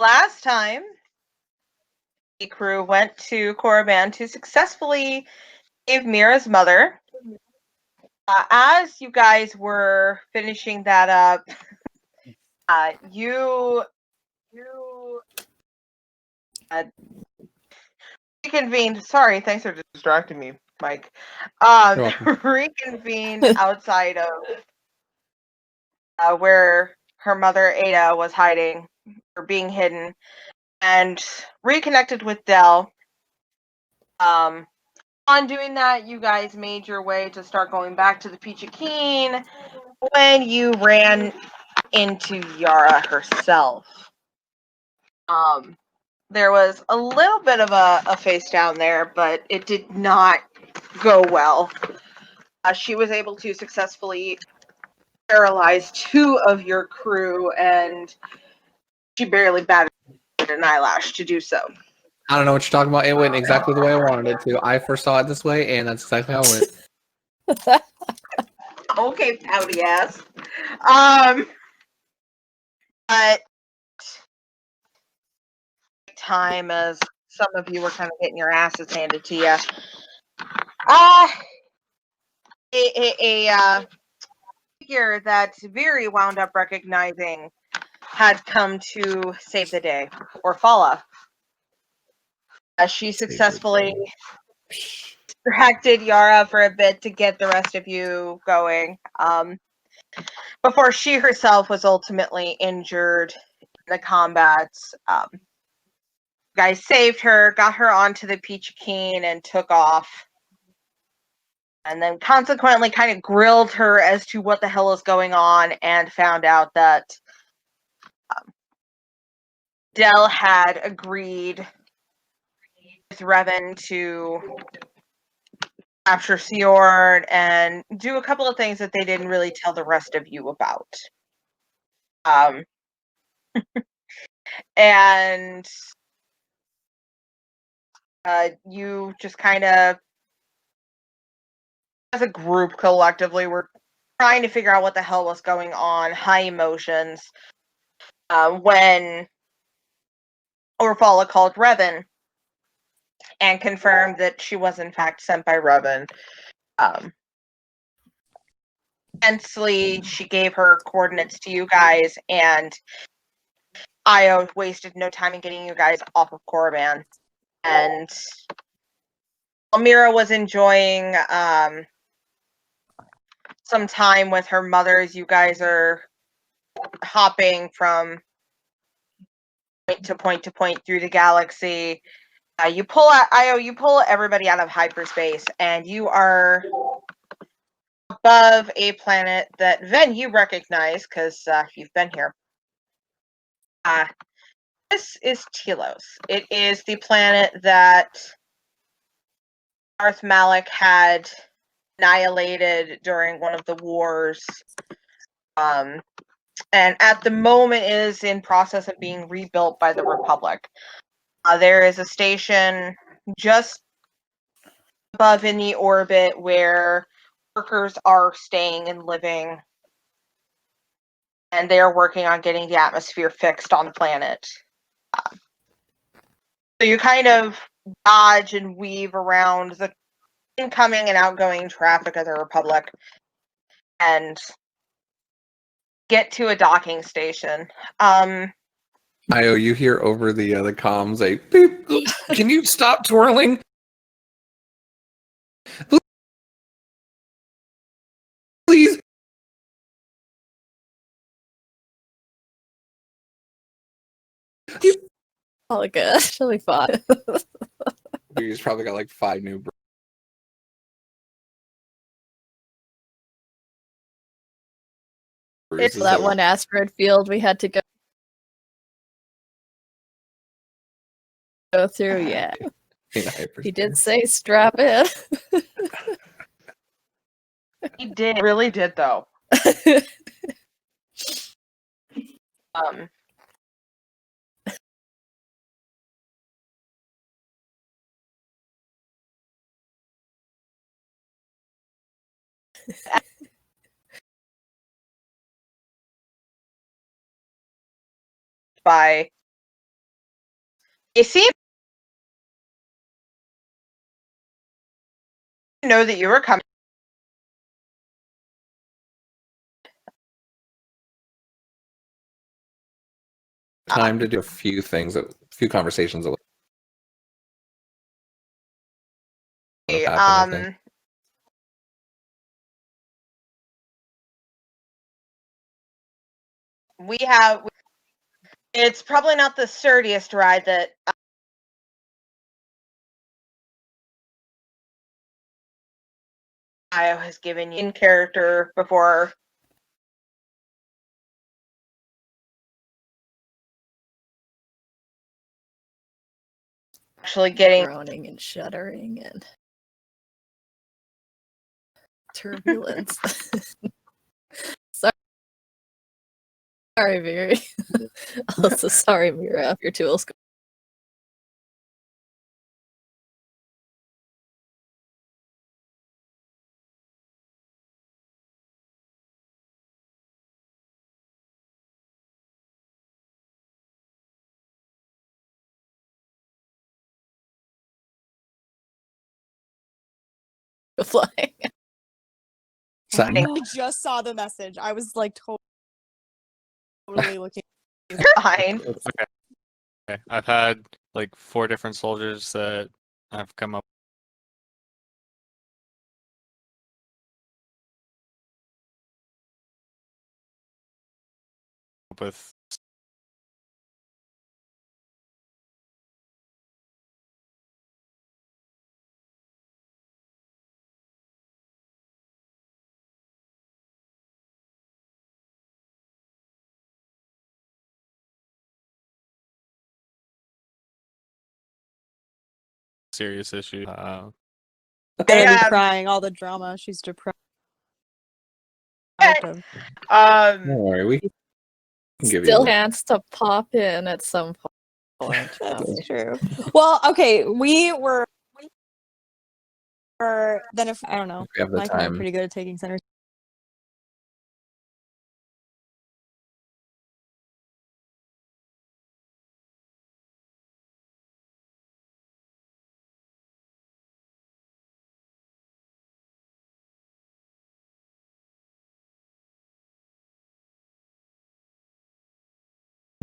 Last time, the crew went to Korriban to successfully save Mira's mother. As you guys were finishing that up, you reconvened. Sorry, thanks for distracting me, Mike. Reconvened outside of where her mother Ada was hiding or being hidden, and reconnected with Dell. On doing that, you guys made your way to start going back to the Peachy Keen when you ran into Yara herself. There was a little bit of a face down there, but it did not go well. She was able to successfully paralyze 2 of your crew, and she barely batted an eyelash to do so. I don't know what you're talking about. It went exactly the way I wanted it to. I first saw it this way, and that's exactly how it went. Okay, pouty ass. But time as some of you were kind of getting your asses handed to you. A figure that Vyri wound up recognizing had come to save the day, Orphalla. She successfully distracted Yara for a bit to get the rest of you going, before she herself was ultimately injured in the combats. Guys saved her, got her onto the Peachy Keen, and took off. And then consequently kind of grilled her as to what the hell is going on, and found out that Dell had agreed with Revan to capture Sijorn and do a couple of things that they didn't really tell the rest of you about. And you just kind of, as a group collectively, were trying to figure out what the hell was going on, high emotions, when Orphalla called Revan and confirmed that she was in fact sent by Revan. Intensely, she gave her coordinates to you guys, and Io wasted no time in getting you guys off of Korriban. And Mira was enjoying some time with her mother as you guys are hopping from point to point to point through the galaxy. You pull everybody out of hyperspace, and you are above a planet that Ven you recognize because you've been here. This is Telos. It is the planet that Darth Malik had annihilated during one of the wars, and at the moment is in process of being rebuilt by the Republic. There is a station just above in the orbit where workers are staying and living, and they are working on getting the atmosphere fixed on the planet. So you kind of dodge and weave around the incoming and outgoing traffic of the Republic and get to a docking station. Io, you hear over the comms a beep. Can you stop twirling? Please. Oh, good. She'll be fine. He's probably got like 5 new. It's that one asteroid field we had to go through. Yeah, he did say strap in. He did, really did though. By You seem to know that you were coming. Time to do a few things, a few conversations. We have. It's probably not the sturdiest ride that Io has given you in character before. Actually getting groaning and shuddering and turbulence. Sorry, Vyri. Also, sorry, Mira, if your tools go. Flying. I just saw the message. I was like totally looking. fine. Okay. I've had like 4 different soldiers that I've come up with. Serious issue. Gonna Yeah. be crying all the drama she's deprived of. Don't worry, we can give Still you. chance to pop in at some point. That's true. Well, okay, we were then if I don't know, We have the Mike and I are time. pretty good at taking center.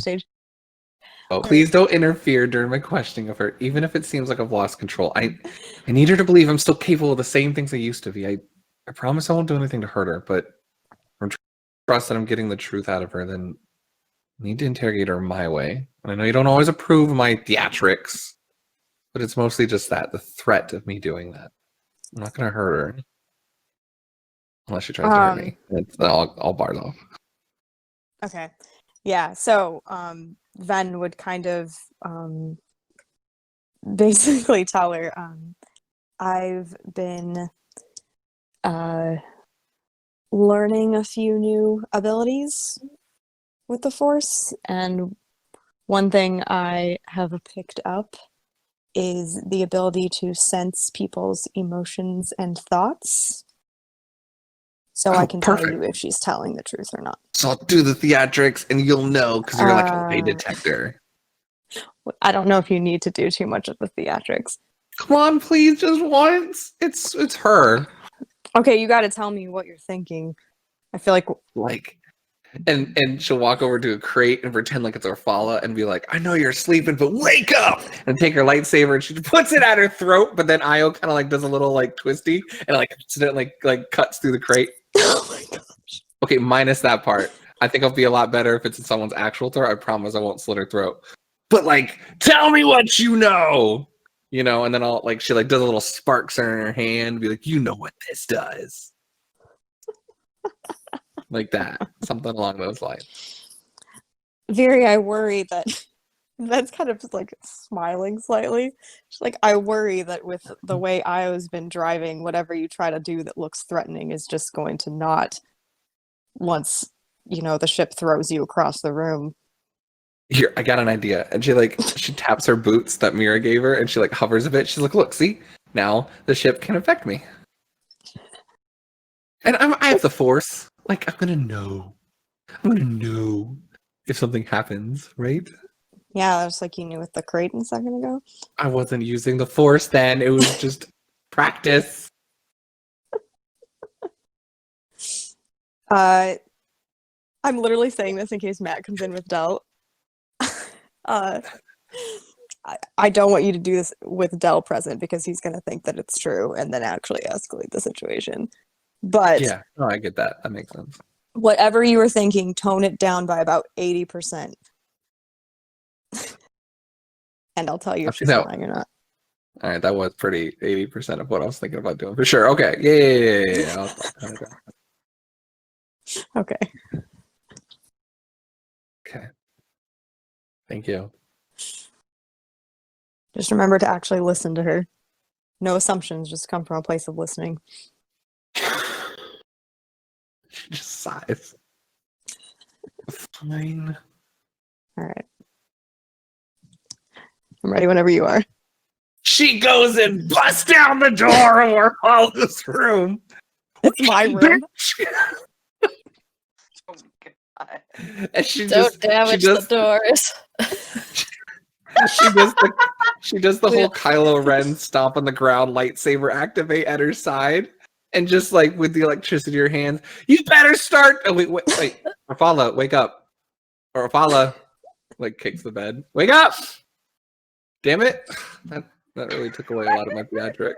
Stage. Oh, please don't interfere during my questioning of her, even if it seems like I've lost control. I need her to believe I'm still capable of the same things I used to be. I promise I won't do anything to hurt her, but I'm trust that I'm getting the truth out of her, then I need to interrogate her my way. And I know you don't always approve of my theatrics, but it's mostly just that, the threat of me doing that. I'm not gonna hurt her. Unless she tries to hurt me. It's all bars off. Okay. Yeah, so Ven would kind of basically tell her, I've been learning a few new abilities with the Force, and one thing I have picked up is the ability to sense people's emotions and thoughts. So I can tell you if she's telling the truth or not. So I'll do the theatrics and you'll know because you're like a lie detector. I don't know if you need to do too much of the theatrics. Come on, please, just once. It's her. Okay, you got to tell me what you're thinking. I feel like and she'll walk over to a crate and pretend like it's Orphalla and be like, I know you're sleeping, but wake up! And take her lightsaber and she puts it at her throat, but then Io kind of like does a little like twisty and like cuts through the crate. Oh my gosh. Okay, minus that part. I think I'll be a lot better if it's in someone's actual throat. I promise I won't slit her throat. But like, tell me what you know! You know, and then I'll like she like does a little sparks in her hand, be like, you know what this does. Like that. Something along those lines. Vyri, I worry that that's kind of just like smiling slightly. She's like, I worry that with the way Io's been driving, whatever you try to do that looks threatening is just going to not, once, you know, the ship throws you across the room. Here, I got an idea. And she taps her boots that Mira gave her and she like hovers a bit. She's like, look, see? Now the ship can affect me. And I have the Force. Like, I'm gonna know if something happens, right? Yeah, just like you knew with the crate a second ago. I wasn't using the force then. It was just practice. I'm literally saying this in case Matt comes in with doubt. I don't want you to do this with Dell present because he's going to think that it's true and then actually escalate the situation. But Yeah, no, I get that. That makes sense. whatever you were thinking, tone it down by about 80%. And I'll tell you if she's lying or not. All right, that was pretty 80% of what I was thinking about doing for sure. Okay, yeah. I'll tone it down. Okay. Okay. Thank you. Just remember to actually listen to her. No assumptions, just come from a place of listening. She just sighs. Fine. All right. I'm ready whenever you are. She goes and busts down the door of Orphalla's room. It's my room. Oh, God. And she Don't damage the doors. She does the whole Kylo Ren stomp on the ground, lightsaber activate at her side, and just like with the electricity in her hands, you better start. Oh, wait, Orphalla, wake up. Orphalla, like kicks the bed. Wake up! Damn it! That really took away a lot of my theatrics.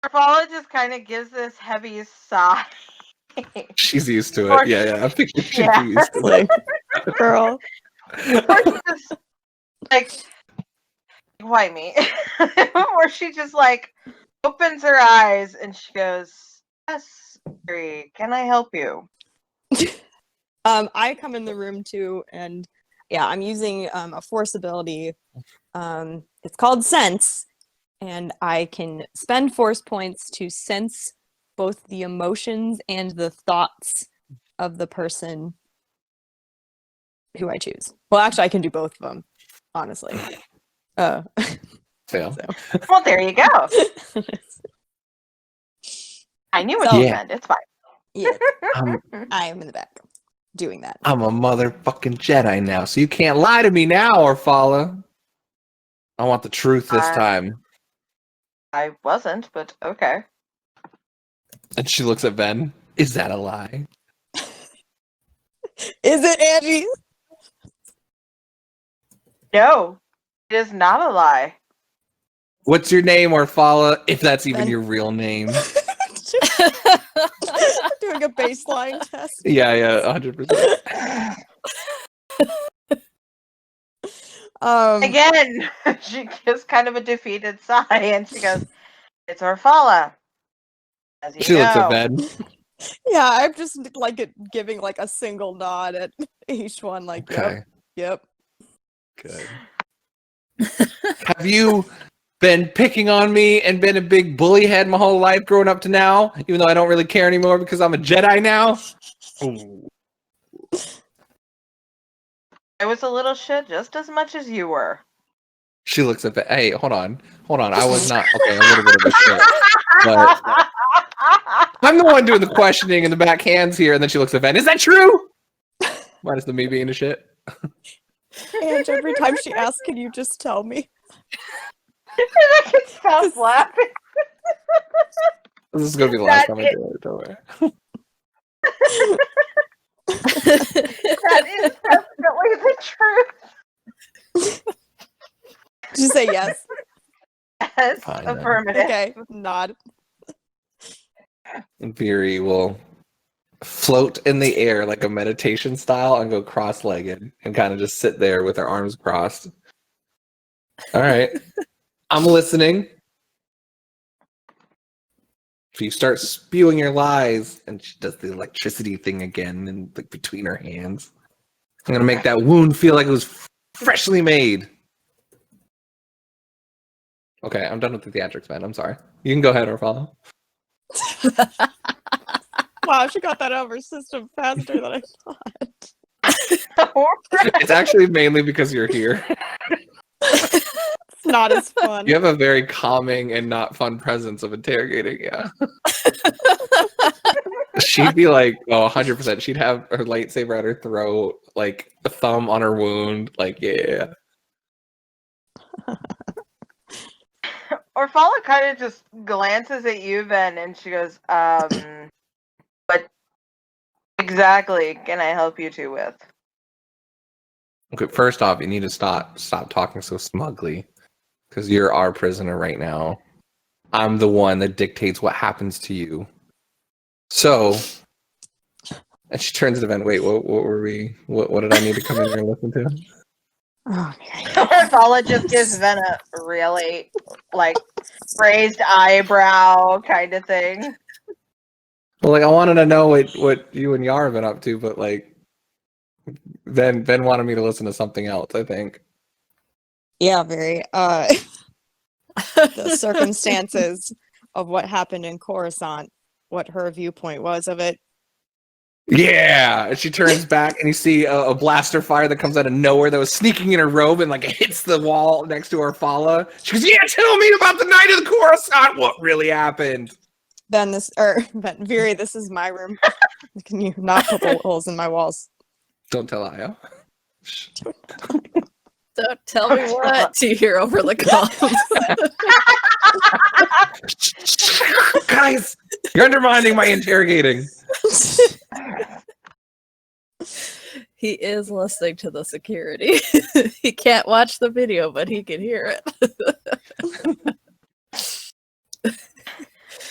Orphalla just kind of gives this heavy sigh. She's used to it. Yeah. I think she'd be used to it. Girl. Or she just, like, why me? Or she just, like, opens her eyes and she goes, "Yes, Vyri, can I help you?" I come in the room too, and yeah, I'm using a force ability. It's called Sense, and I can spend force points to sense both the emotions and the thoughts of the person who I choose. Well, actually, I can do both of them, honestly. Fail. So. Well, there you go. I knew what So- you Yeah. meant. It's fine. Yeah, I'm I am in the back doing that. a motherfucking Jedi now, so you can't lie to me now, Orphalla. I want the truth this time. I wasn't, but okay. And she looks at Ben. Is that a lie? Is it, Angie? No, it is not a lie. What's your name, Orphalla? If that's even Ben. your real name. Doing a baseline test. Yeah, 100%. Again, she gives kind of a defeated sigh and she goes, "It's Orphalla." As you She looks at know. Ben. Yeah, I'm just like giving like a single nod at each one. Like, Okay, yep. good. Have you been picking on me and been a big bully head my whole life growing up to now, even though I don't really care anymore because I'm a Jedi now? Ooh. I was a little shit just as much as you were. She looks at Ben. Hey, hold on. I was not. Okay, a little bit of a shit. But I'm the one doing the questioning and the backhands here, and then she looks at Ben. Is that true? Minus the me being a shit. And every time she asks, can you just tell me? I can stop laughing. This is gonna be the last time I do it. Don't worry. That is definitely the truth. Did you say yes? Yes, Fine, then. affirmative. Okay, nod. And Vyri will float in the air like a meditation style and go cross-legged and kind of just sit there with her arms crossed. All right. I'm listening. If you start spewing your lies, and she does the electricity thing again and like between her hands, I'm gonna make that wound feel like it was freshly made. Okay, I'm done with the theatrics, man. I'm sorry. You can go ahead, Orphalla. Wow, she got that out of her system faster than I thought. It's actually mainly because you're here. It's not as fun. You have a very calming and not fun presence of interrogating, yeah. She'd be like, oh, 100%. She'd have her lightsaber at her throat, like a thumb on her wound. Like, yeah. Orphalla kind of just glances at you, Ven, and she goes, what exactly can I help you two with? Okay, first off, you need to stop talking so smugly, because you're our prisoner right now. I'm the one that dictates what happens to you. So, and she turns to Ven. Wait, what were we? What did I need to come in here and listen to? Okay. Orphalla just gives Ven a really, like, raised eyebrow kind of thing. Well, like I wanted to know what you and Yara have been up to, but like, Ben wanted me to listen to something else. I think. Yeah, very. The circumstances of what happened in Coruscant, what her viewpoint was of it. Yeah, and she turns back, and you see a blaster fire that comes out of nowhere that was sneaking in her robe and like it hits the wall next to Orphalla. She goes, "Yeah, tell me about the night of the Coruscant. What really happened?" Ben, Vyri, this is my room. Can you not put bullet holes in my walls? Don't tell Io. Don't tell me what to hear over the comms. Guys, you're undermining my interrogating. He is listening to the security. He can't watch the video, but he can hear it.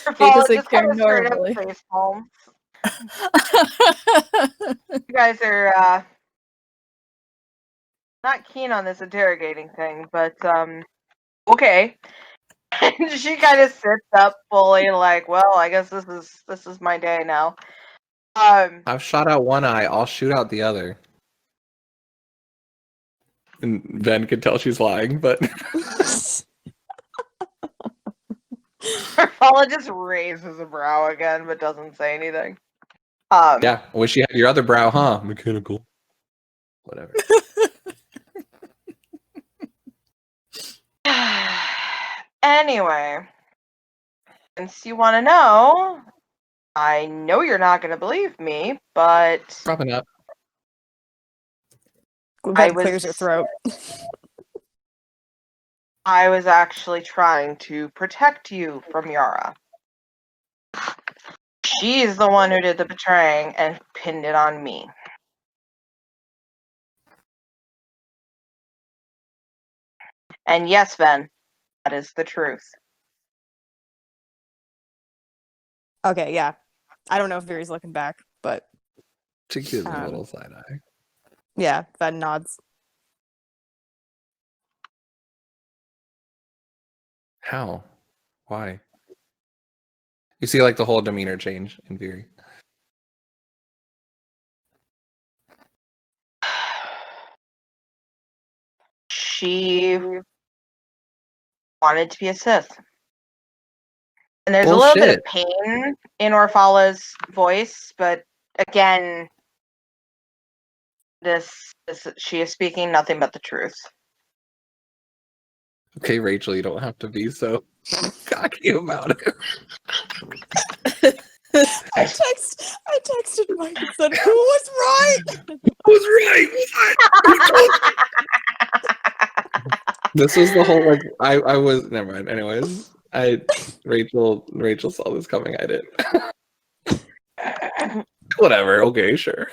Orphalla doesn't just care kind of straight up normally. face palms. You guys are not keen on this interrogating thing, but okay. And she kind of sits up fully, like, well, I guess this is my day now. I've shot out one eye. I'll shoot out the other. And Ben could tell she's lying, but Orphalla just raises a brow again, but doesn't say anything. yeah, I wish you had your other brow, huh? Mechanical. Whatever. Anyway, since you want to know, I know you're not going to believe me, but Probably not. Ben clears her throat. I was actually trying to protect you from Yara. She's the one who did the betraying and pinned it on me. And yes, Ven, that is the truth. Okay, yeah. I don't know if Vyri's looking back, but She gives me a little side eye. yeah, Ben nods. How? Why? You see, like, the whole demeanor change in Vyri. She wanted to be a Sith. And there's a little bit of pain in Orphalla's voice, but again, she is speaking nothing but the truth. Okay, Rachel, you don't have to be so cocky about it. I texted Mike and said, "Who was right?" I was right. This was the whole like I was never mind. Anyways, Rachel saw this coming. I didn't. Whatever. Okay, sure.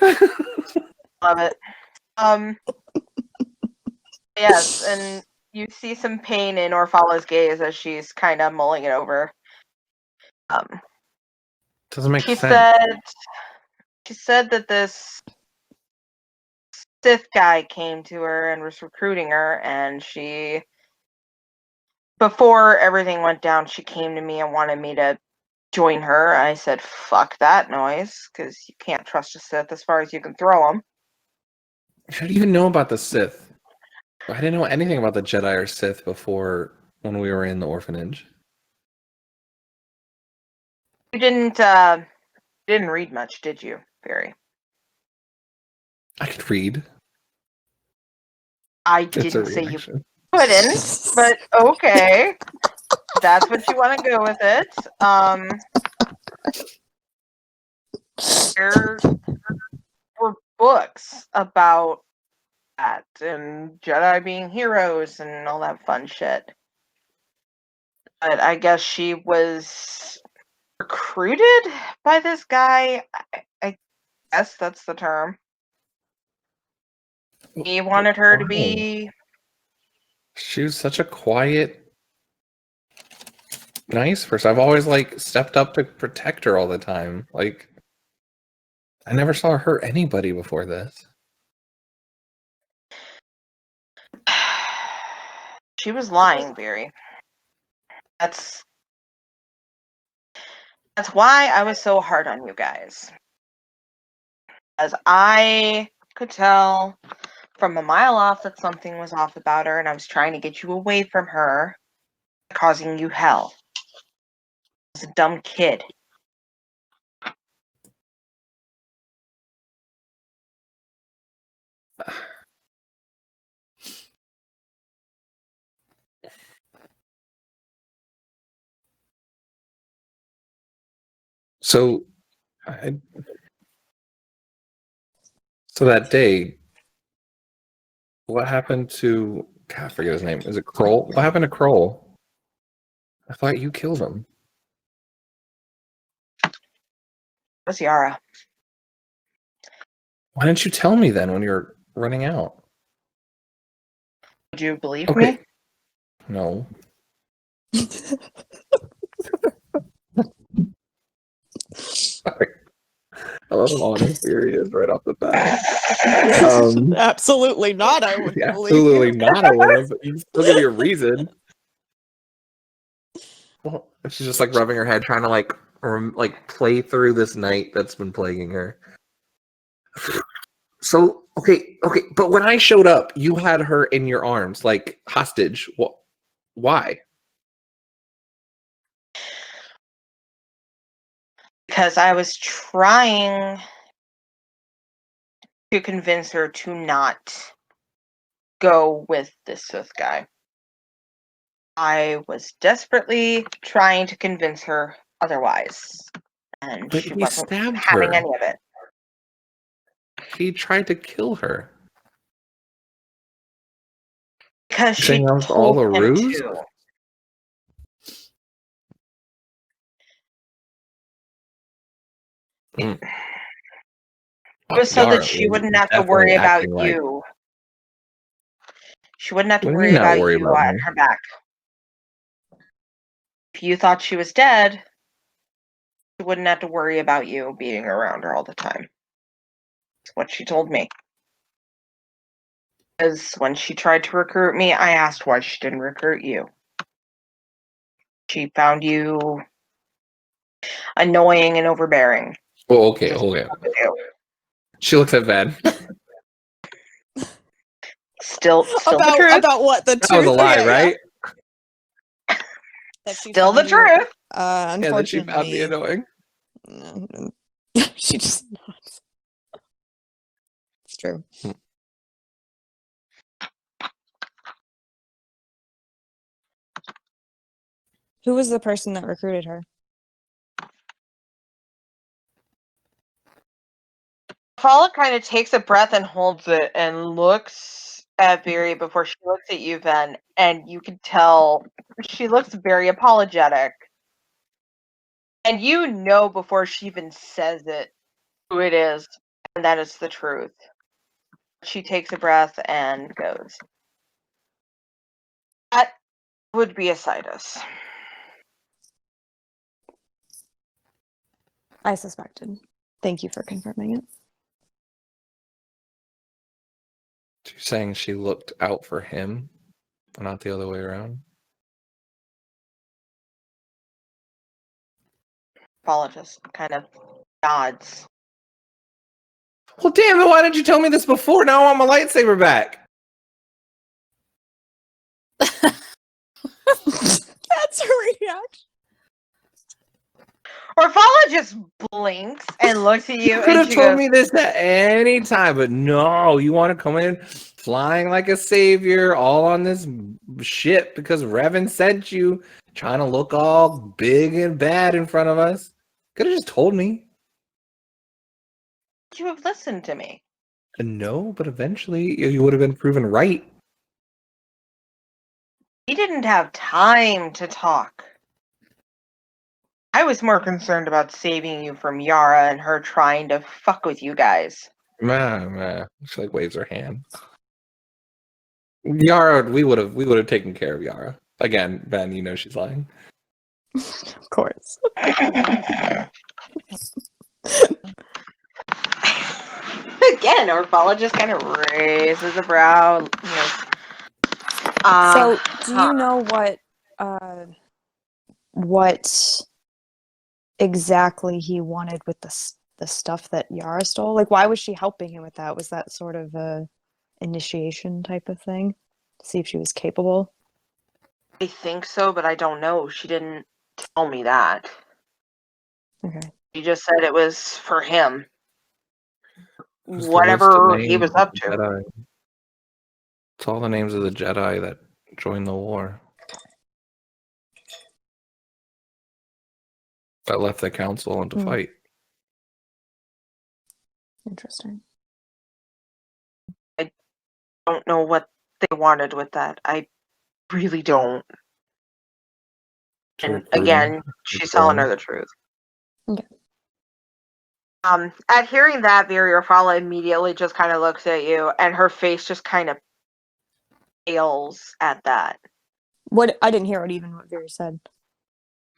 Love it. Yes, and you see some pain in Orphalla's gaze as she's kind of mulling it over. Doesn't make sense. She said that this Sith guy came to her and was recruiting her, and before everything went down, she came to me and wanted me to join her. I said, fuck that noise, because you can't trust a Sith as far as you can throw them. How do you even know about the Sith? I didn't know anything about the Jedi or Sith before when we were in the orphanage. You didn't read much, did you, Vyri? I could read. I It's a didn't say you reaction. couldn't, but okay. That's what you want to go with it. there were books about that and Jedi being heroes and all that fun shit. But I guess she was recruited by this guy. I guess that's the term. He wanted her to Wow. be. She was such a quiet, nice person. I've always like stepped up to protect her all the time. Like, I never saw her hurt anybody before this. She was lying, Vyri. That's why I was so hard on you guys. As I could tell from a mile off that something was off about her, and I was trying to get you away from her, causing you hell. I was a dumb kid. So, so that day, what happened to? God, I forget his name. Is it Kroll? What happened to Kroll? I thought you killed him. It was Yara. Why didn't you tell me then when you were running out? Would you believe Okay. me? No. Sorry. I love an honest serious right off the bat. Absolutely not. I would Absolutely not. I would have. But you can still give me a reason. Well, she's just like rubbing her head, trying to like play through this night that's been plaguing her. So okay, but when I showed up, you had her in your arms, like hostage. What? Why? Because I was trying to convince her to not go with this Sith guy. I was desperately trying to convince her otherwise, and But she he wasn't stabbed having her. any of it. He tried to kill her. Because You're she saying that was told all a him ruse? to. Mm. It was so Yara that she was wouldn't have to definitely worry about acting like- you. She wouldn't have to What do you worry mean not about worry you about at me? her back. If you thought she was dead, she wouldn't have to worry about you being around her all the time. That's what she told me. Because when she tried to recruit me, I asked why she didn't recruit you. She found you annoying and overbearing. Oh, okay. Just Okay. what to do. She looks at Ven. Still the truth. About what the That was a lie, right? Still the truth. Yeah, that she found me Unfortunately, annoying. she just nods. It's true. Who was the person that recruited her? Paula kind of takes a breath and holds it and looks at Vyri before she looks at you, Ven, and you can tell she looks very apologetic. And you know before she even says it who it is, and that it's the truth. She takes a breath and goes, "That would be Isaidus." I suspected. Thank you for confirming it. She's saying she looked out for him, not the other way around. Apologist kind of nods. Well, damn it! Why didn't you tell me this before? Now I want my lightsaber back. That's her reaction. Orphalla just blinks and looks at you, You could and have she told goes, me this at any time, but no, you want to come in flying like a savior, all on this ship because Revan sent you, trying to look all big and bad in front of us. Could have just told me. would you have listened to me? No, but eventually you would have been proven right. We didn't have time to talk. I was more concerned about saving you from Yara and her trying to fuck with you guys. Meh. She like waves her hand. Yara, we would have taken care of Yara. Again, Ben, you know she's lying. Of course. Again, Orphalla just kind of raises a brow. So, do you know what exactly he wanted with the stuff that Yara stole? Like, why was she helping him with that? Was that sort of a initiation type of thing to see if she was capable? I think so, but I don't know. She didn't tell me that. Okay. She just said it was for him. It's the list of Whatever he names was of up the to. Jedi. It's all the names of the Jedi that joined the war. That left the council and to fight. Interesting. Don't know what they wanted with that. I really don't. To And recruit again, him, she's control telling her him. the truth. Okay. At hearing that, Vyri Orphalla immediately just kind of looks at you, and her face just kind of pales at that. What I didn't hear what Vera said.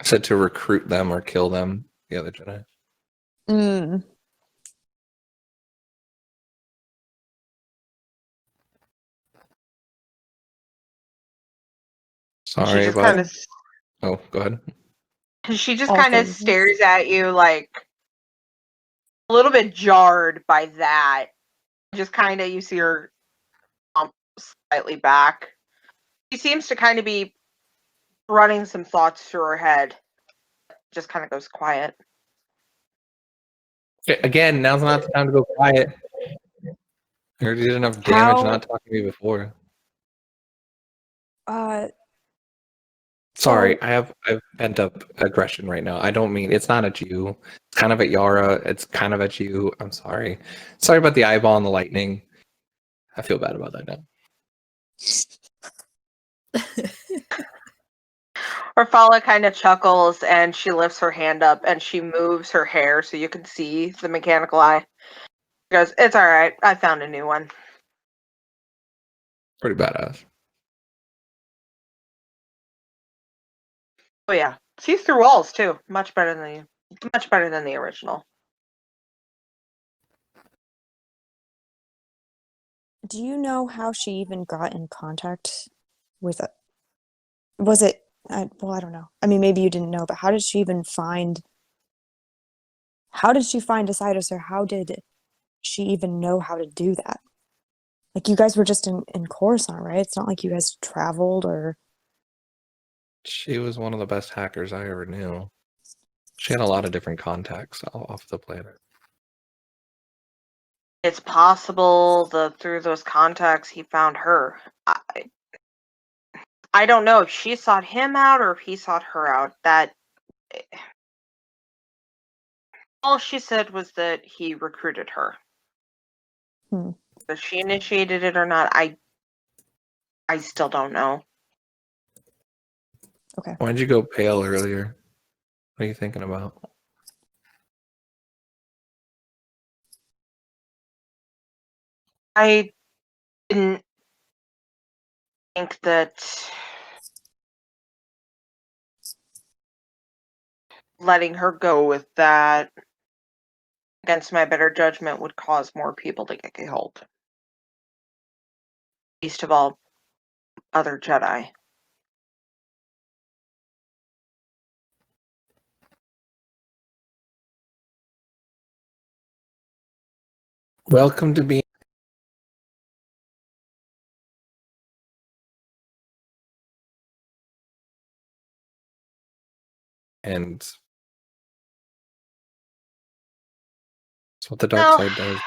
I said to recruit them or kill them, the other Jedi. Mm. Sorry She just about kind it. of, Oh, go ahead. she just All kind of things. stares at you like a little bit jarred by that. Just kind of, you see her slightly back. She seems to kind of be running some thoughts through her head. Just kind of goes quiet. Okay, again, now's not the time to go quiet. You already did enough damage not talking to me before. Sorry, So I have pent up aggression right now. I don't mean it's not at you. It's kind of at Yara. It's kind of at you. I'm sorry. Sorry about the eyeball and the lightning. I feel bad about that now. Orphalla kind of chuckles and she lifts her hand up and she moves her hair so you can see the mechanical eye. She goes, "It's all right. I found a new one." Pretty badass. Oh yeah, sees through walls too. Much better than the original. do you know how she even got in contact with it? Was it well, I don't know. I mean, maybe you didn't know, but how did she find Isaidus, or how did she even know how to do that? Like, you guys were just in Coruscant, right? It's not like you guys traveled or... She was one of the best hackers I ever knew. She had a lot of different contacts off the planet. It's possible through those contacts he found her. I don't know if she sought him out or if he sought her out. That all she said was that he recruited her. If she initiated it or not, I still don't know. Okay. Why'd you go pale earlier? What are you thinking about? I didn't think that letting her go with that against my better judgment would cause more people to get killed. Least of all, other Jedi. Welcome to being. And it's what the dark side does.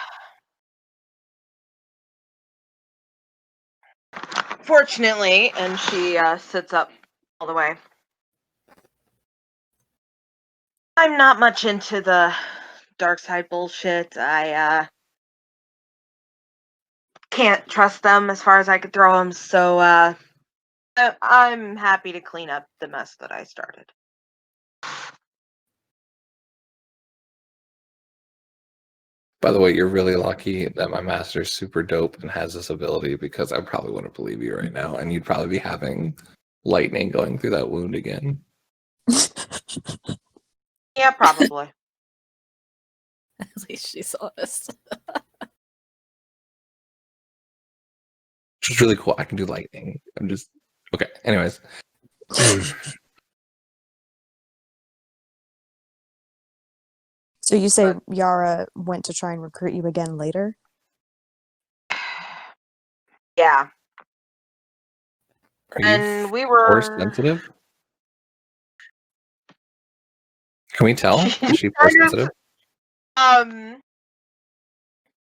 Fortunately, and she sits up all the way. I'm not much into the dark side bullshit. I can't trust them as far as I could throw them. So I'm happy to clean up the mess that I started. By the way, you're really lucky that my master's super dope and has this ability, because I probably wouldn't believe you right now, and you'd probably be having lightning going through that wound again. Yeah, probably. At least she's honest. Which is really cool. I can do lightning. I'm just okay. Anyways. So you say Yara went to try and recruit you again later? Yeah. Are you And we force were sensitive? Can we tell? Is she force kind of, sensitive?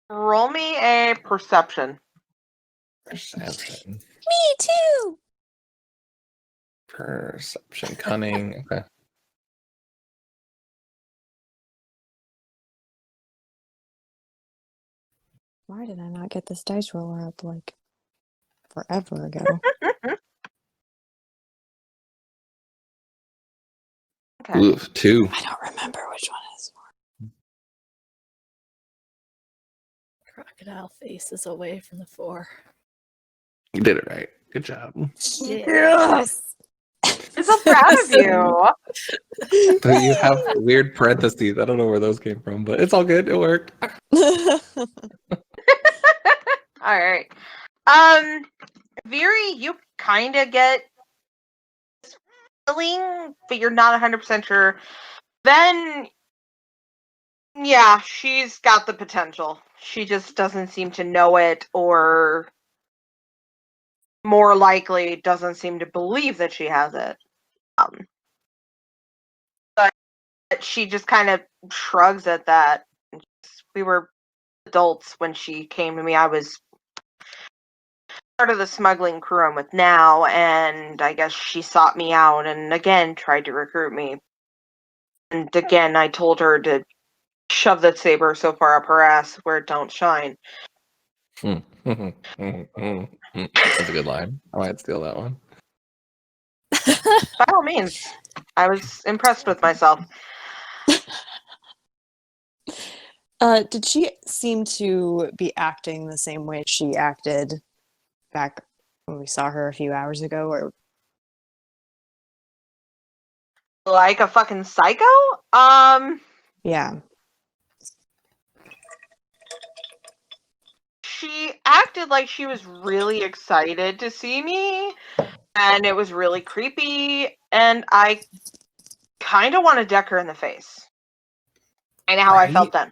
roll me a perception. Perception. Me too! Perception. Cunning. Okay. Why did I not get this dice roller up like forever ago? Okay. Ooh, 2. I don't remember which one it is. Crocodile faces away from the 4. You did it right. Good job. Yes! I'm so proud of you. But you have weird parentheses. I don't know where those came from, but it's all good. It worked. All right. Vyri, you kind of get this feeling, but you're not 100% sure. Then, yeah, she's got the potential. She just doesn't seem to know it, or more likely doesn't seem to believe that she has it. But she just kind of shrugs at that. We were adults when she came to me. I was part of the smuggling crew I'm with now, and I guess she sought me out and again tried to recruit me. And again, I told her to shove that saber so far up her ass where it don't shine. That's a good line. I might steal that one. By all means, I was impressed with myself. Did she seem to be acting the same way she acted back when we saw her a few hours ago? Or Like a fucking psycho? yeah. She acted like she was really excited to see me, and it was really creepy, and I kind of want to deck her in the face. I know how I felt then.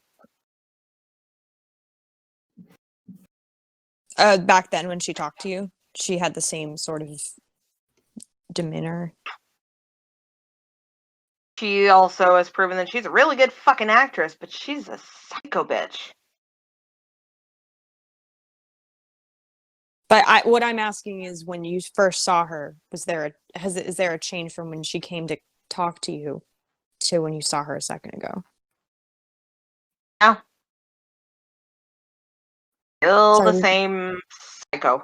Back then when she talked to you, she had the same sort of demeanor. She also has proven that she's a really good fucking actress, but she's a psycho bitch. But what I'm asking is, when you first saw her, is there a change from when she came to talk to you to when you saw her a second ago? No. Still Sorry. the same psycho.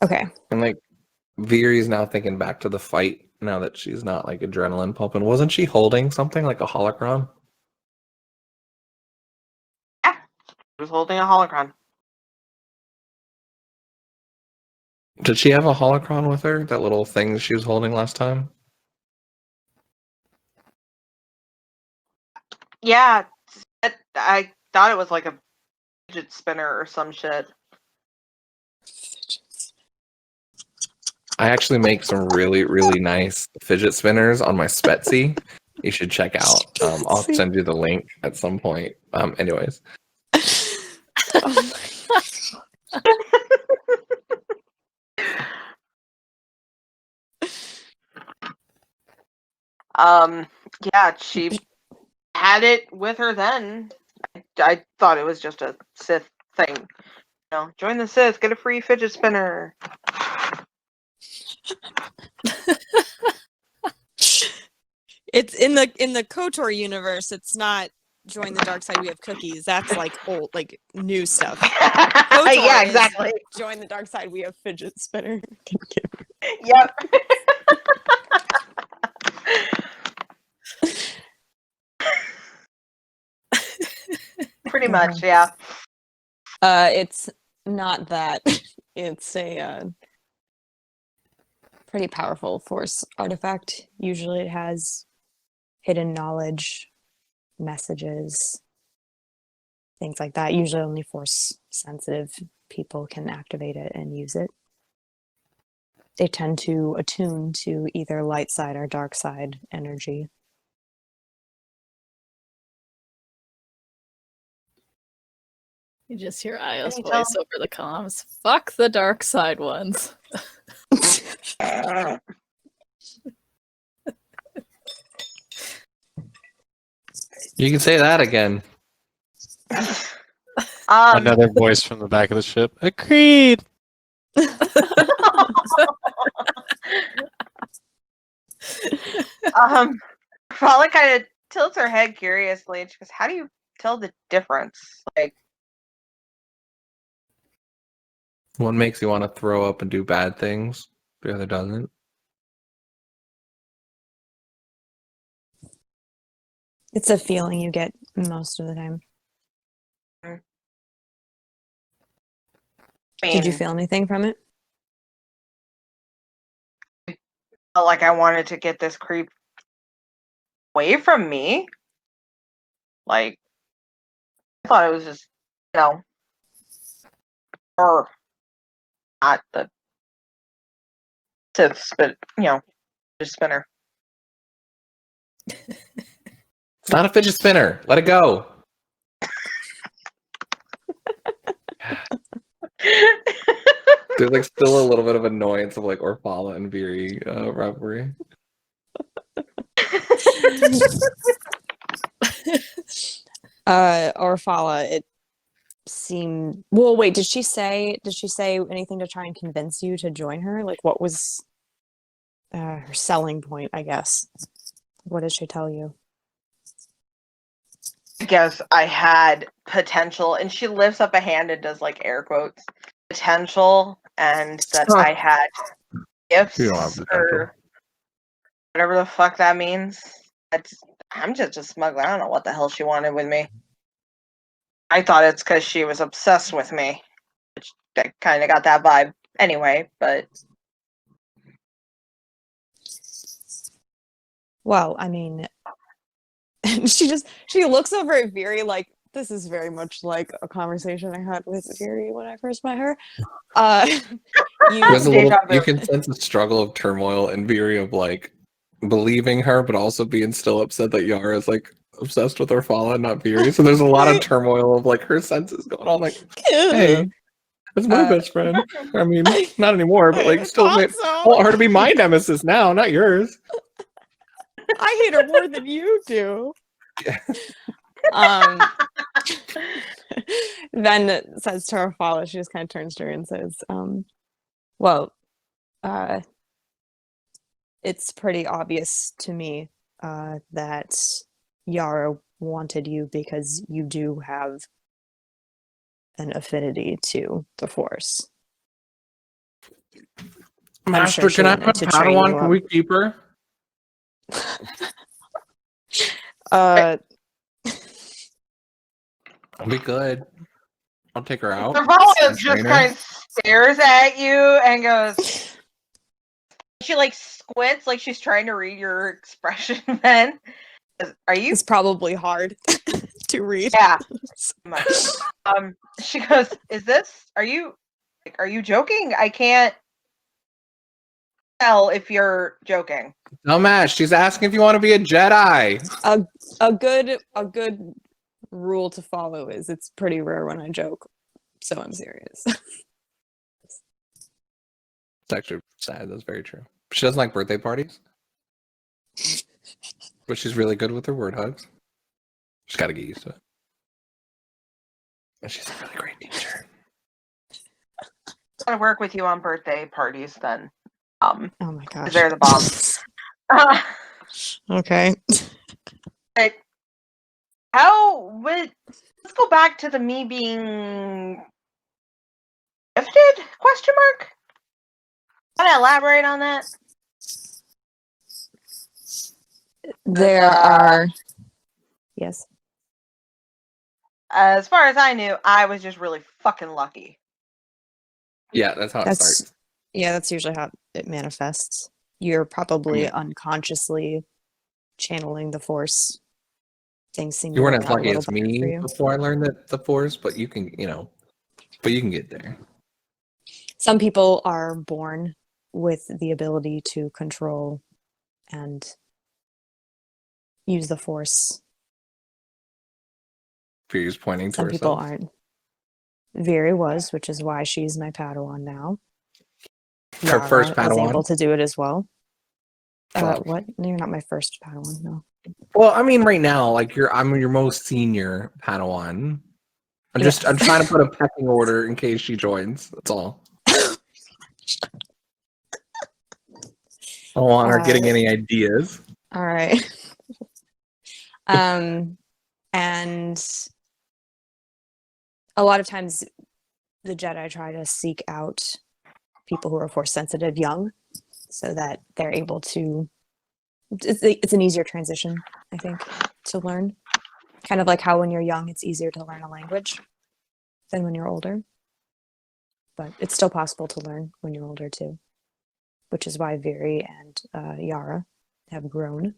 Okay. And like, Vyri's now thinking back to the fight now that she's not like adrenaline pumping. Wasn't she holding something like a holocron? Yeah. She was holding a holocron. Did she have a holocron with her? That little thing she was holding last time? Yeah. I thought it was like a fidget spinner or some shit. I actually make some really, really nice fidget spinners on my Spetsy. You should check out. I'll send you the link at some point. Anyways. Oh Yeah, she had it with her then. I thought it was just a Sith thing. You know, join the Sith, get a free fidget spinner. It's in the KOTOR universe. It's not join the dark side, we have cookies. That's like old, like new stuff. Yeah, is- exactly. Join the dark side, we have fidget spinner. Yep. Pretty much, yeah. It's not that. It's a pretty powerful force artifact. Usually it has hidden knowledge, messages, things like that. Usually only force sensitive people can activate it and use it. They tend to attune to either light side or dark side energy. You just hear Aya's Can you voice tell? over the comms. Fuck the dark side ones. You can say that again. Another voice from the back of the ship. Agreed. Frolic kind of tilts her head curiously, and she goes, "How do you tell the difference?" Like, One makes you want to throw up and do bad things. The other doesn't. It's a feeling you get most of the time. Did you feel anything from it? felt like I wanted to get this creep away from me? Like, I thought it was just, or not the tips, but just spinner. It's not a fidget spinner. Let it go. There's like still a little bit of annoyance of like Orphalla and Vyri rivalry. Orphalla, it seemed. Well, wait. Did she say anything to try and convince you to join her? Like, what was her selling point? I guess. What did she tell you? I guess I had potential, and she lifts up a hand and does like air quotes, potential, and that I had gifts You don't have potential. or whatever the fuck that means. I'm just a smuggler. I don't know what the hell she wanted with me. I thought it's because she was obsessed with me, which I kind of got that vibe anyway. But Well, I mean, she looks over at Vyri like, this is very much like a conversation I had with Vyri when I first met her. There's a little, Deja vu. you can sense a struggle of turmoil and Vyri of like believing her, but also being still upset that Yara is like obsessed with Orphalla and not Vyri. So there's a lot of turmoil of like her senses going on. Like, hey, that's my best friend. I mean, not anymore, but like still, I want her to be my nemesis now, not yours. I hate her more than you do. Yeah. Then says to Orphalla, she just kind of turns to her and says, well, it's pretty obvious to me that Yara wanted you because you do have an affinity to the Force. Master, sure she can I have a wanted to train Padawan? you Can up. we keep her? Uh, I'll be good. I'll take her out. the Frolic and just train her. kind of stares at you and goes. She like squints, like she's trying to read your expression. Then, are you? it's probably hard to read. Yeah. She goes, "Is this? Are you joking? I can't tell if you're joking." Dumbass, she's asking if you want to be a Jedi. A good rule to follow is it's pretty rare when I joke, so I'm serious. It's actually sad. That's very true. She doesn't like birthday parties, but she's really good with her word hugs. She's got to get used to it. And she's a really great teacher. I'm gonna work with you on birthday parties then. Oh my gosh, They're the bomb. Okay. Right. Let's go back to the me being gifted? Question mark. Can I elaborate on that? There are. Yes. As far as I knew, I was just really fucking lucky. Yeah, that's how it starts. Yeah, that's usually how it manifests. You're probably unconsciously channeling the force. Things seem You to weren't work as out a lucky little as better for me you. before I learned that the force, but you can, but you can get there. Some people are born with the ability to control and use the force. Fear's pointing to Some people herself. aren't. Vyri was, which is why she's my Padawan now. Her first Yara is Padawan. able to do it as well. Fuck. What? No, you're not my first Padawan, no. Well, I mean, right now, like I'm your most senior Padawan. I'm trying to put a pecking order in case she joins. That's all. I don't want her getting any ideas. All right. And a lot of times the Jedi try to seek out people who are force sensitive young so that they're able to it's an easier transition, I think, to learn. Kind of like how when you're young it's easier to learn a language than when you're older. But it's still possible to learn when you're older too. Which is why Vyri and Yara have grown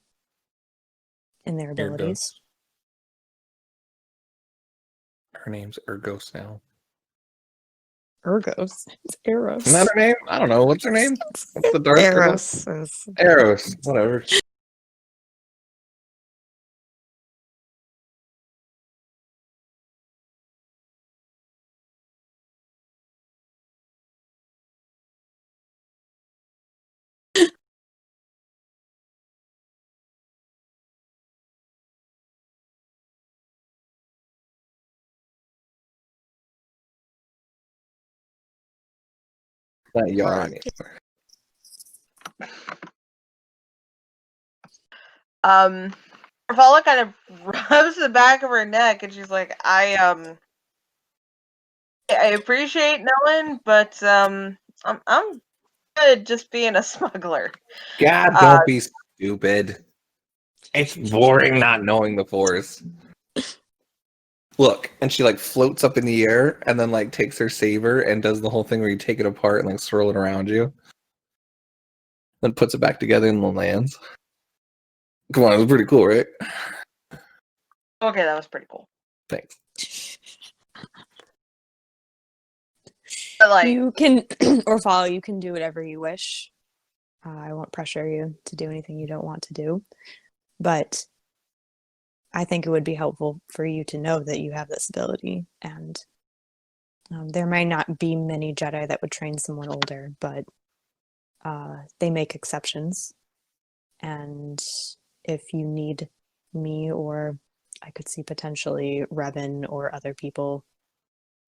in their abilities. Her name's Ergos now. Ergos. It's Eros. Isn't that her name? I don't know. What's her name? What's the dark girl? Eros. Eros. Whatever. Not Yara. Orphalla kind of rubs the back of her neck, and she's like, I appreciate knowing, but I'm good just being a smuggler. God, don't be stupid. It's boring not knowing the force. Look, and she like floats up in the air and then like takes her saber and does the whole thing where you take it apart and like swirl it around you. Then puts it back together and then lands. Come on, it was pretty cool, right? Okay, that was pretty cool. Thanks. But like, you can, Orphalla, you can do whatever you wish. I won't pressure you to do anything you don't want to do. But I think it would be helpful for you to know that you have this ability. And there may not be many Jedi that would train someone older, but they make exceptions. And if you need me, or I could see potentially Revan or other people,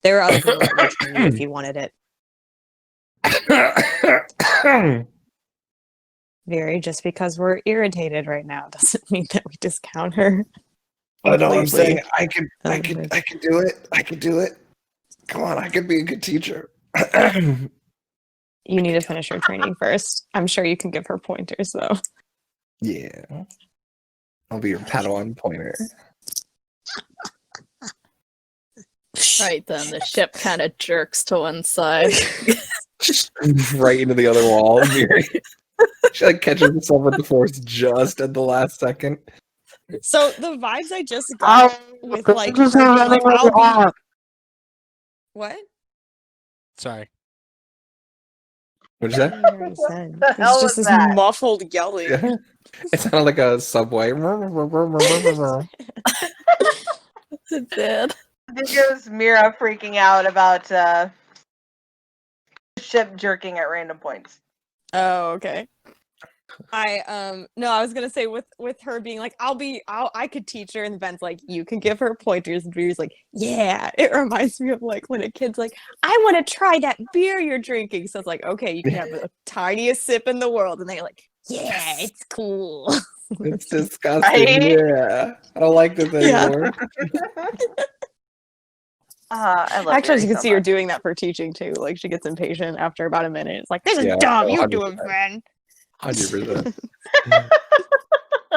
there are other people that would train you if you wanted it. Vyri, just because we're irritated right now doesn't mean that we discount her. I know what I'm saying. completely. I could do it. I could do it. Come on, I could be a good teacher. You need to finish her training first. I'm sure you can give her pointers, though. Yeah. I'll be your Padawan pointer. Right then, the ship kind of jerks to one side. Right into the other wall. She like catches herself with the force just at the last second. So the vibes I just got with like, her being like, I'll be... What? Sorry. What'd you say? I don't know what he said. The hell It's just was this that? muffled yelling. Yeah. It sounded like a subway. It did. I think it was Mira freaking out about the ship jerking at random points. Oh, okay. I was gonna say with her being like, I could teach her, and Ben's like, you can give her pointers, and Drew's like, yeah. It reminds me of like when a kid's like, I want to try that beer you're drinking. So it's like, okay, you can have the tiniest sip in the world, and they're like, yeah, it's cool. It's disgusting. Right? Yeah. I don't like this Yeah. anymore. I love Actually, as Vyri you can so see her much. doing that for teaching too. Like she gets impatient after about a minute. It's like, this is Yeah, dumb. You 100%. do it, man. 100%.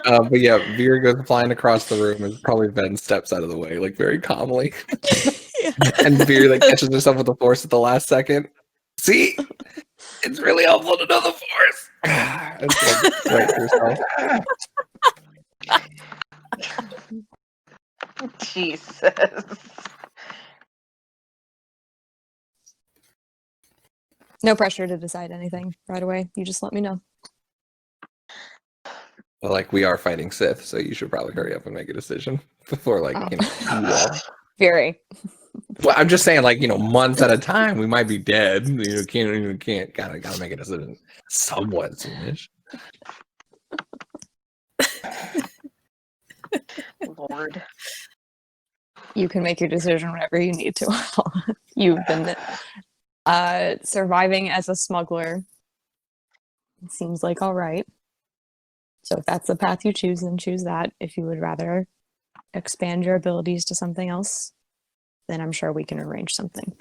But yeah, Veer goes flying across the room and probably Ven steps out of the way, like very calmly. And Veer like catches herself with the force at the last second. See? It's really helpful to know the force. It's like right to herself. Jesus. No pressure to decide anything right away. You just let me know. Well, like we are fighting Sith, so you should probably hurry up and make a decision before like Oh. you know. Very. Well, I'm just saying, like, you know, months at a time, we might be dead. You can't gotta make a decision somewhat soonish. Lord. You can make your decision whenever you need to. You've been surviving as a smuggler. It seems like all right. So if that's the path you choose, then choose that. If you would rather expand your abilities to something else, then I'm sure we can arrange something.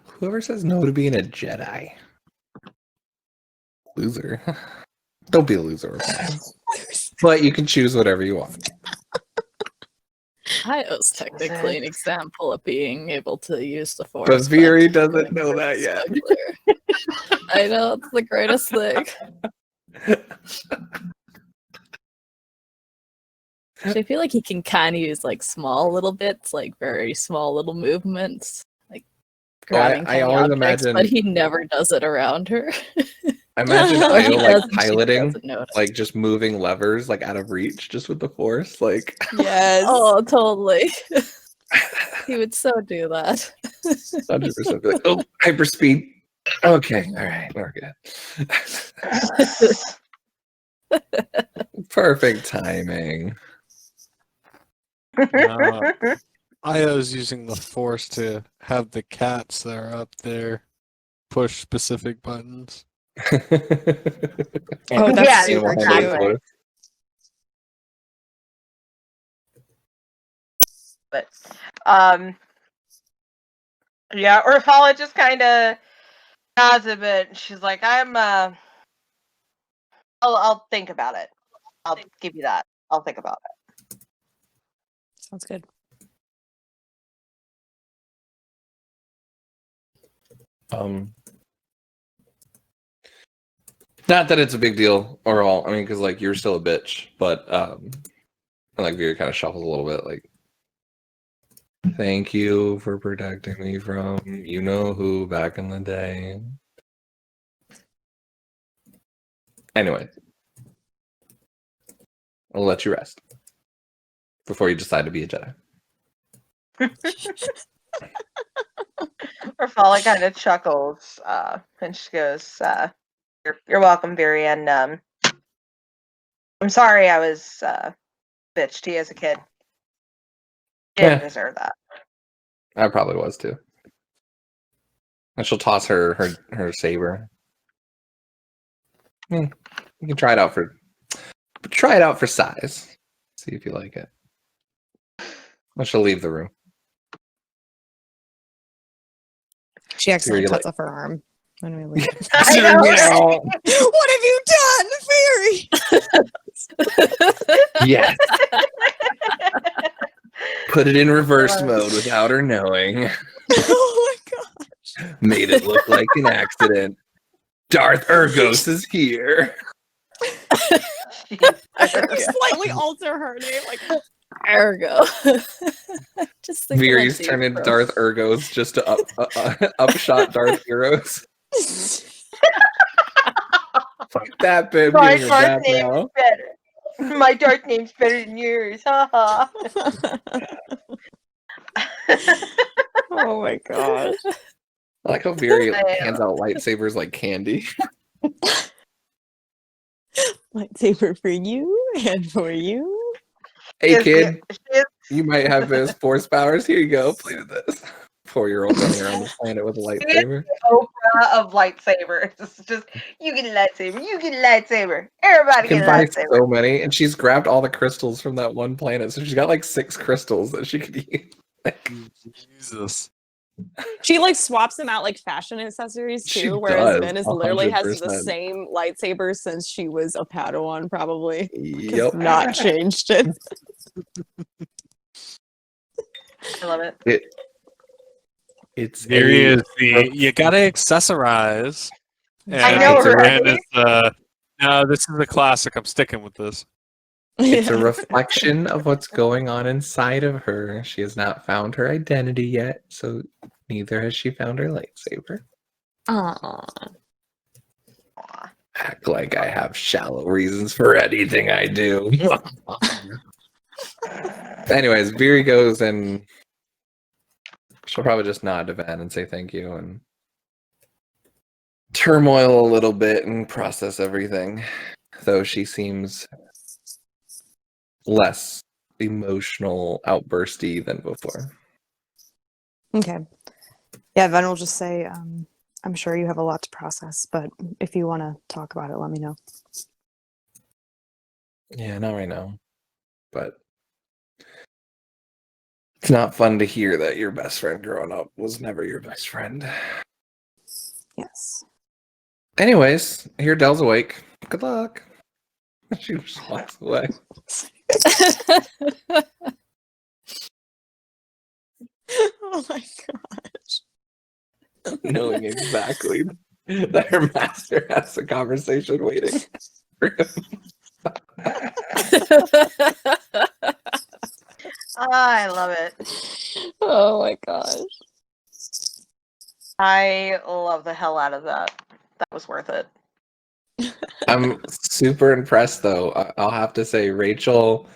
Whoever says no to being a Jedi, loser. Don't be a loser. But you can choose whatever you want. I was technically an example of being able to use the force. But Vyri but doesn't know that yet. smuggler. I know, it's the greatest thing. Actually, I feel like he can kind of use like small little bits, like very small little movements, like grabbing I tiny always objects, imagine- but he never does it around her. I imagine Or he Io does like and she piloting, doesn't notice. like just moving levers like out of reach just with the force. Like Yes. Oh, totally. He would so do that. 100% be like, oh, hyperspeed. Okay, all right, we're good. Perfect timing. Io's using the force to have the cats that are up there push specific buttons. Oh, that's Yeah, super exactly. cute. But yeah, Orphalla just kind of nods a bit. She's like, I'll think about it. I'll give you that. I'll think about it. Sounds good. Not that it's a big deal or all. I mean, because like you're still a bitch, but and, like Veer kind of shuffles a little bit. Like, thank you for protecting me from you know who back in the day. Anyway, I'll let you rest before you decide to be a Jedi. Orphalla kind of chuckles, and she goes, "You're welcome, Vyri, and I'm sorry I was bitch to you as a kid. You didn't deserve that." I probably was too. And she'll toss her saber. You can try it out for size. See if you like it. And she'll leave the room. She accidentally You're cuts like- off her arm when we leave. I know, right? What have you done, Fairy? Yes. Put it in reverse mode without her knowing. Oh my god. Made it look like an accident. Darth Urgos is here. Slightly alter her name, like Ergo. Just think Viri's turned into Darth Urgos just to upshot Darth Heroes. Fuck that, babe. My Getting her dark back name now. is better. My dark name's better than yours. Ha oh my gosh. I like how Viri hands out lightsabers like candy. Lightsaber for you and for you. Hey, kid, She is you might have those force powers. Here you go. Play with this. 4-year-old running around the planet with a lightsaber. Oprah of lightsabers. It's just, you get a lightsaber, you get a lightsaber. Everybody You can get a buy lightsaber. so many, and she's grabbed all the crystals from that one planet, so she's got like 6 crystals that she could use. Jesus. She like swaps them out like fashion accessories too, She whereas does, Ven is literally has the 100%. same lightsaber since she was a Padawan, probably. Yep. Not changed it. I love it. It's Here a- is the. You gotta accessorize. I know, And right? Ren is, no, this is the classic. I'm sticking with this. It's a Yeah. reflection of what's going on inside of her. She has not found her identity yet, so neither has she found her lightsaber. Aw. Aw. Act like I have shallow reasons for anything I do. Anyways, Vyri goes and she'll probably just nod to Ven and say thank you and turmoil a little bit and process everything. Though she seems less emotional outbursty than before. Okay. Yeah, Ven will just say, I'm sure you have a lot to process, but if you want to talk about it, let me know. Yeah, not right now. But it's not fun to hear that your best friend growing up was never your best friend. Yes. Anyways, here Dell's awake. Good luck. She just walks away, Oh my gosh. knowing exactly that her master has a conversation waiting for him. I love it. Oh my gosh. I love the hell out of that. That was worth it. I'm super impressed, though. I'll have to say, Rachel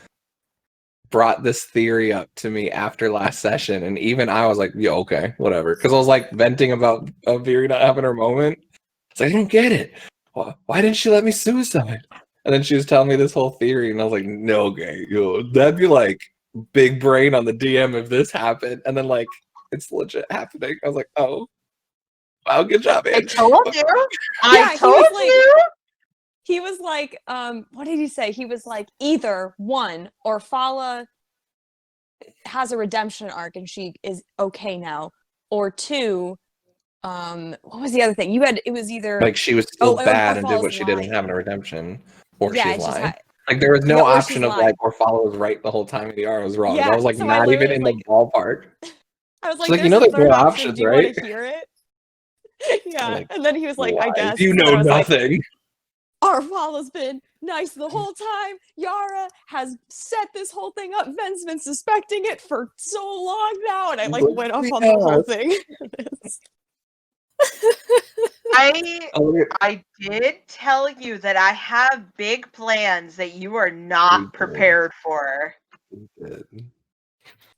brought this theory up to me after last session, and even I was like, "Yeah, okay, whatever," because I was like venting about Vyri not having her moment. It's like, I don't get it. Why didn't she let me suicide? And then she was telling me this whole theory, and I was like, "No, okay, that'd be like big brain on the DM if this happened." And then like it's legit happening. I was like, "Oh, wow, good job, I Ange." told you. I Yeah, he told was like- you. He was like, what did he say? He was like, either one, Orphalla has a redemption arc and she is okay now, or two, what was the other thing? It was either Like she was still Oh, bad and did Orphalla's what she did lying. and having a redemption, or yeah, she's it's just lying. Like there was no Yeah, or option she's of lying. like Orphalla was right the whole time and Yara was wrong. Yeah, I was like so I not even literally in was the ballpark. I was She's like, like, you there's know a there's third more option. options, Do you right? want to hear it? Yeah. Like, And then he was like, I Why? guess. You And know I was like, nothing. Orphalla's been nice the whole time. Yara has set this whole thing up. Ven's been suspecting it for so long now. And I like But went off on the whole thing. I did tell you that I have big plans that you are not You did. prepared for.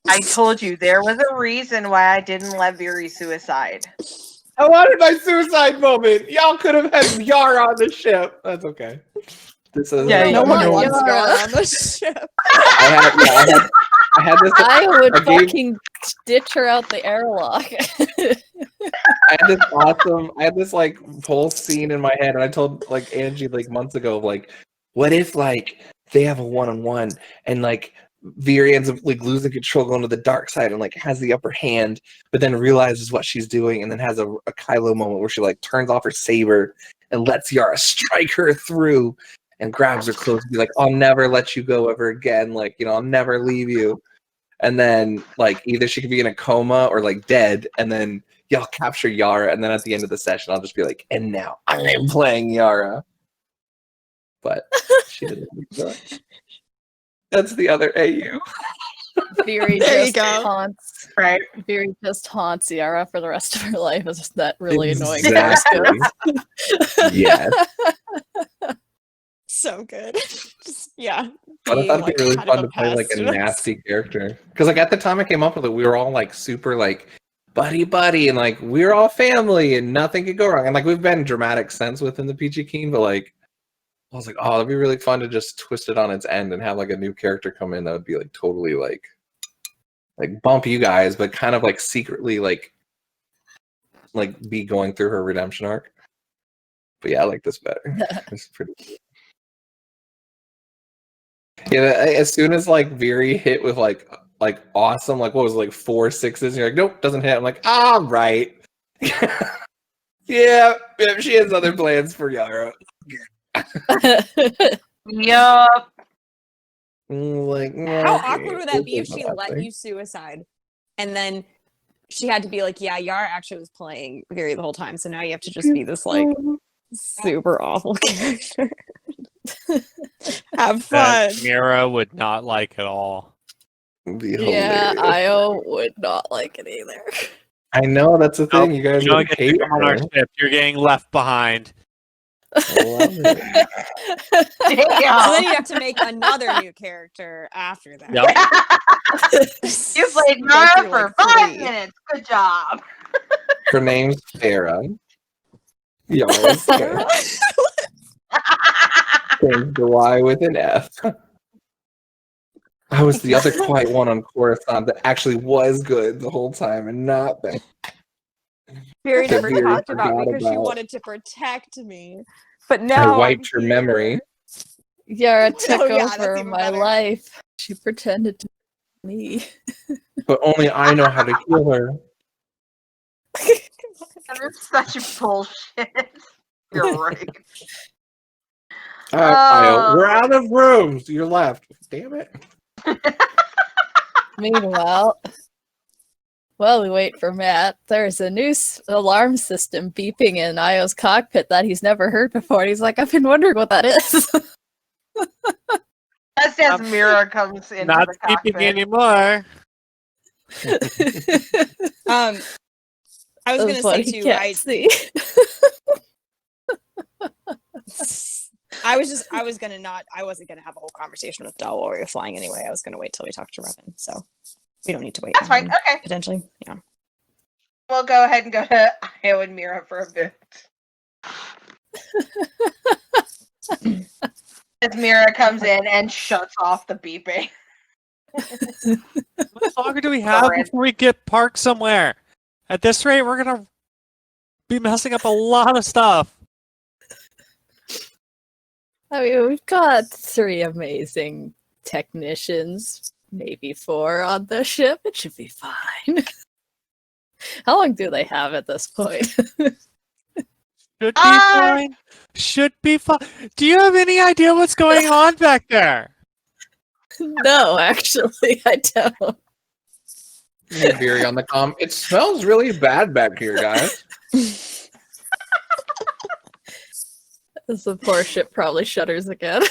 I told you there was a reason why I didn't let Vyri suicide. I wanted my suicide moment. Y'all could have had Yara on the ship. That's okay. This is Yeah, no you one know, wants Yara. Yara on the ship. I had this. I would I gave- fucking ditch her out the airlock. I had this like whole scene in my head, and I told like Angie like months ago, like, what if like they have a one-on-one and like Vyri ends up like losing control, going to the dark side, and like has the upper hand, but then realizes what she's doing, and then has a Kylo moment where she like turns off her saber and lets Yara strike her through, and grabs her close and be like, "I'll never let you go ever again. Like, you know, I'll never leave you." And then like either she could be in a coma or like dead, and then y'all capture Yara, and then at the end of the session, I'll just be like, "And now I am playing Yara." But she didn't do that. That's the other AU. Vyri There you just go. haunts. Right? Vyri just haunts Yara for the rest of her life. It's just that really annoying. Exactly. Yes. So good. Just, yeah. But I being, thought it'd like, be really kind of fun to play like a pessimist. nasty character. Because like at the time I came up with it, we were all like super like buddy, and like we're all family, and nothing could go wrong. And like we've been dramatic sense within the Peachy Keen, but like I was like, oh, it'd be really fun to just twist it on its end and have like a new character come in that would be like totally like bump you guys, but kind of like secretly like like be going through her redemption arc. But yeah, I like this better. This is pretty cool. Yeah, as soon as like Vyri hit with like awesome, like what was it, like 4 6s, you're like, nope, doesn't hit. I'm like, right. yeah, she has other plans for Yara. Yup. Like, How okay, awkward would that be if this is she not let happening. you suicide and then she had to be like, yeah, Yara actually was playing Vyri the whole time, so now you have to just be this like super awful character. Have fun. That Mira would not like at all. It'd be Yeah, hilarious. Io would not like it either. I know that's the thing. Nope, You guys you don't would get to hate come on our her. ship. You're getting left behind. I love it. So then Damn. you have to make another new character after that. Yep. You played Go Nara through, for like, 5 3. minutes. Good job. Her name's Farah. Yara's Farah. Changed the Y with an F. I was the other quiet one on Coruscant that actually was good the whole time and not bad. Vyri never Vyri talked about me forgot because she about- wanted to protect me. But I now wiped I'm her here. memory. Yara took Oh, yeah, that's over even my better. life. She pretended to be me. But only I know how to heal her. That is such bullshit. You're right. We're out of rooms. You're left. Damn it. Meanwhile, while we wait for Matt, there's a new alarm system beeping in Io's cockpit that he's never heard before. And he's like, I've been wondering what that is. Just as Mira comes into Not the sleeping cockpit. anymore. I was gonna That's what say he too. can't see. I wasn't gonna have a whole conversation with Del while we were flying anyway. I was gonna wait till we talked to Revan, so we don't need to wait. That's fine. Okay. Potentially, yeah. We'll go ahead and go to Io and Mira for a bit. As Mira comes in and shuts off the beeping. How much longer do we have Alright. before we get parked somewhere? At this rate, we're gonna be messing up a lot of stuff. I mean, we've got 3 amazing technicians, maybe 4 on the ship. It should be fine. How long do they have at this point? Should be fine. Should be fine. Do you have any idea what's going on back there? No, actually, I don't. Vyri on the comm. It smells really bad back here, guys. The poor ship probably shudders again.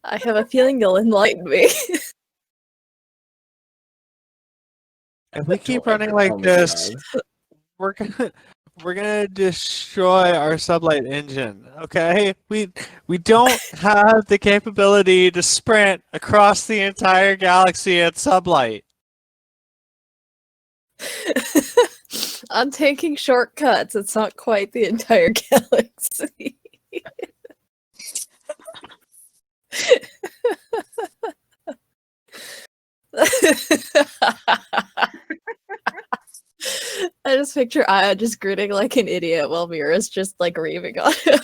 I have a feeling you'll enlighten me. If we keep No, running oh like my this, God. we're gonna destroy our sublight engine. Okay, we don't have the capability to sprint across the entire galaxy at sublight. I'm taking shortcuts. It's not quite the entire galaxy. I just picture Aya just grinning like an idiot while Mira's just like raving on him.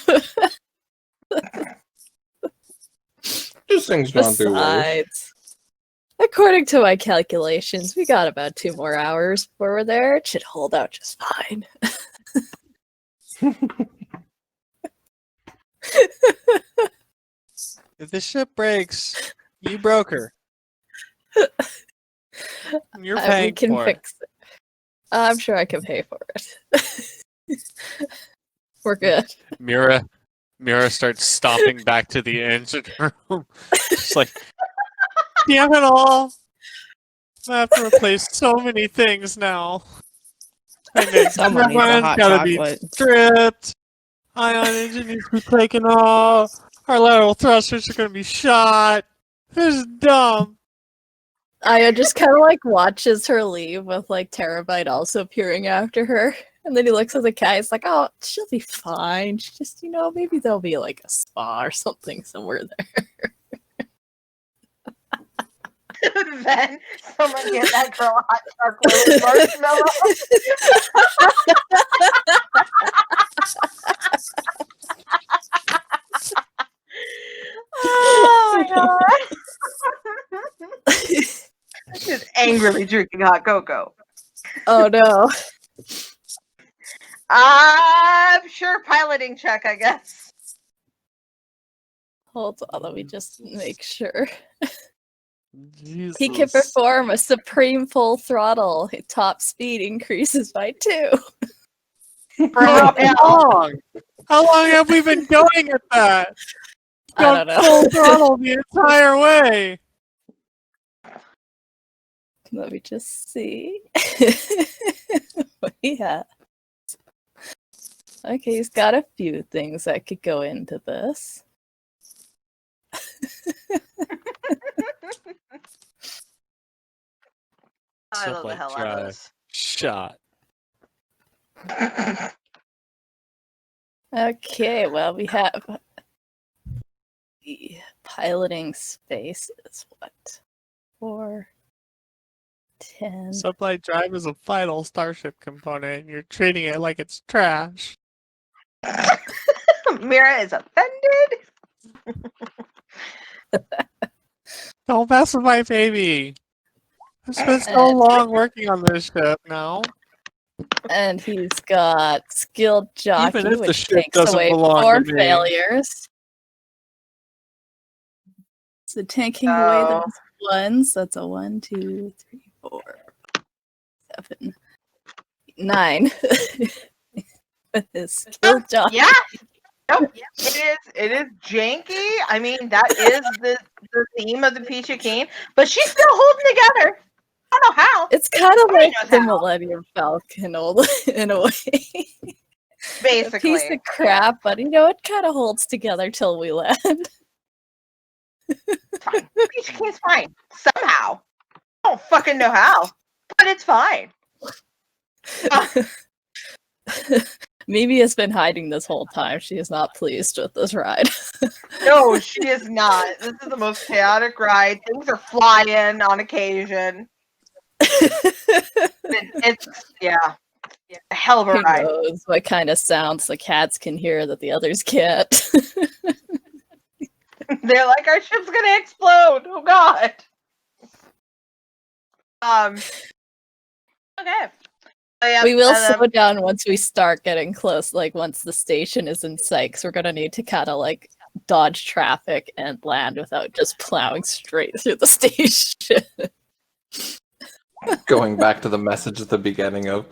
This thing's gone through worse. Besides, according to my calculations, we got about 2 more hours before we're there. It should hold out just fine. If the ship breaks, you broke her. You're We paying can for it. fix it. I'm sure I can pay for it. We're good. Mira starts stomping back to the engine room. She's like, damn it all. I have to replace so many things now. And then Someone needs a Revan's hot gotta be chocolate. stripped. Ion engine needs to be taken off. Our lateral thrusters are gonna be shot. This is dumb. Aya just kind of like watches her leave with like Terabyte also peering after her. And then he looks at the cat. He's like, oh, she'll be fine. She just, maybe there'll be like a spa or something somewhere there. Then someone get that girl a hot chocolate with marshmallow. Oh my god! Just angrily drinking hot cocoa. Oh no. Sure, piloting check, I guess. Hold on, let me just make sure. Jesus. He can perform a supreme full throttle. His top speed increases by 2. For how long? How long have we been going at that? I don't know. Full throttle the entire way. Let me just see. What he has. Okay, he's got a few things that could go into this. I love the hell out of this. Shot. Okay, well, we have the piloting space is what? 4, 10. Supply drive is a vital starship component, and you're treating it like it's trash. Mira is offended. Don't mess with my baby. I spent so long working on this ship now. And he's got skilled jockey, Even if the which ship takes doesn't away belong to form me. failures. So taking away those ones, that's a 1, 2, 3, 4, 7, 9. With his skilled jockey. Yeah. Nope. It is janky. I mean, that is the theme of the Peachy Keen, but she's still holding together. I don't know how. It's kind of Nobody like knows the how. Millennium Falcon in a way. Basically. A piece of crap, but it kind of holds together till we land. It's fine. Peachy Keen's fine. Somehow. I don't fucking know how, but it's fine. Mimi has been hiding this whole time. She is not pleased with this ride. No, she is not. This is the most chaotic ride. Things are flying on occasion. It's a hell of a Who ride. knows what kind of sounds the cats can hear that the others can't. They're like, our ship's gonna explode. Oh god. Okay. So, yeah, We will slow down once we start getting close, like once the station is in sight, 'cause we're gonna need to kind of like dodge traffic and land without just plowing straight through the station. Going back to the message at the beginning of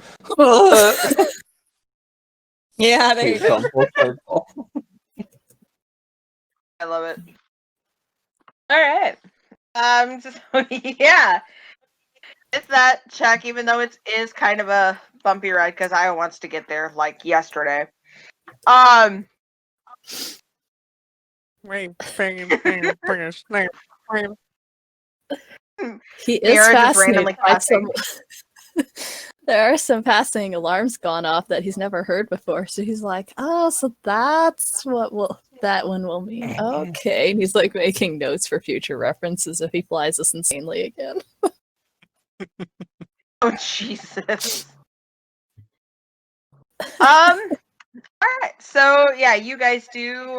Yeah, there you go. I love it. All right. So, yeah. It's that check, even though it is kind of a bumpy ride because I wants to get there like yesterday. He is Mira just fascinated randomly by clapping. There are some passing alarms gone off that he's never heard before. So he's like, "Oh, so that's what that one will mean." Okay, and he's like making notes for future references if he flies us insanely again. Oh Jesus. All right. So yeah, you guys do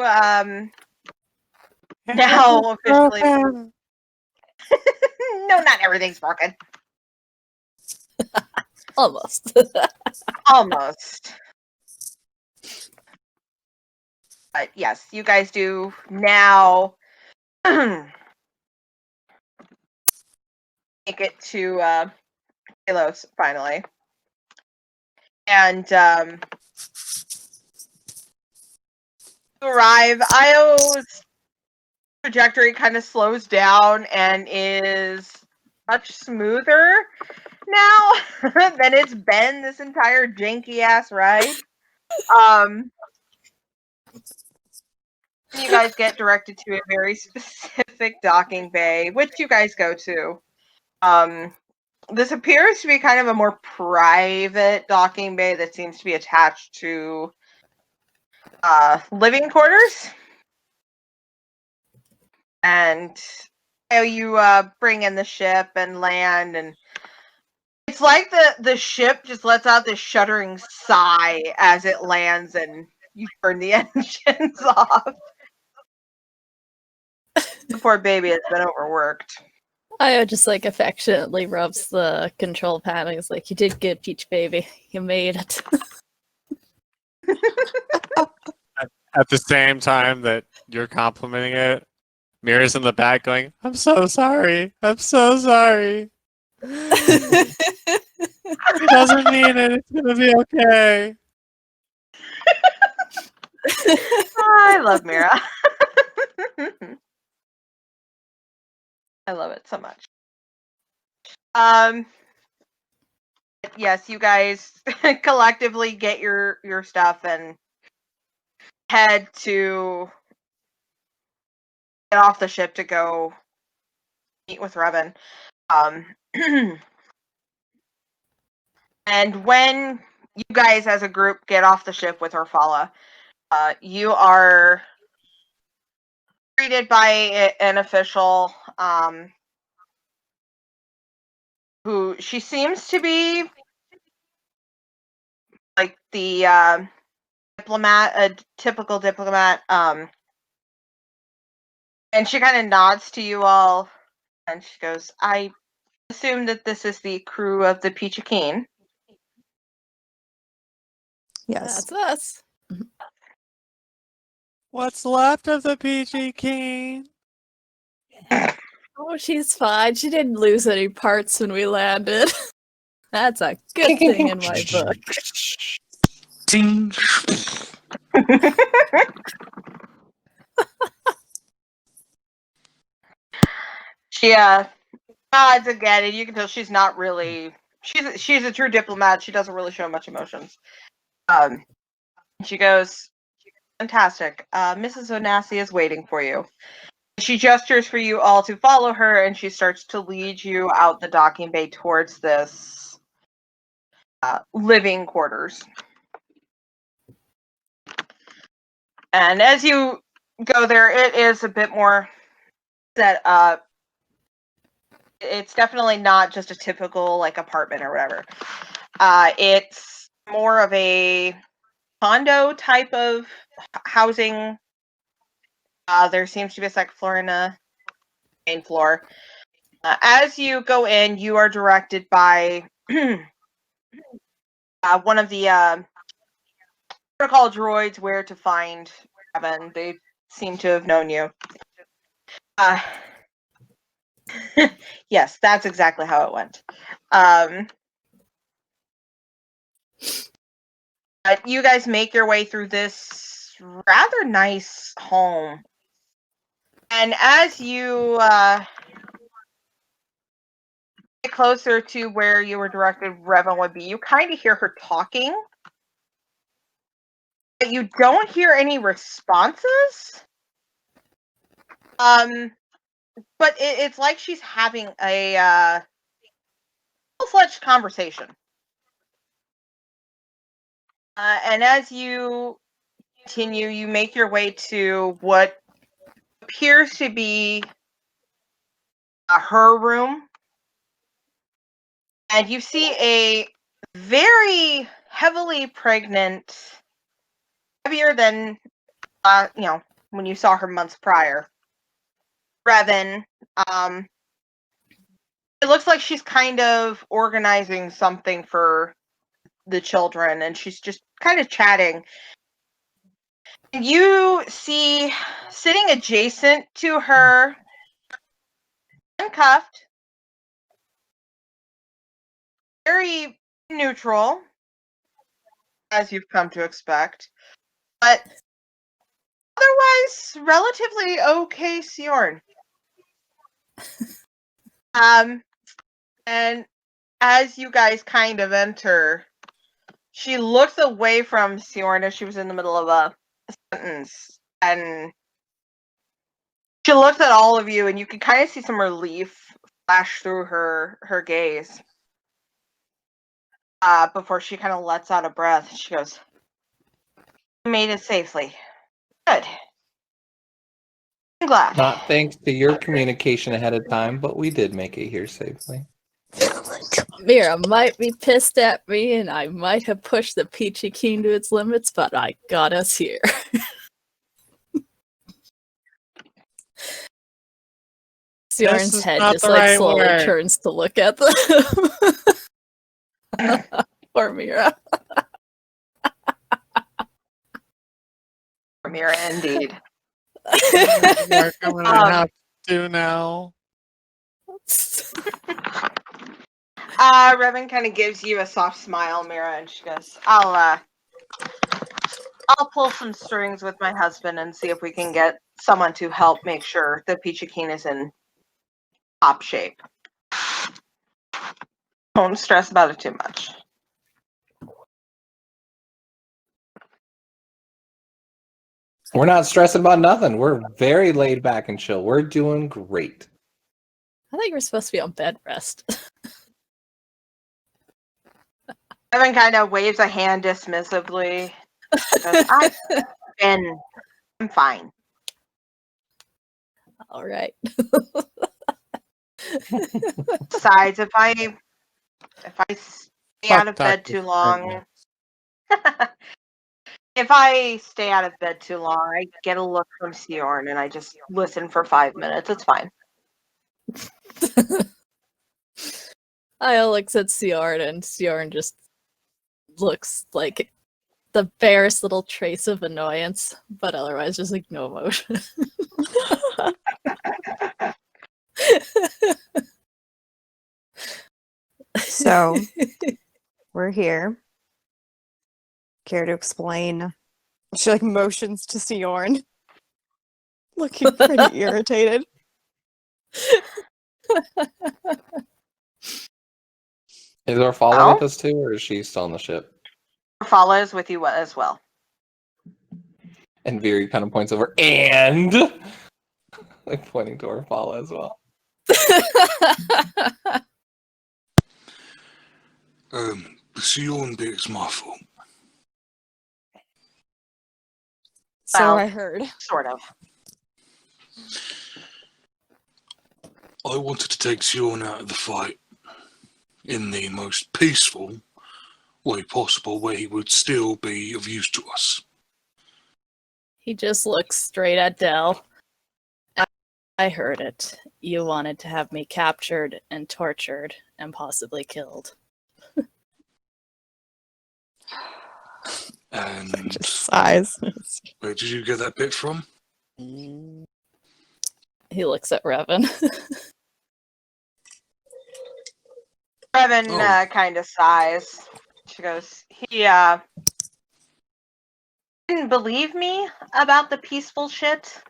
now officially. No, not everything's broken. Almost. Almost. But yes, you guys do now make it to Telos finally. And arrive. Io's trajectory kind of slows down and is much smoother now than it's been this entire janky ass ride. You guys get directed to a very specific docking bay, which you guys go to. This appears to be kind of a more private docking bay that seems to be attached to living quarters. And you bring in the ship and land, and it's like the ship just lets out this shuddering sigh as it lands, and you turn the engines off. The poor baby has been overworked. Io just like affectionately rubs the control pad and is like, "You did good, Peach baby. You made it." At the same time that you're complimenting it, Mira's in the back going, "I'm so sorry. I'm so sorry. He doesn't mean it. It's gonna be okay." I love Mira. I love it so much. Yes, you guys collectively get your stuff and head to get off the ship to go meet with Revan. And when you guys as a group get off the ship with Orphalla, you are greeted by an official who she seems to be like the diplomat, a typical diplomat. And she kind of nods to you all, and she goes, "I assume that this is the crew of the Peachy Keen." Yes. That's us. What's left of the Peachy Keen? Oh, she's fine. She didn't lose any parts when we landed. That's a good thing in my book. Ding. She nods again, and you can tell she's not really. She's a true diplomat. She doesn't really show much emotions. She goes, "Fantastic. Mrs. Onassi is waiting for you." She gestures for you all to follow her, and she starts to lead you out the docking bay towards this living quarters. And as you go there, it is a bit more set up. It's definitely not just a typical like apartment or whatever. It's more of a condo type of housing. There seems to be a second floor and a main floor. As you go in, you are directed by one of the protocol droids where to find Revan. They seem to have known you. Yes, that's exactly how it went. You guys make your way through this rather nice home. And as you get closer to where you were directed Revan would be, you kind of hear her talking. But you don't hear any responses. But it's like she's having a full-fledged conversation. And as you continue, you make your way to what appears to be her room. And you see a very heavily pregnant, heavier than, when you saw her months prior, Revan. It looks like she's kind of organizing something for the children, and she's just kind of chatting. And you see, sitting adjacent to her, handcuffed, very neutral, as you've come to expect, but otherwise relatively okay Sijorn. And as you guys kind of enter, she looks away from Sijorn as she was in the middle of a sentence, and she looks at all of you, and you can kind of see some relief flash through her gaze. Before she kind of lets out a breath, she goes, "You made it safely. Good. I'm glad. Not thanks to your communication ahead of time, but we did make it here safely. Oh my god. Mira might be pissed at me, and I might have pushed the Peachy Keen to its limits, but I got us here. Sijorn's is head not just the like right slowly word. turns to look at them. Poor Mira. Mira, indeed. Work I'm gonna have to do now. Revan kind of gives you a soft smile, Mira, and she goes, I'll pull some strings with my husband and see if we can get someone to help make sure the Peachy Keen is in top shape. Don't stress about it too much. We're not stressing about nothing. We're very laid back and chill. We're doing great. I think we're supposed to be on bed rest. Revan kind of waves a hand dismissively. Goes, I'm fine. All right. Besides, if I stay out of bed Dr. too long, if I stay out of bed too long, I get a look from Sijorn and I just listen for 5 minutes. It's fine. Io looks at Sijorn, and Sijorn just looks like the barest little trace of annoyance, but otherwise just like no emotion. So, we're here. Care to explain? She like motions to Sijorn. Looking pretty irritated. Is Orphalla Oh? with us too, or is she still on the ship? Orphalla is with you as well. And Vyri kind of points over, and like pointing to Orphalla as well. The Sijorn bit is my fault. So Well, I heard. Sort of. I wanted to take Sijorn out of the fight in the most peaceful way possible, where he would still be of use to us. He just looks straight at Dell. I heard it. You wanted to have me captured and tortured and possibly killed. And Just sighs. where did you get that bit from? He looks at Revan. Revan Oh. kind of sighs. She goes, he didn't believe me about the peaceful shit.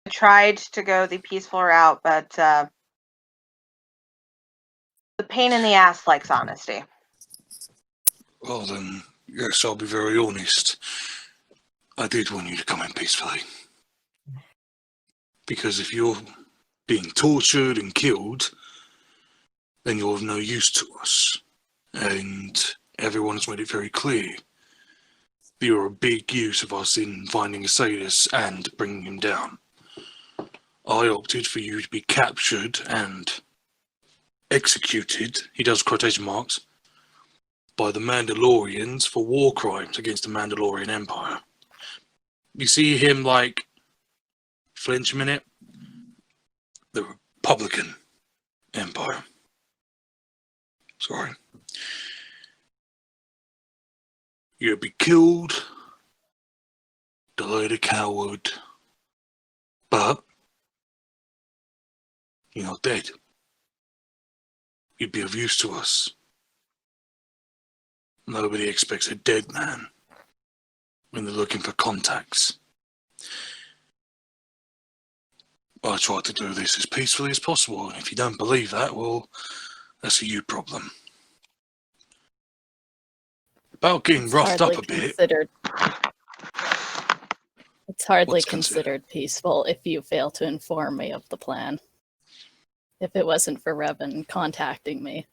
I tried to go the peaceful route, but the pain in the ass likes honesty. Well then, yes, I'll be very honest. I did want you to come in peacefully. Because if you're being tortured and killed, then you're of no use to us. And everyone has made it very clear that you're a big use of us in finding Isaidus and bringing him down. I opted for you to be captured and executed, he does quotation marks, by the Mandalorians for war crimes against the Mandalorian Empire. You see him, like, flinch a minute? The Republican Empire. Sorry. You'd be killed, died a coward, but you're not dead. You'd be of use to us. Nobody expects a dead man when they're looking for contacts. I tried to do this as peacefully as possible, and if you don't believe that, well, that's a you problem. About getting roughed up a bit. It's hardly What's considered peaceful if you fail to inform me of the plan. If it wasn't for Revan contacting me,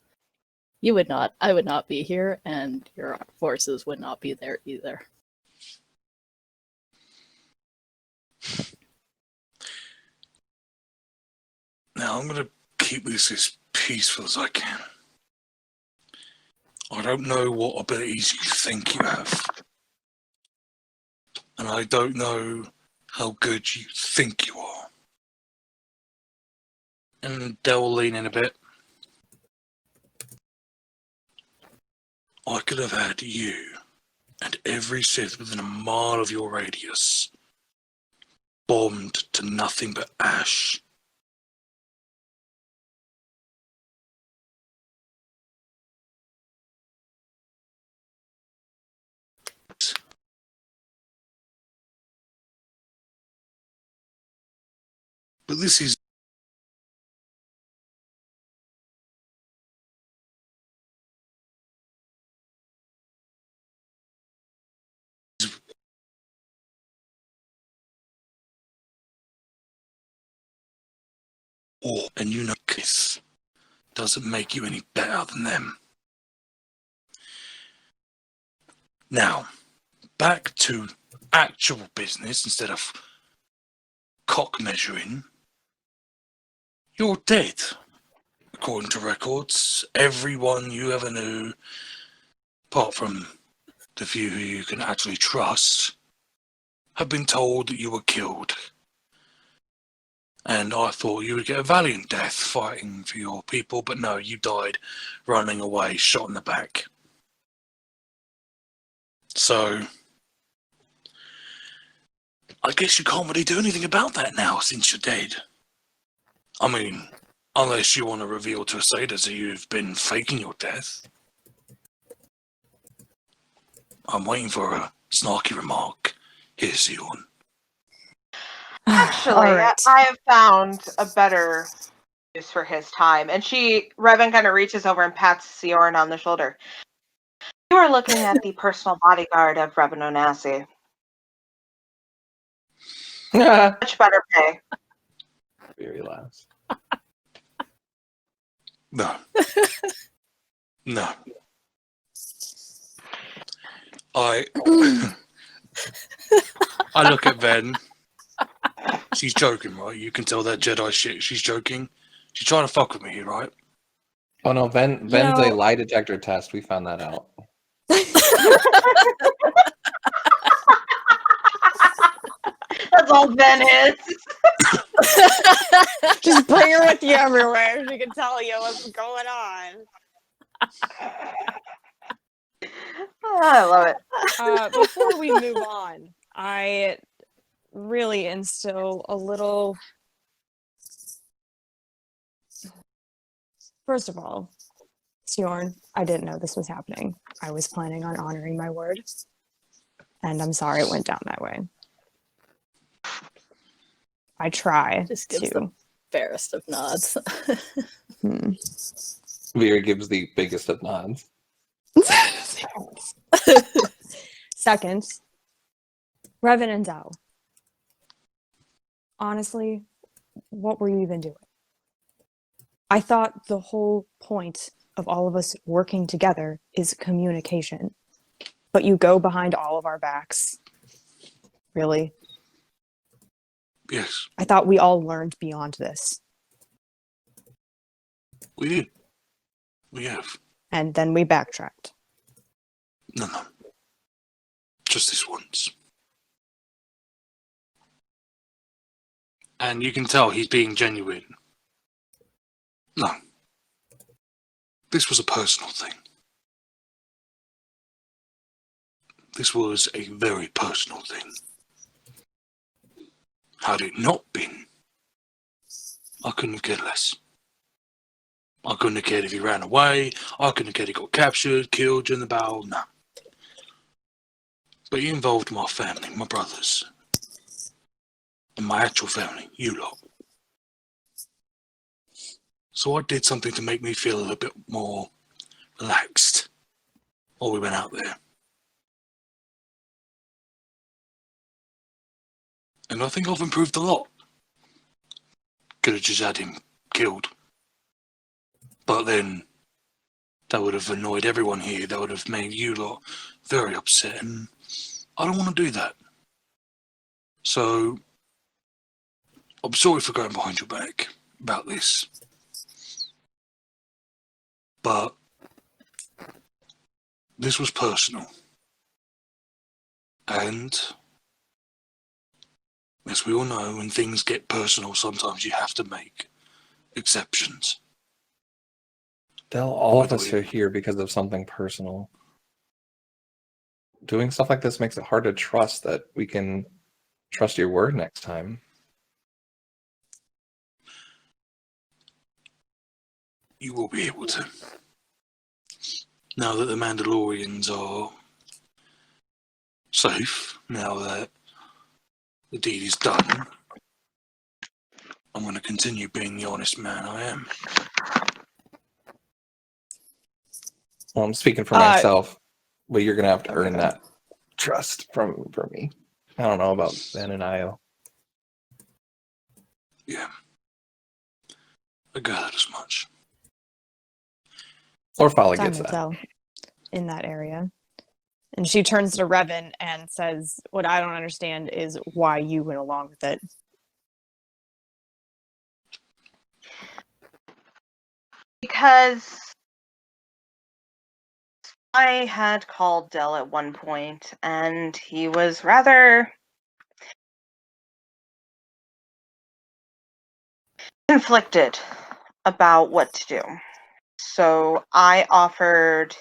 I would not be here, and your forces would not be there either. Now I'm going to keep this as peaceful as I can. I don't know what abilities you think you have. And I don't know how good you think you are. And Dell will lean in a bit. I could have had you and every Sith within a mile of your radius bombed to nothing but ash. But this is war, and you know this doesn't make you any better than them. Now, back to actual business instead of cock measuring. You're dead. According to records, everyone you ever knew, apart from the few who you can actually trust, have been told that you were killed. And I thought you would get a valiant death fighting for your people, but no, you died running away, shot in the back. So, I guess you can't really do anything about that now since you're dead. I mean, unless you want to reveal to Isaidus that you've been faking your death. I'm waiting for a snarky remark. Here, Sijorn. Actually, All right. I have found a better use for his time. And Revan kind of reaches over and pats Sijorn on the shoulder. You are looking at the personal bodyguard of Revan Onasi. Much better pay. Very laughs. No. No. I look at Ven. She's joking, right? You can tell that Jedi shit. She's joking. She's trying to fuck with me, right? Oh no, Ven's a lie detector test. We found that out. That's all Ven is. Just bring her with you everywhere. She can tell you what's going on. Oh, I love it. Before we move on, I really instill a little. First of all, Sijorn, I didn't know this was happening. I was planning on honoring my word, and I'm sorry it went down that way. I try Just gives to. the fairest of nods. Vyri gives the biggest of nods. Second, Revan and Dell. Honestly, what were you even doing? I thought the whole point of all of us working together is communication. But you go behind all of our backs. Really? Yes, I thought we all learned beyond this. we did. We have. And then we backtracked. No. Just this once. And you can tell he's being genuine. No. This was a personal thing. This was a very personal thing. Had it not been, I couldn't have cared less. I couldn't have cared if he ran away. I couldn't have cared if he got captured, killed in the battle. No. But he involved my family, my brothers, and my actual family, you lot. So I did something to make me feel a little bit more relaxed while we went out there. And I think I've improved a lot. Could have just had him killed. But then that would have annoyed everyone here. That would have made you lot very upset. And I don't want to do that. So I'm sorry for going behind your back. about this. But this was personal. And as we all know, when things get personal, sometimes you have to make exceptions. Del, all of Whether us we- are here because of something personal. Doing stuff like this makes it hard to trust that we can trust your word next time. You will be able to. Now that the Mandalorians are safe, now that the deed is done, I'm going to continue being the honest man I am. Well, I'm speaking for Uh, myself, but you're gonna have to earn okay. that trust from me. I don't know about Ben and Io. Yeah. I gathered as much. Orphalla Time gets will that. tell in that area. And she turns to Revan and says, "What I don't understand is why you went along with it." Because I had called Del at one point, and he was rather conflicted about what to do. So I offered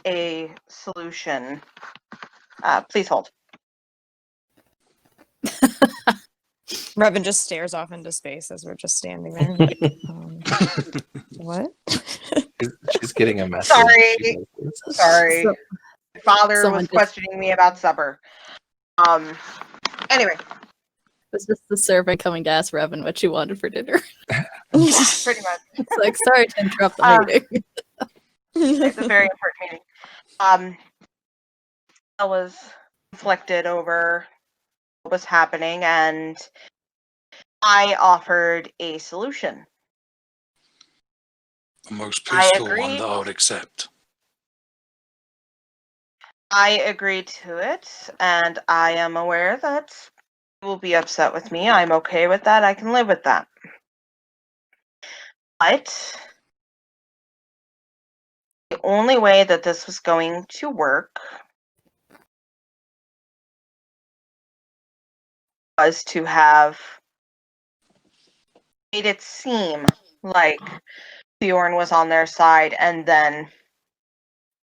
a solution. Please hold. Revan just stares off into space as we're just standing there. What? She's getting a message. Sorry. She knows this. Sorry. So- My father Someone was just- questioning me about supper. Anyway, Was this the servant coming to ask Revan what she wanted for dinner? pretty much. It's like, sorry to interrupt the meeting. It's a very important meeting. I was conflicted over what was happening, and I offered a solution. The most I peaceful one agree. that I would accept. I agreed to it, and I am aware that you will be upset with me. I'm okay with that. I can live with that. But the only way that this was going to work was to have made it seem like Sijorn was on their side and then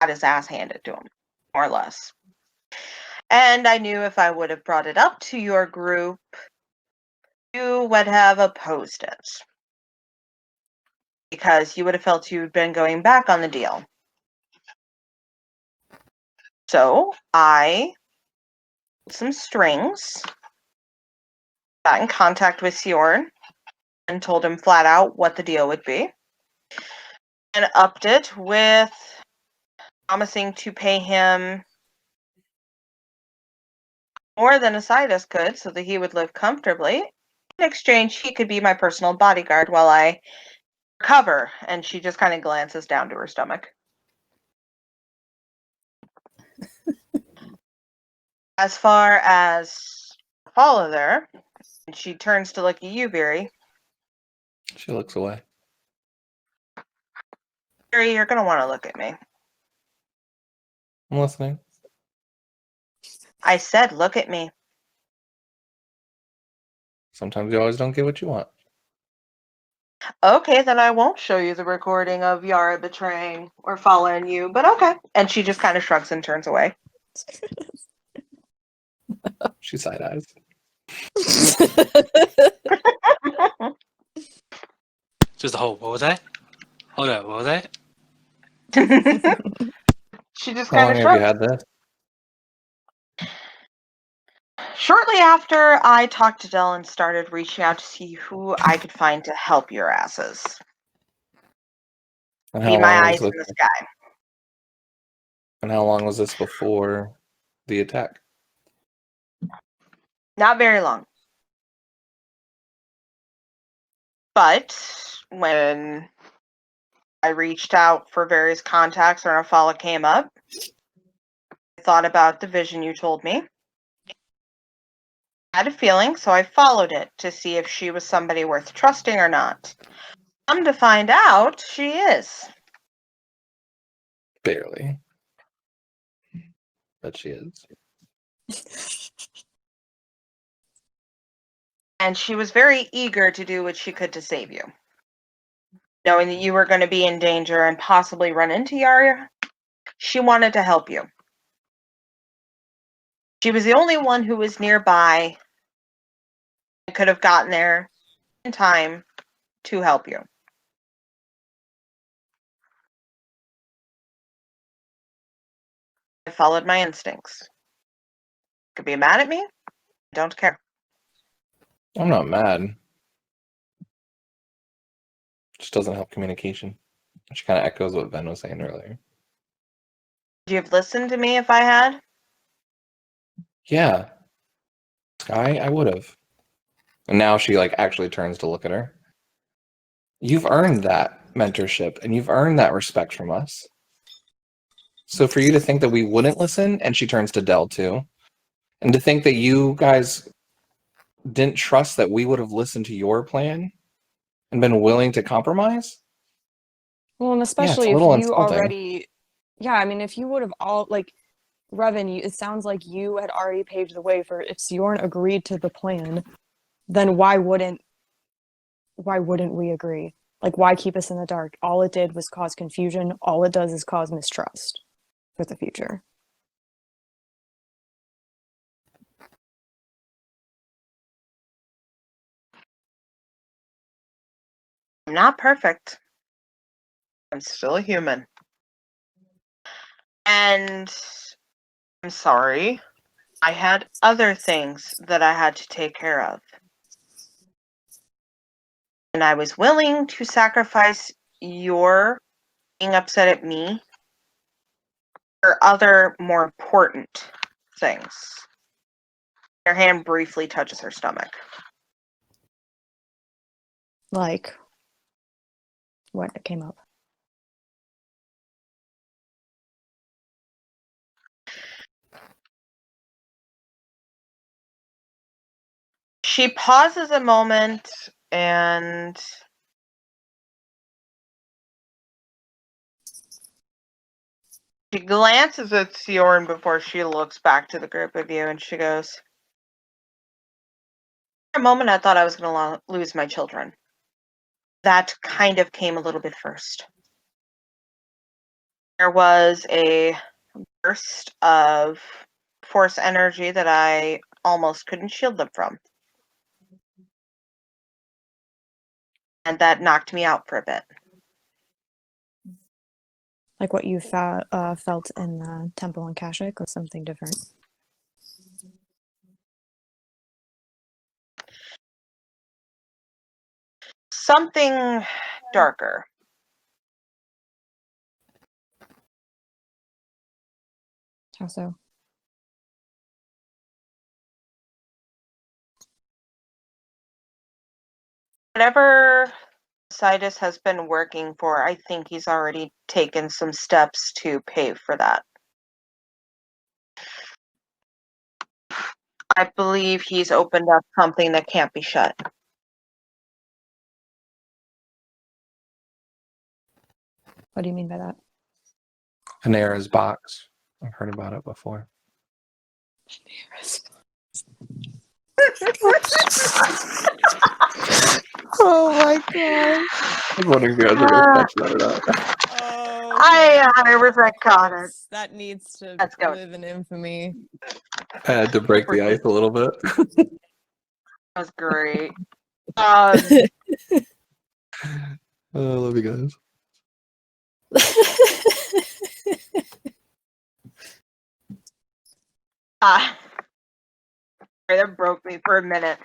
got his ass handed to him, more or less. And I knew if I would have brought it up to your group, you would have opposed it. Because you would have felt you'd been going back on the deal. So I pulled some strings, got in contact with Sijorn, and told him flat out what the deal would be. And upped it with promising to pay him more than Isaidus could so that he would live comfortably. In exchange, he could be my personal bodyguard while I recover. And she just kind of glances down to her stomach. As far as Orphalla there, and she turns to look at you, Vyri. She looks away. Vyri, you're going to want to look at me. I'm listening. I said look at me. Sometimes you always don't get what you want. Okay, then I won't show you the recording of Yara betraying Orphalla and you, but okay. And she just kind of shrugs and turns away. She side eyes. Just the whole. What was that? Hold up. What was that? She just How kind long of have you shrugs. had this? Shortly after I talked to Del and started reaching out to see who I could find to help your asses. And Be my eyes in the sky. And how long was this before the attack? Not very long. But when I reached out for various contacts or Orphalla came up, I thought about the vision you told me. I had a feeling, so I followed it to see if she was somebody worth trusting or not. Come to find out, she is. Barely. But she is. And she was very eager to do what she could to save you. Knowing that you were going to be in danger and possibly run into Yarya, she wanted to help you. She was the only one who was nearby and could have gotten there in time to help you. I followed my instincts. Could be mad at me. I don't care. I'm not mad. Just doesn't help communication. Which kind of echoes what Ben was saying earlier. Would you have listened to me if I had? Yeah. Sky, I would have. And now she actually turns to look at her. You've earned that mentorship and you've earned that respect from us. So for you to think that we wouldn't listen, and she turns to Dell too, and to think that you guys didn't trust that we would have listened to your plan and been willing to compromise? Well, and Yeah, it's especially a if little you insulting. already, yeah, I mean, if you would have all, Revan, it sounds like you had already paved the way for, if Sijorn agreed to the plan, then why wouldn't we agree? Why keep us in the dark? All it did was cause confusion. All it does is cause mistrust for the future. I'm not perfect. I'm still a human. And I'm sorry. I had other things that I had to take care of. And I was willing to sacrifice your being upset at me for other more important things. Her hand briefly touches her stomach. What came up? She pauses a moment and she glances at Sijorn before she looks back to the group of you, and she goes, for a moment I thought I was going to lose my children. That kind of came a little bit first. There was a burst of force energy that I almost couldn't shield them from. And that knocked me out for a bit. Like what you felt in the temple in Kashyyyk, or something different? Something darker. How so? Whatever Isaidus has been working for, I think he's already taken some steps to pave for that. I believe he's opened up something that can't be shut. What do you mean by that? Panera's box. I've heard about it before. Oh my god. I was wondering if you guys were going to catch that or not. Oh, I 100% caught it. That needs to Let's go. live in infamy. I had to break the ice a little bit. That was great. I love you guys. Sorry, that broke me for a minute.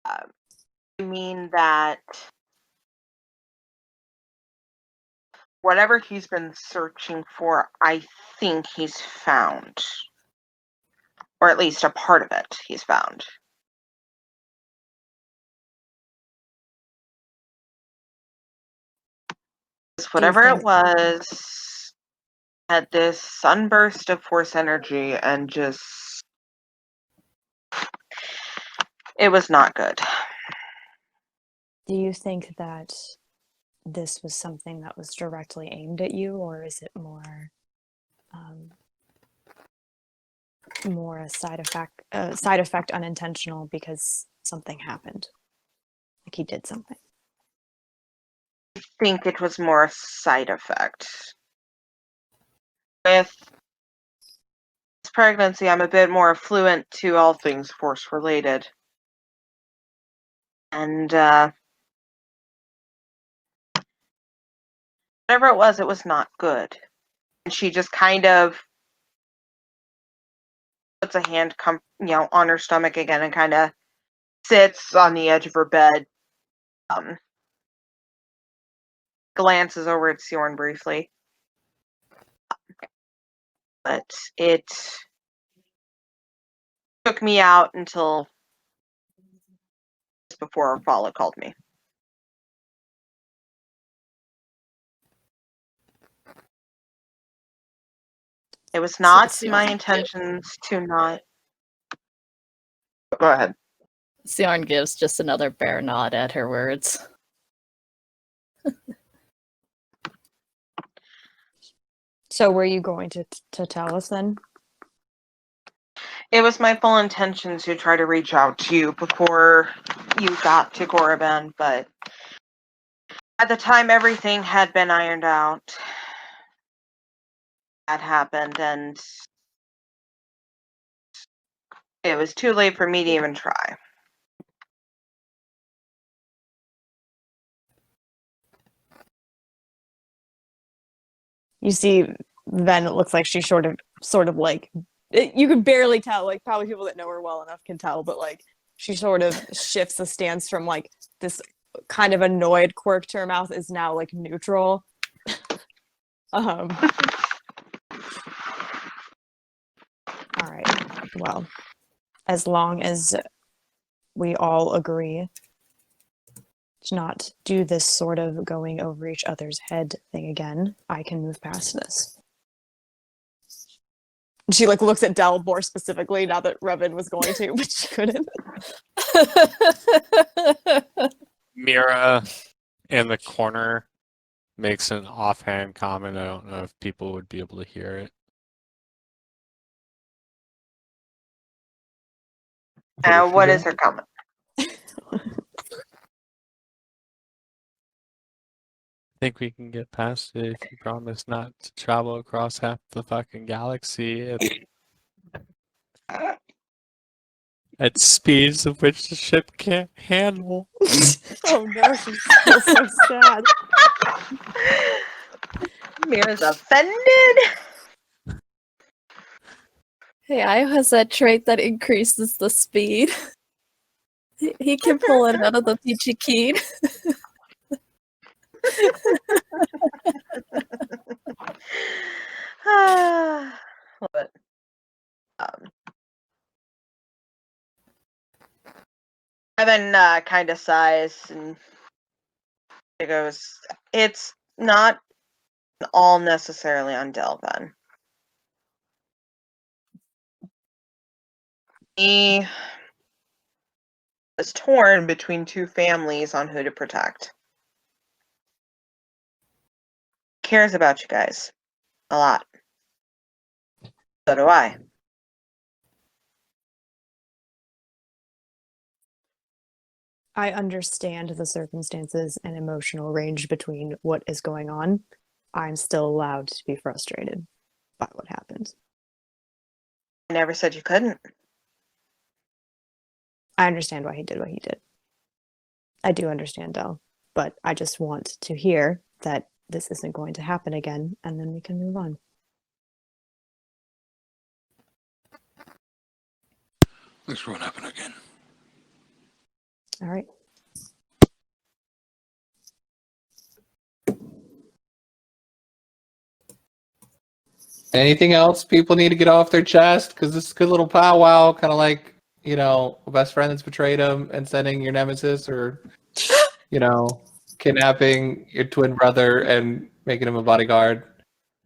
I mean that whatever he's been searching for, I think he's found. Or at least a part of it he's found. Whatever it was, had this sunburst of force energy and just... It was not good. Do you think that this was something that was directly aimed at you, or is it more a side effect unintentional because something happened? Like he did something. I think it was more a side effect. With this pregnancy, I'm a bit more affluent to all things force-related. And, whatever it was not good. And she just kind of puts a hand, on her stomach again and kind of sits on the edge of her bed. Glances over at Sijorn briefly. But it took me out until just before Orphalla called me. It was not my intentions to not... Go ahead. Sijorn gives just another bear nod at her words. So were you going to tell us then? It was my full intention to try to reach out to you before you got to Korriban, but at the time everything had been ironed out. That happened, and it was too late for me to even try. You see, Ven, it looks like she sort of like, you could barely tell, like probably people that know her well enough can tell, but like she sort of shifts the stance from like this kind of annoyed quirk to her mouth is now like neutral. All right. Well, as long as we all agree to not do this sort of going over each other's head thing again, I can move past this. She like looks at Del more specifically now that Revan was going to, but she couldn't. Mira in the corner makes an offhand comment. I don't know if people would be able to hear it. What is her comment? I think we can get past it if you promise not to travel across half the fucking galaxy at speeds of which the ship can't handle. Oh no, she feels so sad. Mira's offended. Hey, Io has that trait that increases the speed. He can pull it out of the Peachy Keen. But, Evan kind of sighs and he goes, "It's not all necessarily on Delvin. He was torn between two families on who to protect. Cares about you guys a lot. So do I." I understand the circumstances and emotional range between what is going on. I'm still allowed to be frustrated by what happened. I never said you couldn't. I understand why he did what he did. I do understand, Del, but I just want to hear that this isn't going to happen again, and then we can move on. This won't happen again. All right. Anything else people need to get off their chest? Because this is a good little powwow, kind of like, a best friend that's betrayed him and sending your nemesis, or, kidnapping your twin brother and making him a bodyguard.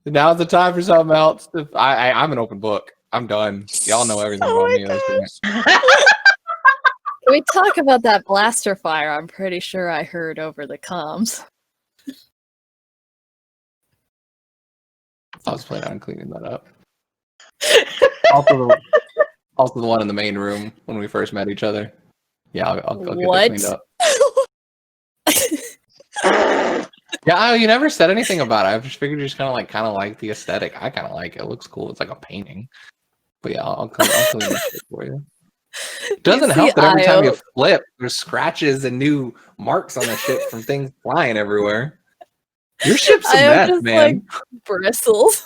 Now's the time for something else. I'm an open book. I'm done. Y'all know everything Oh about my me. At this point. Can we talk about that blaster fire? I'm pretty sure I heard over the comms. I was planning on cleaning that up. Also the one in the main room when we first met each other. Yeah, I'll get that cleaned up. Yeah, you never said anything about it. I just figured you just kind of like the aesthetic. I kind of like it. It looks cool. It's like a painting. But yeah, I'll clean that shit for you. It doesn't help that every time you flip, there's scratches and new marks on the ship from things flying everywhere. Your ship's a mess, just, man. like, bristles.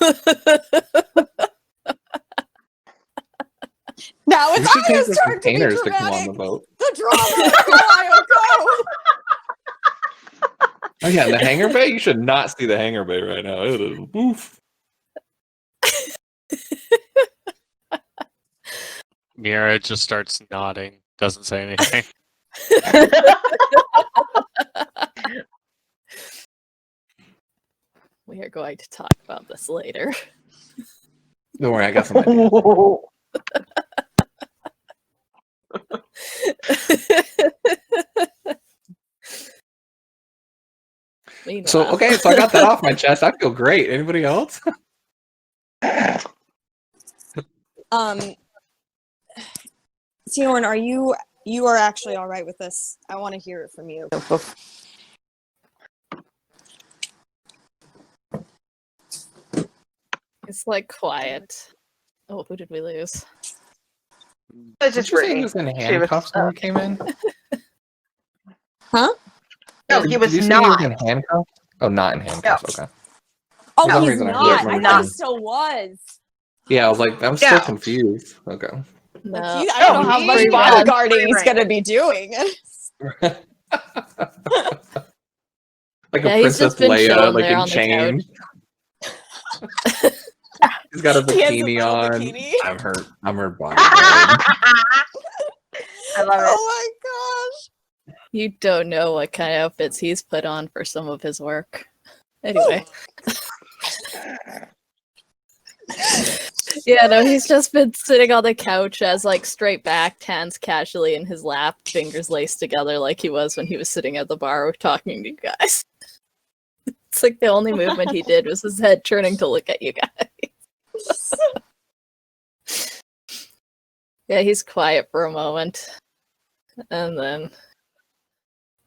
Now We it's should take Io's the turn to be containers to come on dramatic. the boat. The drama. Go, Io, go. Oh yeah, and the hangar bay. You should not see the hangar bay right now. It is oof. Mira just starts nodding, doesn't say anything. We are going to talk about this later. Don't worry, I got some ideas. So okay, so I got that off my chest. I feel great. Anybody else? Sijorn, are you are actually all right with this? I want to hear it from you. It's like quiet. Oh, who did we lose? It's Did just you say he Brittany. was in She was- handcuffs when we came in? Huh? No, Did he was you say he was not. in handcuffs? Oh, not in handcuffs. Okay. Oh, For some he's reason, I not. heard I somebody thought he saying- still was. Yeah, I was like, I'm still No. confused. Okay. No. I don't know how much he's bodyguarding he's right. going to be doing. Like Yeah, a he's Princess just been Leia, chilling like there in on the chains. He's got a He has a bikini little on. bikini. I'm her bodyguard. I love it. Oh my gosh. You don't know what kind of outfits he's put on for some of his work. Anyway. Yeah, no, he's just been sitting on the couch as like straight back, hands casually in his lap, fingers laced together like he was when he was sitting at the bar talking to you guys. It's like the only movement he did was his head turning to look at you guys. Yeah, he's quiet for a moment. And then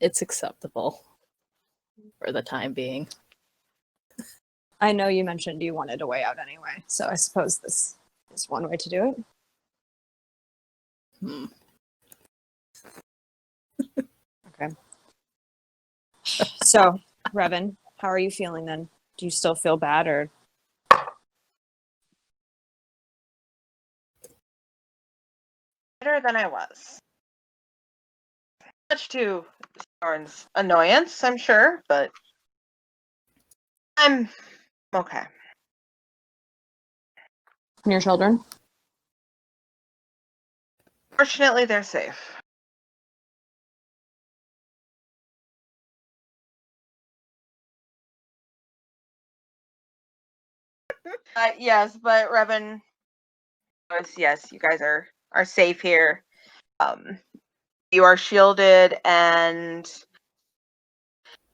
it's acceptable for the time being. I know you mentioned you wanted a way out anyway, so I suppose this is one way to do it. Hmm. Okay. So, Revan, how are you feeling then? Do you still feel bad or? Better than I was. Much to Sijorn's annoyance, I'm sure, but I'm okay. And your children? Fortunately, they're safe. Yes, but Revan, yes, you guys are safe here. You are shielded, and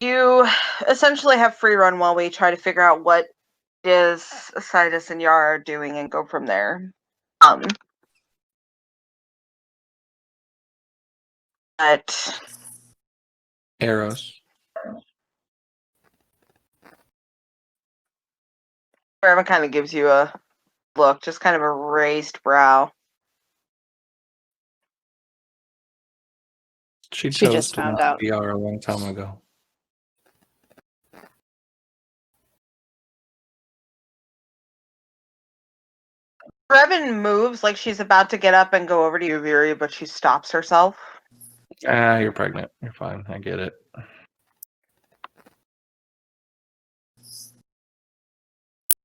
you essentially have free run while we try to figure out what is Isaidus and Yara are doing and go from there. But Arrows. Revan kind of gives you a look, just kind of a raised brow. She She chose just to found not out. be our a long time ago. Revan moves like she's about to get up and go over to you, Vyri, but she stops herself. Ah, you're pregnant. You're fine. I get it.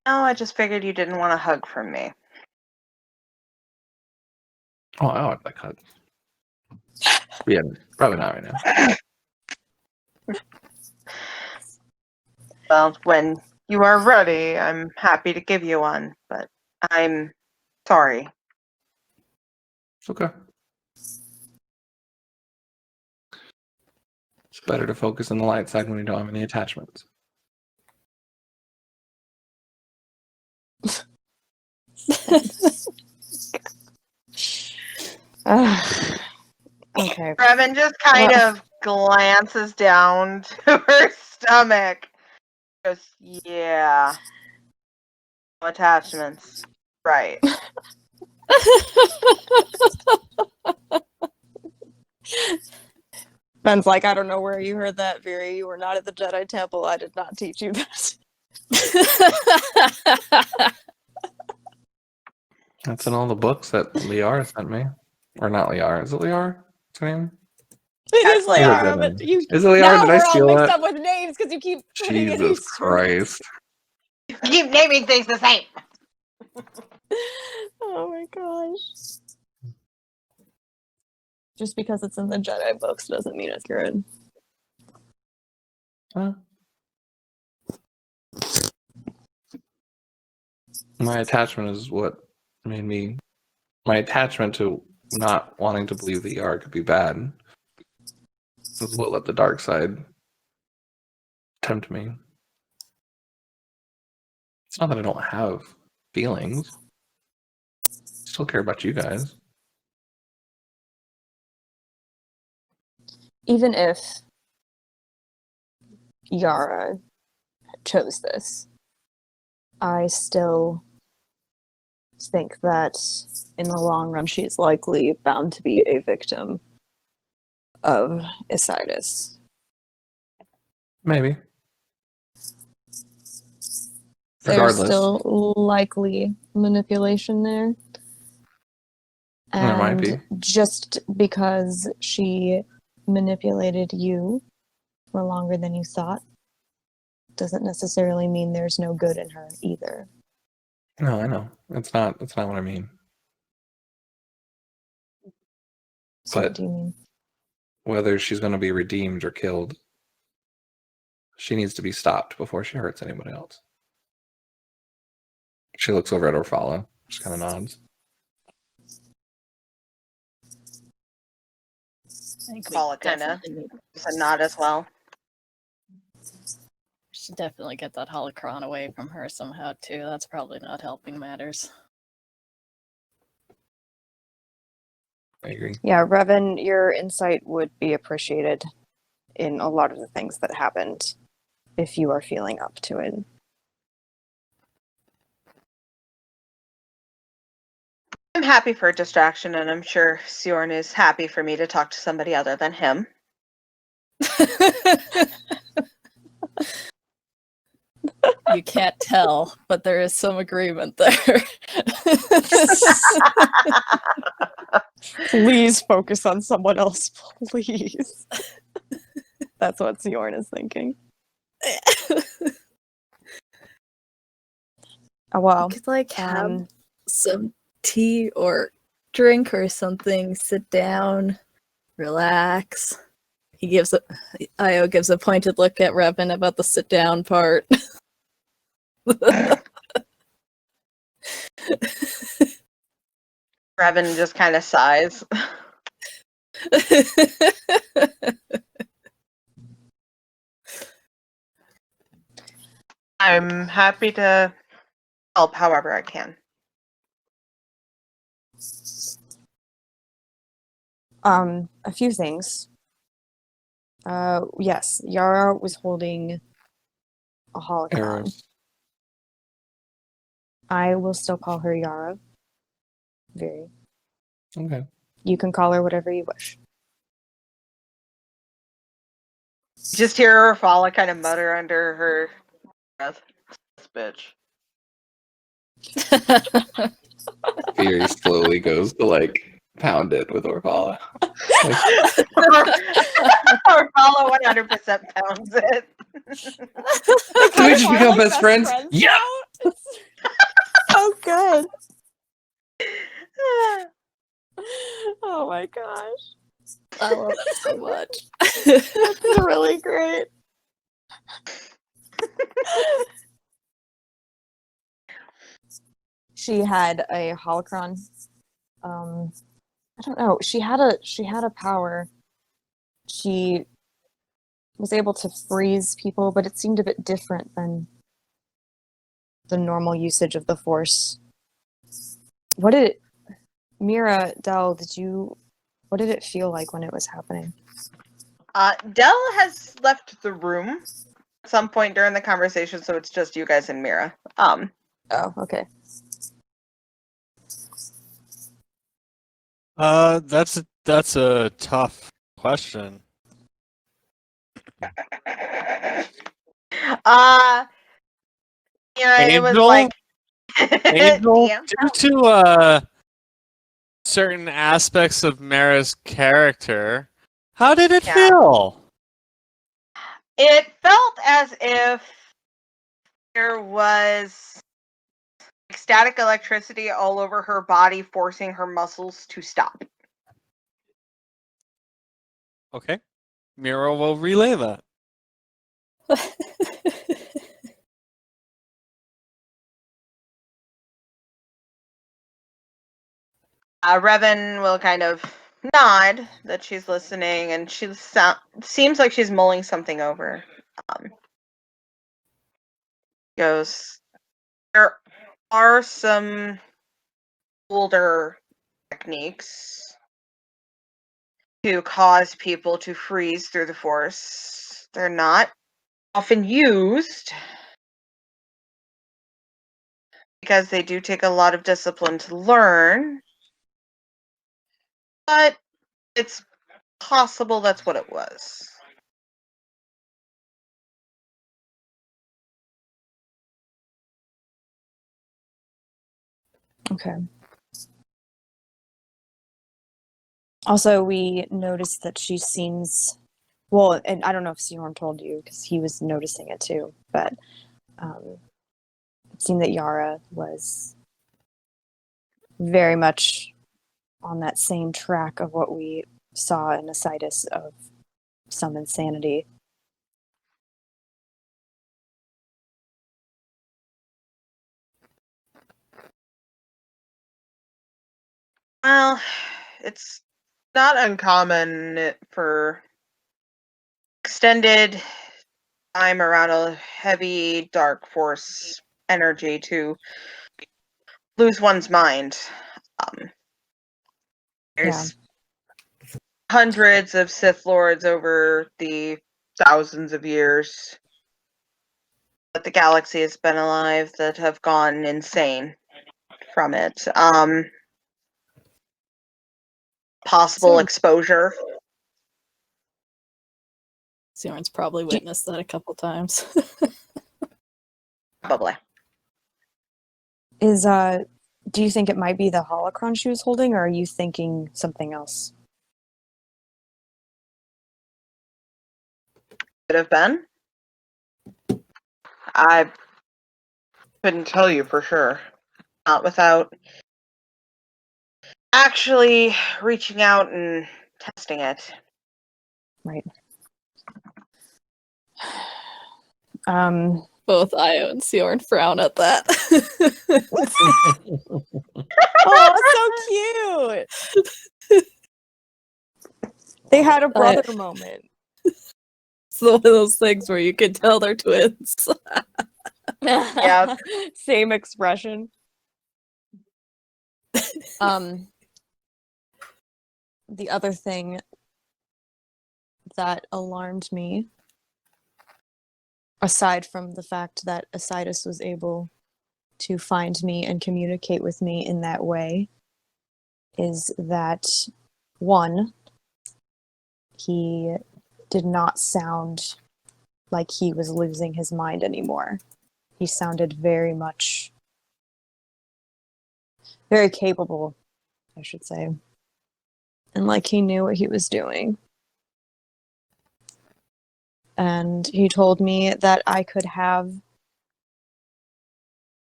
No, I just figured you didn't want a hug from me. Oh, I like that cut. Yeah, probably not right now. Well, when you are ready, I'm happy to give you one, but I'm sorry. It's okay. It's better to focus on the light side when you don't have any attachments. Okay. Revan just kind of glances down to her stomach. Goes, yeah. Attachments. Right. Ben's like, I don't know where you heard that, Vyri. You were not at the Jedi Temple. I did not teach you that. That's in all the books that Liara sent me. Or not Liara. Is it Liara? What's her name? It That's is Liara, Liara. but you Is it Liara? now Did I we're all steal mixed that? up with names because you keep putting in Jesus Easter. Christ. Keep naming things the same. Oh my gosh. Just because it's in the Jedi books doesn't mean it's good. Huh? My attachment is what made me. My attachment to not wanting to believe the Yar could be bad is what let the dark side tempt me. It's not that I don't have feelings. I still care about you guys. Even if Yara chose this, I still think that in the long run she's likely bound to be a victim of Isaidus. Maybe. There's Regardless. still likely manipulation there. There might And be. just because she manipulated you for longer than you thought doesn't necessarily mean there's no good in her either. No, I know. That's not what I mean. So what But do you mean? whether she's going to be redeemed or killed, she needs to be stopped before she hurts anybody else. She looks over at Orphalla, just kind of nods. I think we Paula kinda definitely need- Just a nod as well. should definitely get that holocron away from her somehow too. That's probably not helping matters. I agree. Yeah, Revan, your insight would be appreciated in a lot of the things that happened if you are feeling up to it. I'm happy for a distraction, and I'm sure Sijorn is happy for me to talk to somebody other than him. You can't tell, but there is some agreement there. Please focus on someone else, please. That's what Sijorn is thinking. Oh, wow. You could like have Um, some tea or drink or something, sit down, relax. Io gives a pointed look at Revan about the sit down part. Revan just kind of sighs. I'm happy to help however I can. A few things. Yes, Yara was holding a holocron. Arrows. I will still call her Yara. Vyri. Okay. You can call her whatever you wish. Just hear Orphalla kind of mutter under her breath. This bitch. Fury slowly goes to like pound it with Orphalla. Like, Orphalla 100% pounds it. do we just become best friends? Yeah. So good. Oh my gosh. I love it so much. That's really great. she had a holocron. I don't know. She had a power. She was able to freeze people, but it seemed a bit different than the normal usage of the Force. Mira, Del, what did it feel like when it was happening? Dell has left the room at some point during the conversation, so it's just you guys and Mira. Oh, okay. That's a tough question. Yeah, it was Angel? like Angel, Yeah. due to certain aspects of Mara's character, how did it Yeah. feel? It felt as if there was static electricity all over her body, forcing her muscles to stop. Okay. Mira will relay that. Revan will kind of nod that she's listening, and she seems like she's mulling something over. Goes, there are some older techniques to cause people to freeze through the Force. They're not often used because they do take a lot of discipline to learn, but it's possible that's what it was. Okay. Also, we noticed that she seems well, and I don't know if Sijorn told you because he was noticing it too, but it seemed that Yara was very much on that same track of what we saw in Isaidus of some insanity. Well, it's not uncommon for extended time around a heavy dark force energy to lose one's mind. There's hundreds of Sith Lords over the thousands of years that the galaxy has been alive that have gone insane from it. Possible exposure. Sijorn's probably witnessed that a couple times. Probably. Do you think it might be the holocron she was holding, or are you thinking something else? Could have been. I couldn't tell you for sure. Not without actually reaching out and testing it. Right. Both Io and Sijorn frown at that. Oh, so cute! They had a brother moment. It's one of those things where you can tell they're twins. Yeah. Same expression. The other thing that alarmed me, aside from the fact that Isaidus was able to find me and communicate with me in that way, is that, one, he did not sound like he was losing his mind anymore. He sounded very capable, I should say. And like he knew what he was doing. And he told me that I could have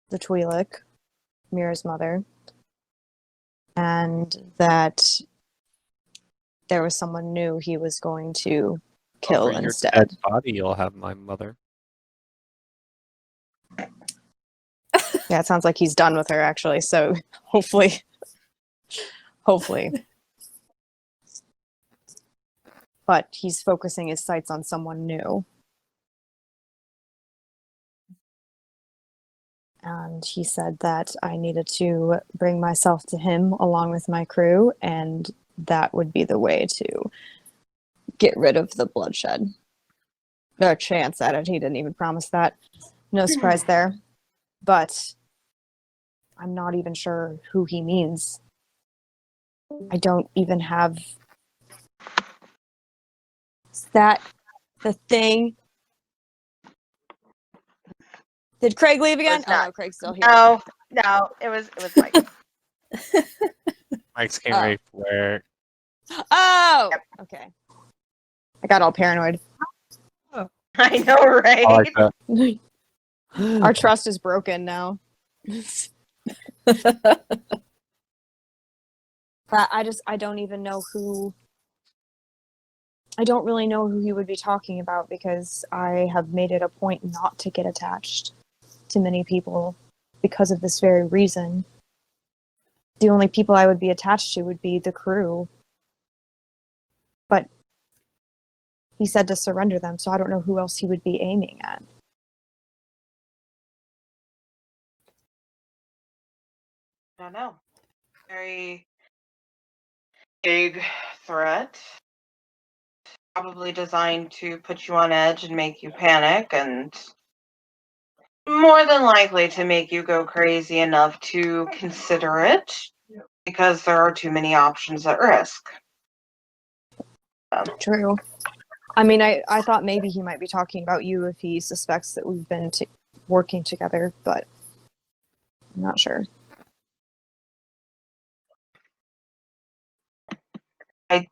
the Twi'lek, Mira's mother, and that there was someone new he was going to kill Over your instead. dead body, you'll have my mother. Yeah, it sounds like he's done with her, actually. So hopefully. But he's focusing his sights on someone new. And he said that I needed to bring myself to him along with my crew, and that would be the way to get rid of the bloodshed. There a chance at it. He didn't even promise that. No surprise there. But I'm not even sure who he means. I don't even have... Is that the thing? Did Craig leave again? was Oh not. no, Craig's still here. No, it was Mike. Mike's getting ready for work. Oh! Yep. Okay. I got all paranoid. I know, right? I like that. Our trust is broken now. But I don't even know who... I don't really know who he would be talking about because I have made it a point not to get attached to many people because of this very reason. The only people I would be attached to would be the crew. But he said to surrender them, so I don't know who else he would be aiming at. I don't know. Very big threat. Probably designed to put you on edge and make you panic, and more than likely to make you go crazy enough to consider it, because there are too many options at risk. True. I mean, I thought maybe he might be talking about you if he suspects that we've been working together, but I'm not sure. I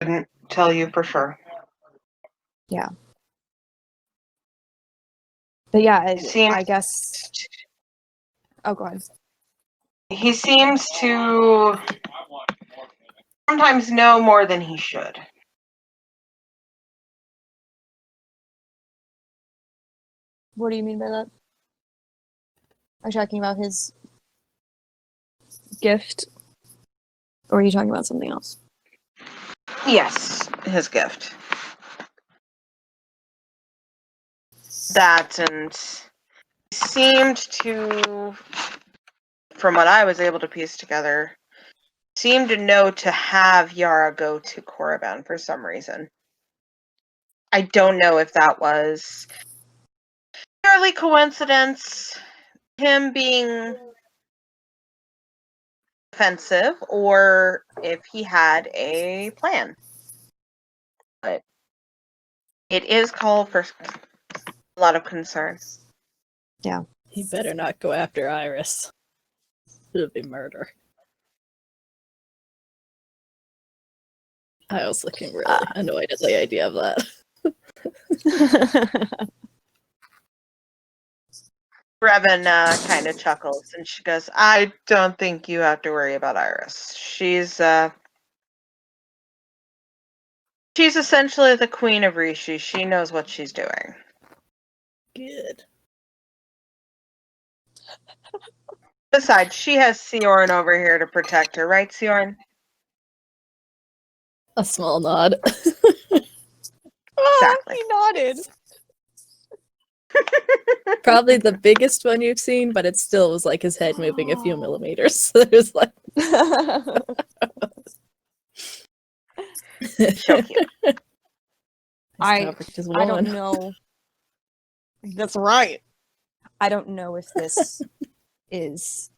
couldn't tell you for sure. Yeah. But yeah, Seems- I guess... Oh, go ahead. He seems to sometimes know more than he should. What do you mean by that? Are you talking about his gift? Or are you talking about something else? Yes, his gift. That, and seemed to, from what I was able to piece together, seemed to know to have Yara go to Korriban for some reason. I don't know if that was purely coincidence, him being offensive, or if he had a plan. But it is called for a lot of concern. He better not go after Iris. It'll be murder. I was looking really annoyed at the idea of that. Revan kind of chuckles and she goes, I don't think you have to worry about Iris. She's essentially the queen of Rishi. She knows what she's doing. Good. Besides, she has Sijorn over here to protect her, right, Sijorn? A small nod. Exactly. He nodded. Probably the biggest one you've seen, but it still was like his head moving a few millimeters. So it was like So cute. I just don't one. know. That's right. I don't know if this is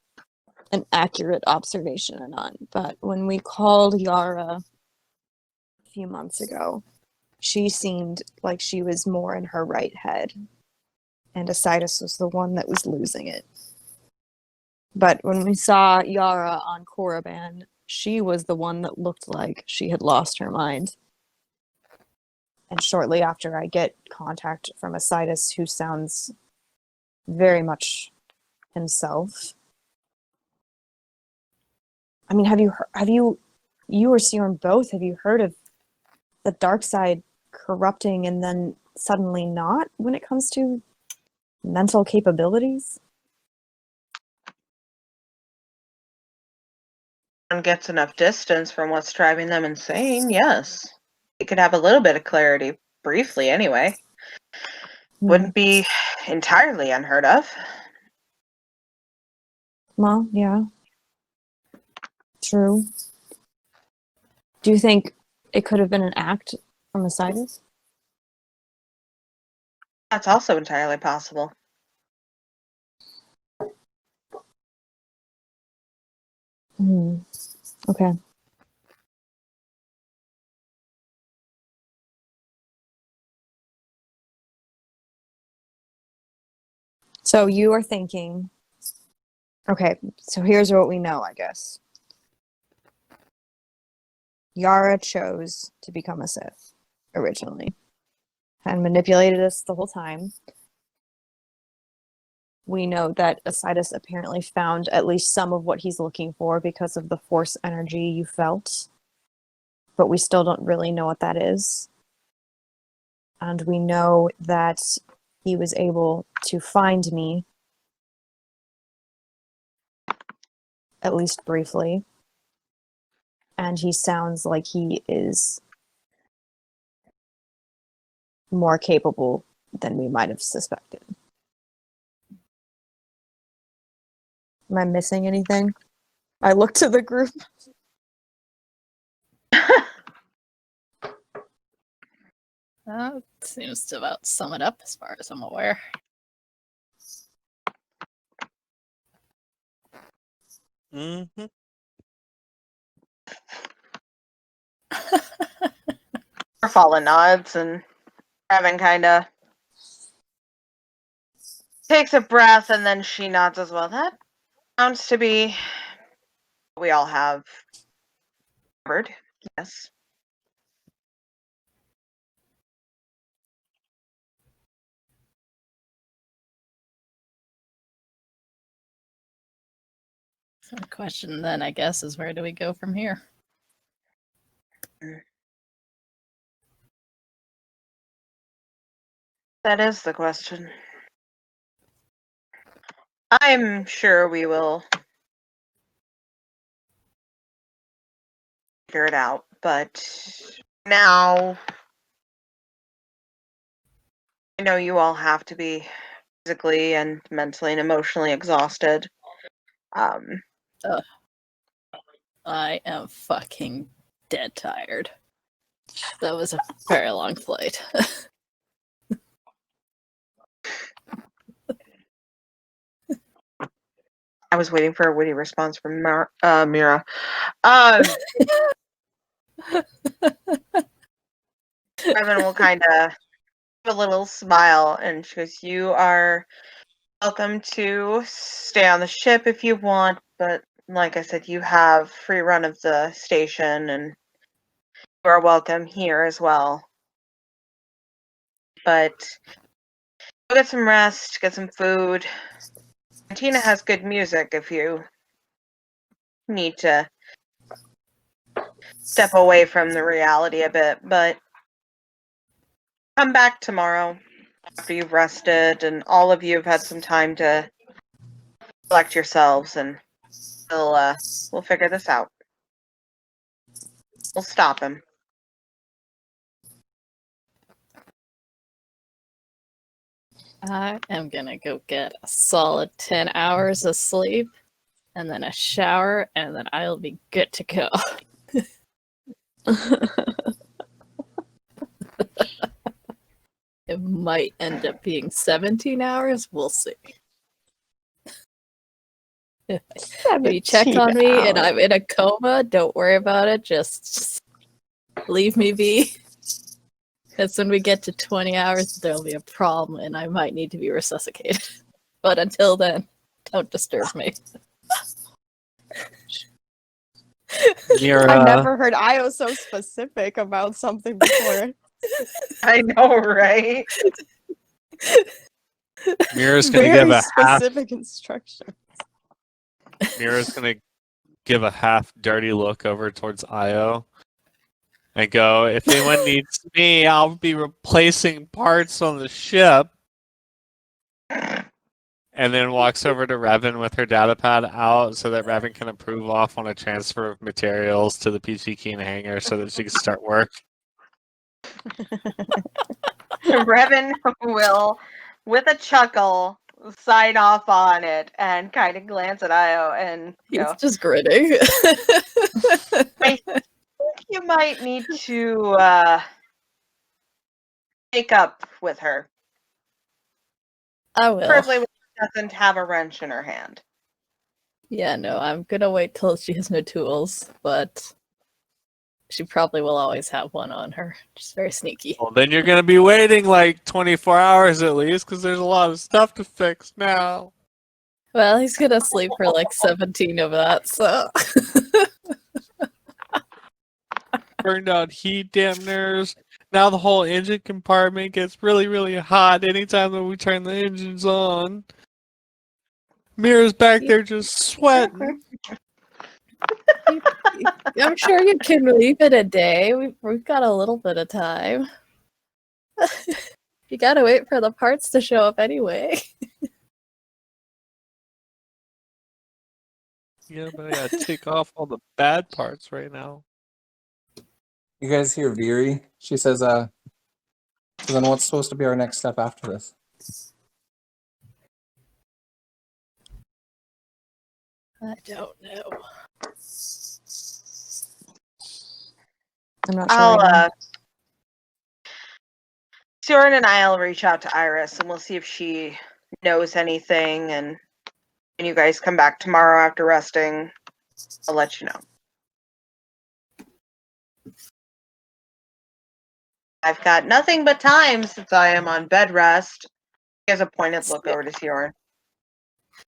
an accurate observation or not, but when we called Yara a few months ago, she seemed like she was more in her right head, and Isaidus was the one that was losing it. But when we saw Yara on Korriban, she was the one that looked like she had lost her mind. And shortly after, I get contact from Isaidus, who sounds very much himself. I mean, you or Sijorn both, have you heard of the dark side corrupting and then suddenly not when it comes to mental capabilities? one gets enough distance from what's driving them insane, yes. You could have a little bit of clarity, briefly anyway. Wouldn't be entirely unheard of. Well, yeah. True. Do you think it could have been an act from Isaidus? That's also entirely possible. Okay. So you are thinking, okay, so here's what we know, I guess. Yara chose to become a Sith originally and manipulated us the whole time. We know that Isaidus apparently found at least some of what he's looking for because of the force energy you felt, but we still don't really know what that is. And we know that he was able to find me, at least briefly. And he sounds like he is more capable than we might have suspected. Am I missing anything? I look to the group. That seems to about sum it up as far as I'm aware. Mm-hmm. Orphalla nods, and Revan kind of takes a breath, and then she nods as well. That sounds to be what we all have covered. Yes. So the question then, I guess, is where do we go from here? That is the question. I'm sure we will figure it out, but now I know you all have to be physically and mentally and emotionally exhausted. I am fucking dead tired. That was a very long flight. I was waiting for a witty response from Mira. Revan will kind of give a little smile, and she goes, "You are welcome to stay on the ship if you want, but like I said, you have free run of the station, and you are welcome here as well. But go get some rest, get some food. Tina has good music if you need to step away from the reality a bit, but come back tomorrow after you've rested and all of you have had some time to collect yourselves, and we'll figure this out. We'll stop him." I am gonna go get a solid 10 hours of sleep, and then a shower, and then I'll be good to go. It might end up being 17 hours. We'll see. If you check on me and I'm in a coma, don't worry about it. Just leave me be. Because when we get to 20 hours, there'll be a problem and I might need to be resuscitated. But until then, don't disturb me. I've never heard Io so specific about something before. I know, right? Mira's gonna Very give a half. specific instruction. Mira's gonna give a half dirty look over towards Io and go, "If anyone needs me, I'll be replacing parts on the ship. and then walks over to Revan with her data pad out so that Revan can approve off on a transfer of materials to the Peachy Keen hangar so that she can start work. Revan will, with a chuckle, sign off on it and kind of glance at Io and He's go, just grinning. I think you might need to make up with her. I will. Preferably when she doesn't have a wrench in her hand. Yeah, no, I'm gonna wait till she has no tools, but she probably will always have one on her. She's very sneaky. Well, then you're going to be waiting like 24 hours at least because there's a lot of stuff to fix now. Well, he's gonna sleep for like 17 of that, so. Burned out heat dampeners. Now the whole engine compartment gets really, really hot anytime that we turn the engines on. Mira's back there just sweating. I'm sure you can leave it a day. We've got a little bit of time. You gotta wait for the parts to show up anyway. Yeah, but I gotta take off all the bad parts right now. You guys hear Vyri? She says, so then what's supposed to be our next step after this? I don't know. I'm not sure. I'll either. Sijorn and I'll reach out to Iris and we'll see if she knows anything, and when you guys come back tomorrow after resting, I'll let you know. I've got nothing but time since I am on bed rest. He has a pointed look over to Sijorn.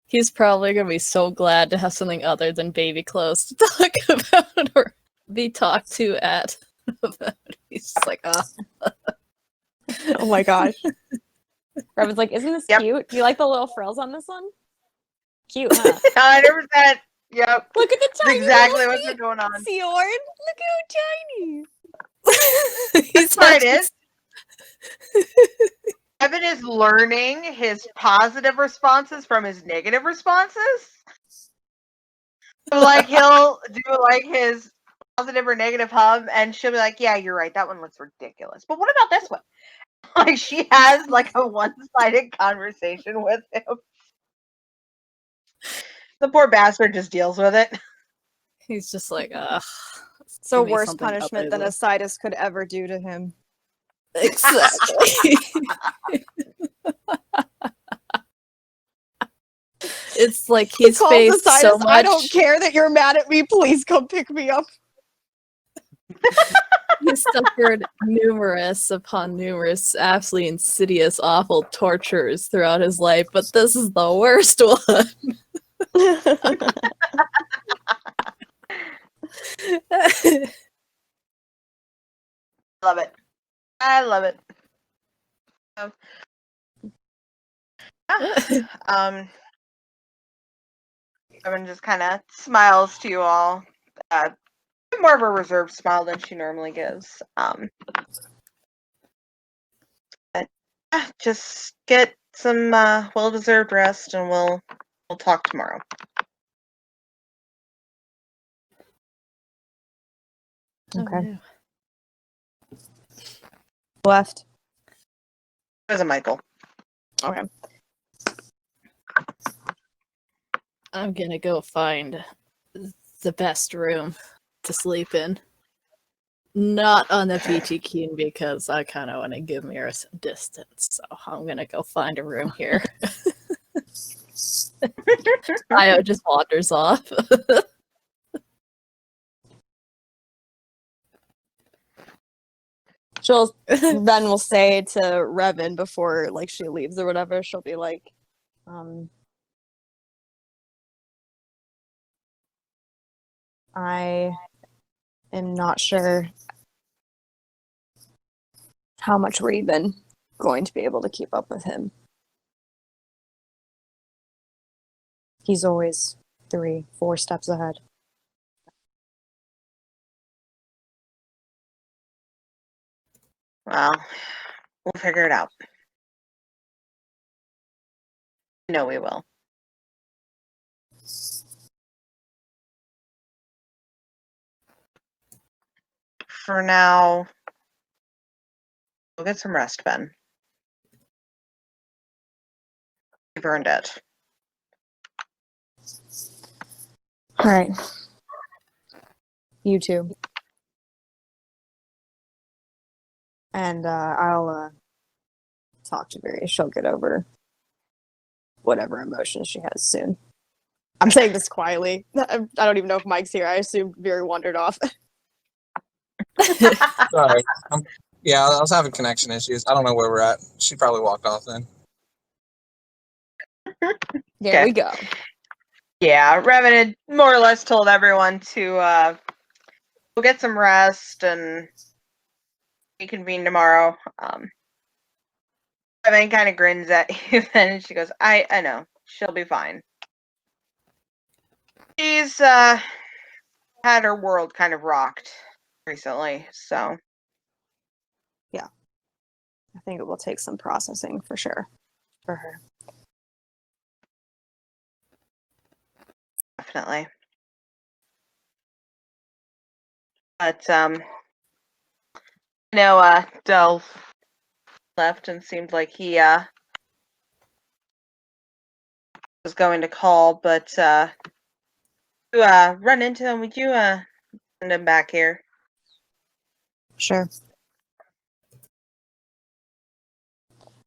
He's probably gonna be so glad to have something other than baby clothes to talk about or be talked to at. He's just like, Oh my gosh. Revan's like, isn't this Yep. cute? Do you like the little frills on this one? Cute, huh? 100%. Yep. Look at the That's tiny exactly little what's feet, going on. Sijorn. Look how tiny. He's Part like, is, Evan is learning his positive responses from his negative responses. So, like, he'll do like his positive or negative hum, and she'll be like, "Yeah, you're right. That one looks ridiculous." But what about this one? Like, she has like a one-sided conversation with him. The poor bastard just deals with it. he's just like, ugh. So Give me worse something punishment other than Isaidus could ever do to him. Exactly. It's like he's Calls faced Isaidus, so much. I don't care that you're mad at me. Please come pick me up. He's suffered numerous upon numerous absolutely insidious, awful tortures throughout his life, but this is the worst one. Love it. I love it. Evan just kind of smiles to you all. More of a reserved smile than she normally gives. But yeah, just get some well-deserved rest, and we'll talk tomorrow. Okay. Left. There's a Michael. Okay. I'm gonna go find the best room to sleep in. Not on the Peachy Keen because I kind of want to give Mira some distance, so I'm gonna go find a room here. Io just wanders off. She'll then will say to Revan before like she leaves or whatever, she'll be like, I am not sure how much we're even going to be able to keep up with him. He's always 3-4 steps ahead. Well, we'll figure it out. No, we will. For now, we'll get some rest, Ben. You've earned it. All right. You too. And I'll talk to Vyri. She'll get over whatever emotions she has soon. I'm saying this quietly. I don't even know if Mike's here. I assume Vyri wandered off. Sorry. Yeah, I was having connection issues. I don't know where we're at. She probably walked off then. There Okay. we go. Yeah, Revan had more or less told everyone to go get some rest and reconvene tomorrow. Revan kind of grins at you then, and she goes, I know. She'll be fine. She's had her world kind of rocked recently, so. I think it will take some processing for sure for her. Definitely. But Del left and seemed like he was going to call, but to run into him, would you send him back here? Sure.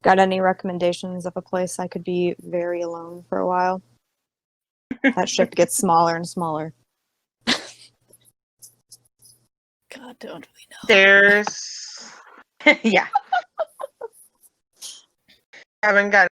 Got any recommendations of a place I could be very alone for a while? That ship gets smaller and smaller. God, don't we know? There's yeah. Haven't got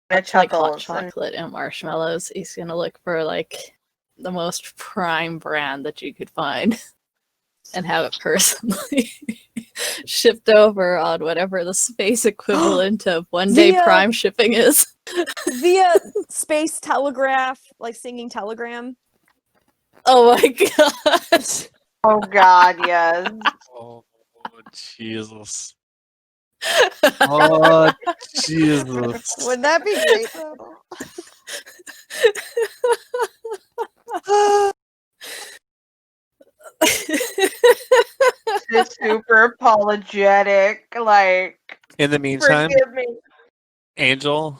It's like hot chuckles and chocolate and marshmallows. He's gonna look for like the most prime brand that you could find and have it personally shipped over on whatever the space equivalent of one day Via- prime shipping is. Via space telegraph, like singing telegram. Oh my god. oh god, yes. Oh, Jesus. Oh, Jesus. Wouldn't that be great though? Just super apologetic, like In the meantime, forgive me. Angel,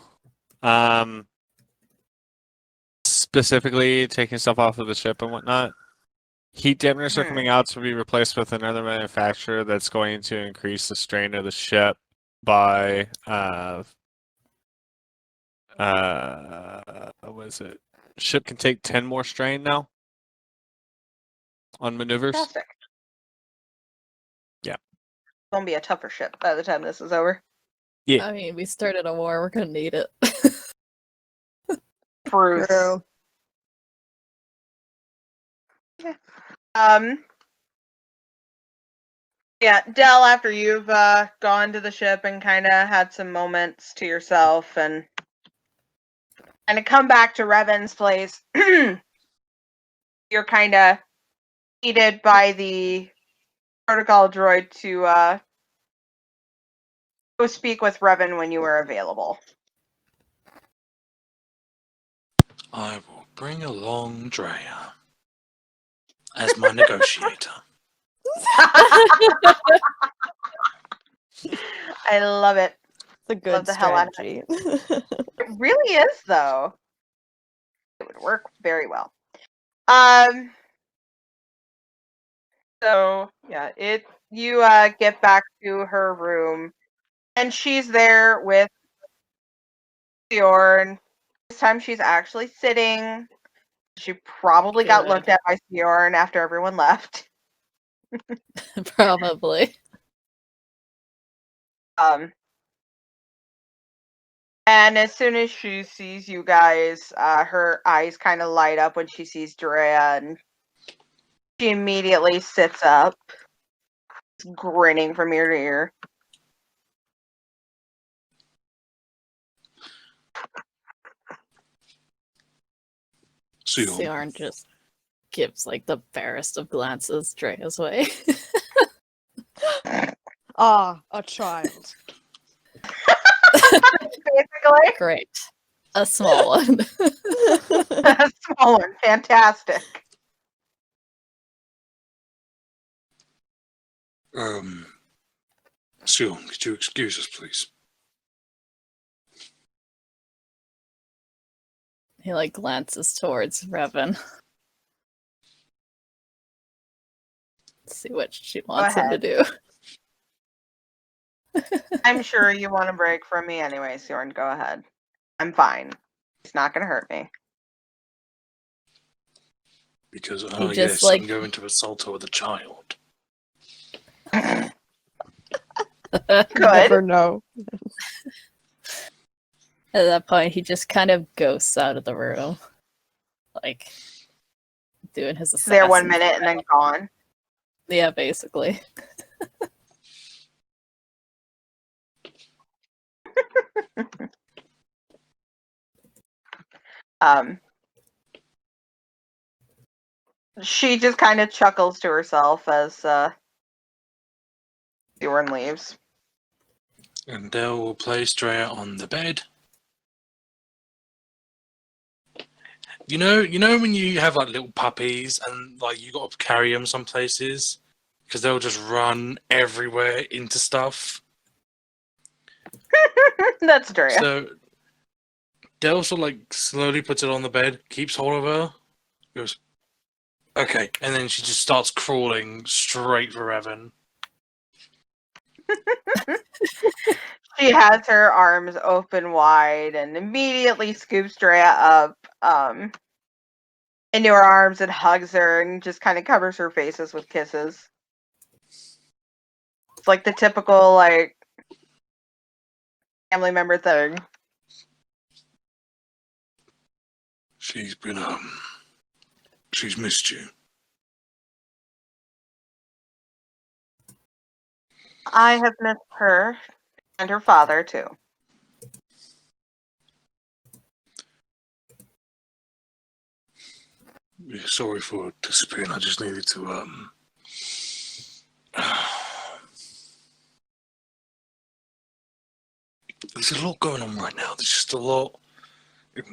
specifically taking stuff off of the ship and whatnot, heat dampers are coming out to be replaced with another manufacturer that's going to increase the strain of the ship by what is it? Ship can take 10 more strain now on maneuvers. Fantastic. Yeah. It's gonna be a tougher ship by the time this is over. I mean, we started a war, we're gonna need it. Bruce. True. Yeah, Del, after you've gone to the ship and kind of had some moments to yourself and kind of come back to Revan's place, you're kind of needed by the protocol droid to go speak with Revan when you were available. I will bring along Drea as my negotiator. I love it. It's a good Love the hell out of strategy. It really is, though. It would work very well. So yeah, it you get back to her room, and she's there with Sijorn. This time she's actually sitting. She probably got Good. looked at by Sijorn after everyone left. Probably. And as soon as she sees you guys, her eyes kind of light up when she sees Drea, and she immediately sits up, grinning from ear to ear. Sijorn, Sijorn just gives like the barest of glances Drea's way. Ah, a child. Basically, Great. A small one. a small one, fantastic. Sijorn, could you excuse us, please? He like glances towards Revan. See what she wants him to ahead. do. I'm sure you want a break from me anyway, Sijorn. Go ahead. I'm fine. It's not going to hurt me. Because, He just, yes, like- I'm going to assault her with a child. Good. Never know. At that point, he just kind of ghosts out of the room. Like, doing his It's there 1 assassin minute and then gone. Yeah, basically. She just kind of chuckles to herself as Sijorn leaves. And Dell will place Drea on the bed. You know when you have like little puppies and like you got to carry them some places because they'll just run everywhere into stuff. That's Drea. So Dell sort of like slowly puts it on the bed, keeps hold of her, goes, okay, and then she just starts crawling straight for Revan. She has her arms open wide and immediately scoops Drea up into her arms and hugs her and just kind of covers her faces with kisses. It's like the typical like family member thing. She's been she's missed you. I have missed her and her father too. Yeah, sorry for disappearing. I just needed to there's a lot going on right now. There's just a lot.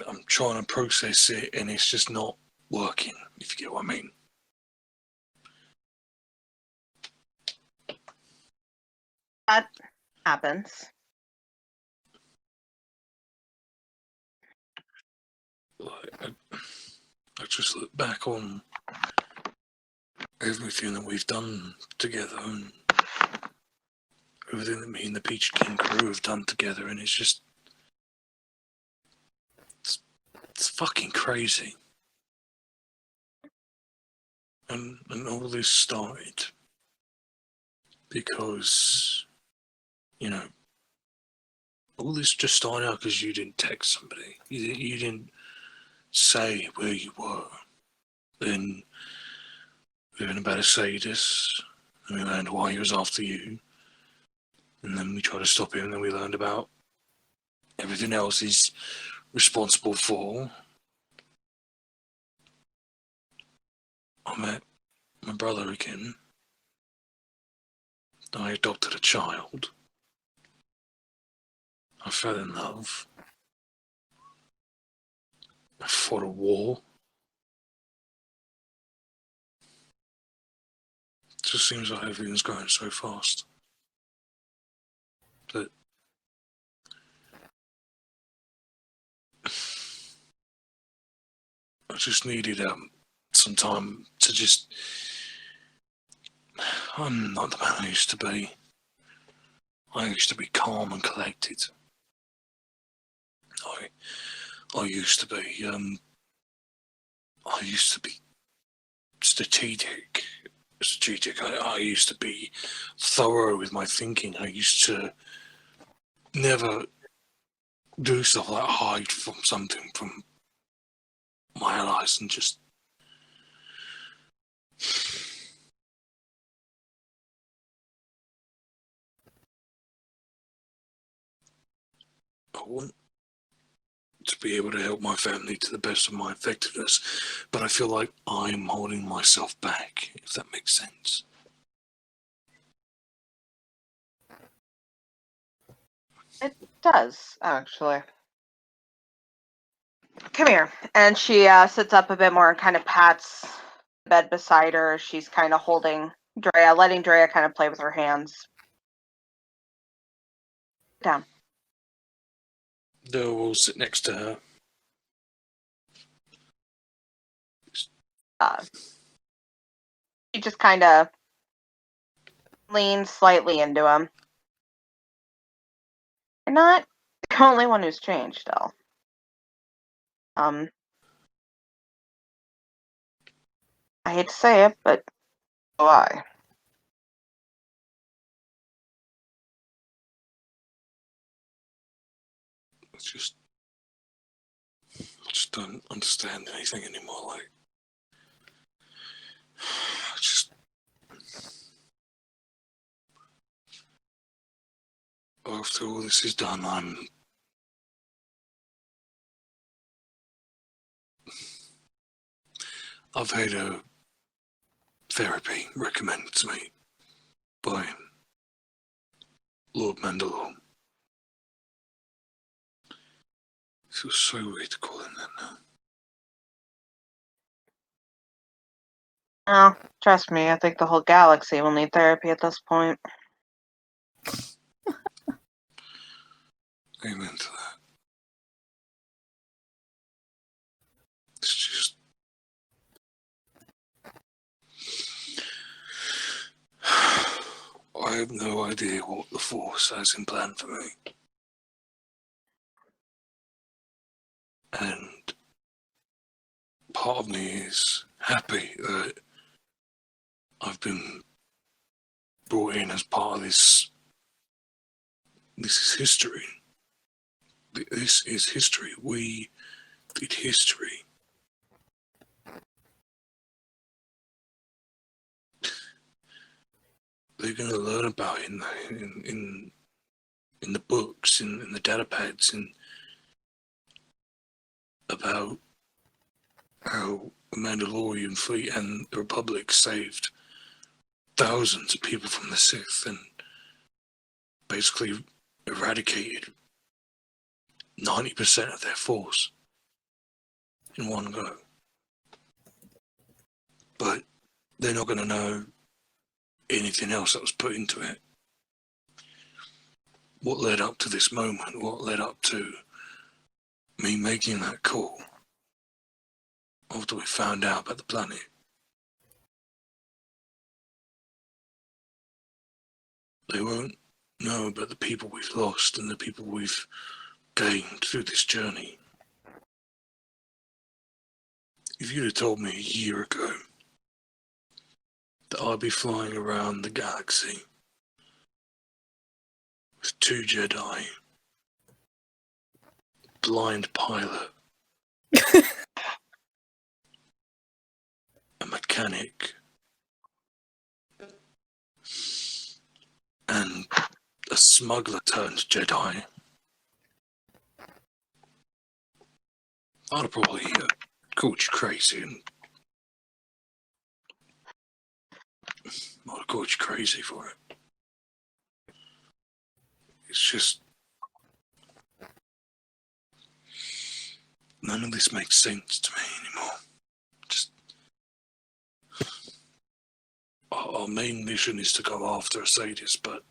I'm trying to process it, and it's just not working. If you get what I mean. That happens. Like, I just look back on everything that we've done together, and everything that me and the Peachy Keen crew have done together, and it's just it's fucking crazy. And all this started because, you know, all this just started out because you didn't text somebody. You didn't say where you were. Then we learned about Isaidus, and we learned why he was after you. And then we tried to stop him, and then we learned about everything else he's responsible for. I met my brother again. I adopted a child. I fell in love. I fought a war. It just seems like everything's going so fast. That I just needed some time to just I'm not the man I used to be. I used to be calm and collected. I used to be, I used to be strategic. I used to be thorough with my thinking. I used to never do stuff like hide from something from my allies and just... I want to be able to help my family to the best of my effectiveness, but I feel like I'm holding myself back, if that makes sense. It does, actually. Come here. And she sits up a bit more and kind of pats the bed beside her. She's kind of holding Drea, letting Drea kind of play with her hands. Down. Though we'll sit next to her. She just kind of leans slightly into him. You're not the only one who's changed, though. I hate to say it, but so I. I just don't understand anything anymore. Like, after all this is done, I've had a therapy recommended to me by Lord Mandalore. It feels so weird to call him that now. Oh, trust me, I think the whole galaxy will need therapy at this point. Amen to that. It's just... I have no idea what the Force has in plan for me. And part of me is happy that I've been brought in as part of this. This is history. This is history. We did history. They're going to learn about it in the books, in the data pads, and about how the Mandalorian fleet and the Republic saved thousands of people from the Sith and basically eradicated 90% of their force in one go. But they're not going to know anything else that was put into it. What led up to this moment, what led up to me making that call after we found out about the planet. They won't know about the people we've lost and the people we've gained through this journey. If you'd have told me a year ago that I'd be flying around the galaxy with 2 Jedi, blind pilot, a mechanic, and a smuggler turned Jedi, I'd have probably called you crazy and I'd have called you crazy for it. It's just none of this makes sense to me anymore. Just our main mission is to go after Isaidus, but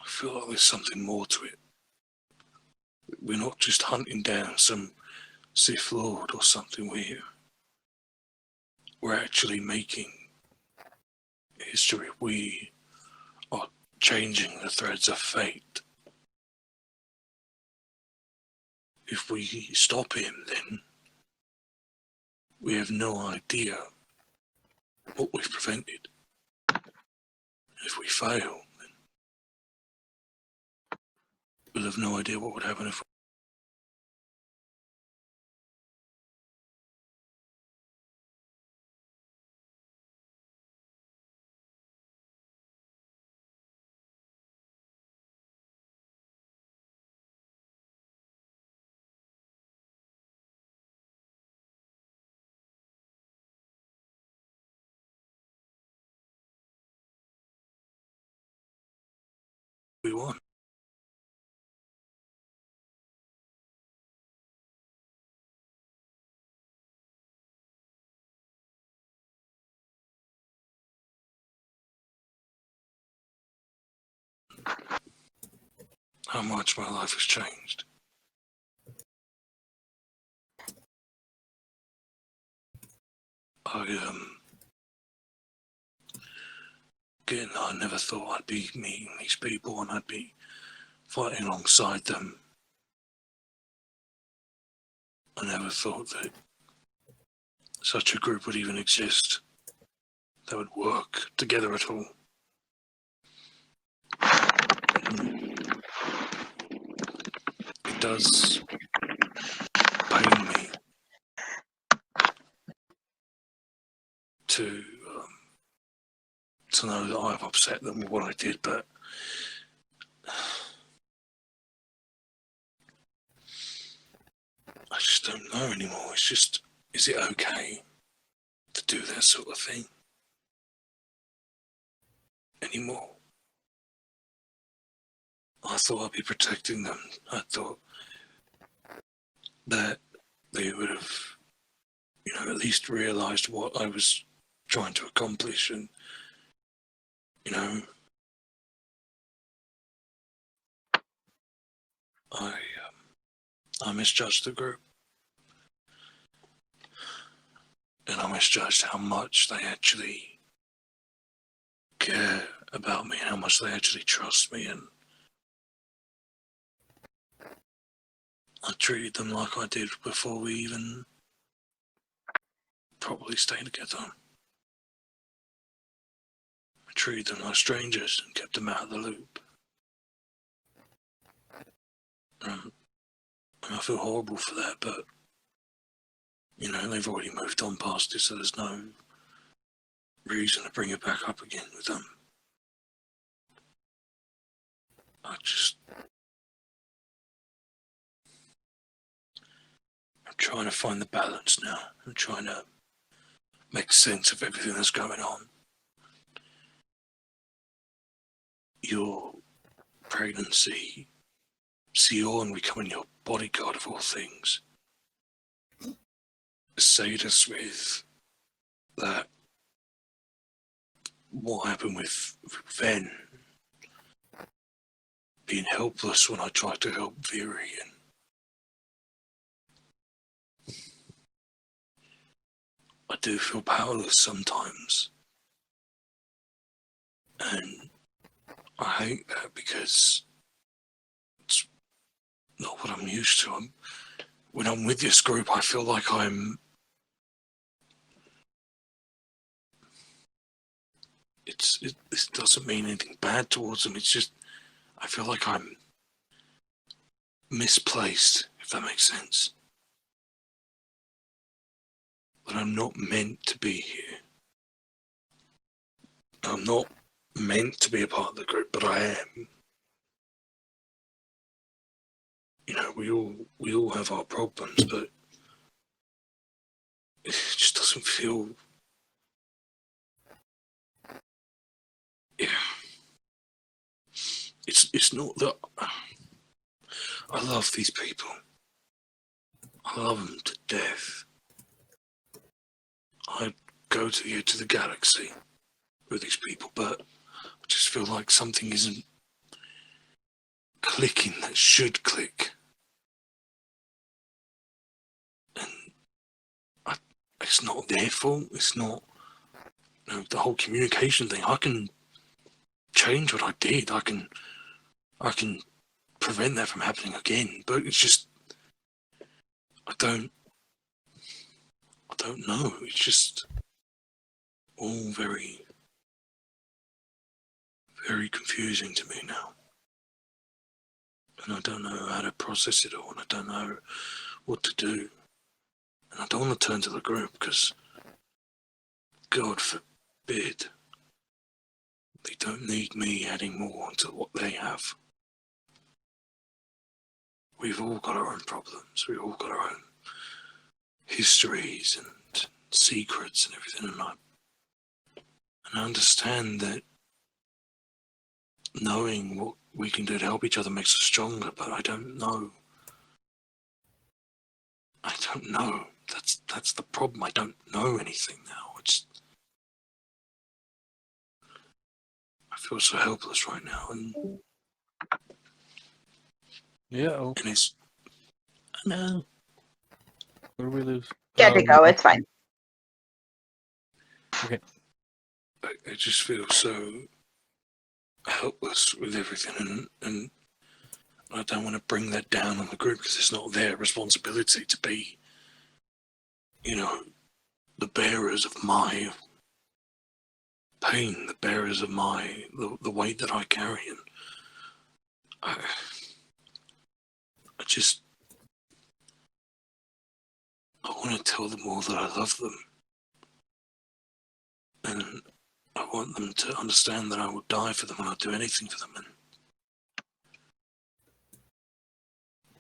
I feel like there's something more to it. We're not just hunting down some Sith Lord or something. We're we're actually making history. We are changing the threads of fate. If we stop him, then we have no idea what we've prevented. If we fail, then we'll have no idea what would happen if we won. How much my life has changed. Again, I never thought I'd be meeting these people and I'd be fighting alongside them. I never thought that such a group would even exist, that would work together at all. It does pain me to know that I've upset them with what I did, but I just don't know anymore. It's just, is it okay to do that sort of thing anymore? I thought I'd be protecting them. I thought that they would have, at least realised what I was trying to accomplish, and I misjudged the group, and I misjudged how much they actually care about me, and how much they actually trust me, and I treated them like I did before we even probably stayed together. I treated them like strangers and kept them out of the loop. I feel horrible for that, but they've already moved on past it, so there's no reason to bring it back up again with them. I'm trying to find the balance now. I'm trying to make sense of everything that's going on. Your pregnancy, Sijorn becoming your bodyguard of all things, Isaidus with that, what happened with Ven, being helpless when I tried to help Vyri, and I do feel powerless sometimes, and I hate that because it's not what I'm used to. When I'm with this group, I feel like this doesn't mean anything bad towards them. It's just, I feel like I'm misplaced, if that makes sense. But I'm not meant to be here. I'm not meant to be a part of the group, but I am. We all have our problems, but it just doesn't feel. Yeah. It's not that I love these people. I love them to death. I'd go to the edge of the galaxy with these people, but I just feel like something isn't clicking that should click. And it's it's not their fault. It's not, the whole communication thing. I can change what I did. I can prevent that from happening again. But it's just, I don't know. It's just all very, very confusing to me now. And I don't know how to process it all, and I don't know what to do. And I don't want to turn to the group, because God forbid they don't need me adding more to what they have. We've all got our own problems. We've all got our own histories and secrets and everything. And I understand that knowing what we can do to help each other makes us stronger, but I don't know. That's the problem. I don't know anything now. I feel so helpless right now, and Yeah. and it's. No. Where do we lose? Get to go. It's fine. Okay. I just feel so helpless with everything, and I don't want to bring that down on the group, because it's not their responsibility to be, the bearers of my pain, the bearers of the weight that I carry, and I want to tell them all that I love them, and I want them to understand that I will die for them and I'll do anything for them,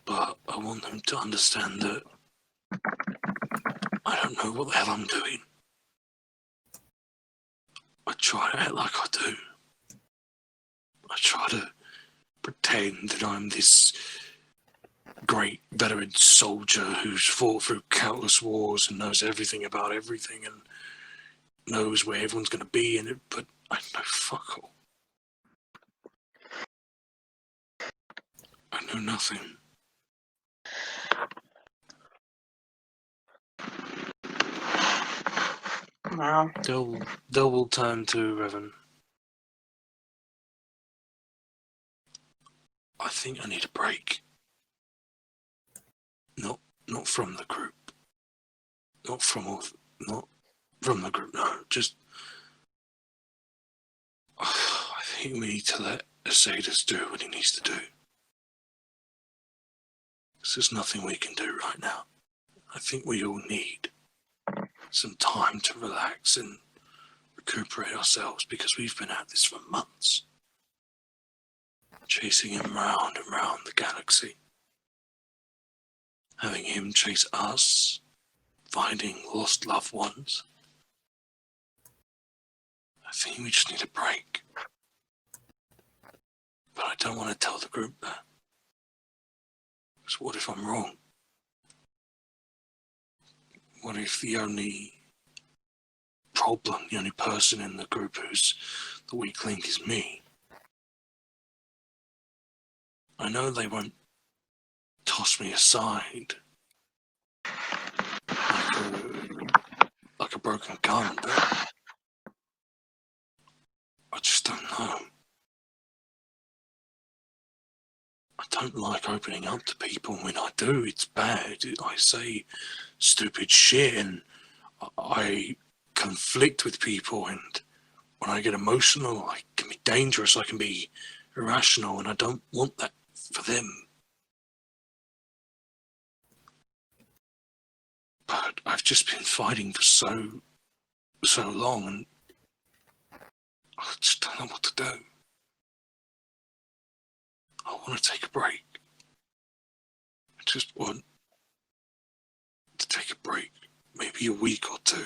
but I want them to understand that I don't know what the hell I'm doing. I try to act like I do. I try to pretend that I'm this great veteran soldier who's fought through countless wars and knows everything about everything and knows where everyone's going to be in it, but I know fuck all. I know nothing. Wow. Dell will turn to Revan. I think I need a break. Not from the group. Not from the group, no. Just, I think we need to let Isaidus do what he needs to do. There's nothing we can do right now. I think we all need some time to relax and recuperate ourselves, because we've been at this for months. Chasing him round and round the galaxy. Having him chase us. Finding lost loved ones. I think we just need a break. But I don't want to tell the group that. Because what if I'm wrong? What if the only problem, the only person in the group who's the weak link is me? I know they won't toss me aside like a broken gun, but I just don't know. I don't like opening up to people. When I do, it's bad. I say stupid shit and I conflict with people, and when I get emotional, I can be dangerous, I can be irrational, and I don't want that for them. But I've just been fighting for so long, and I just don't know what to do. I want to take a break. I just want to take a break, maybe a week or two.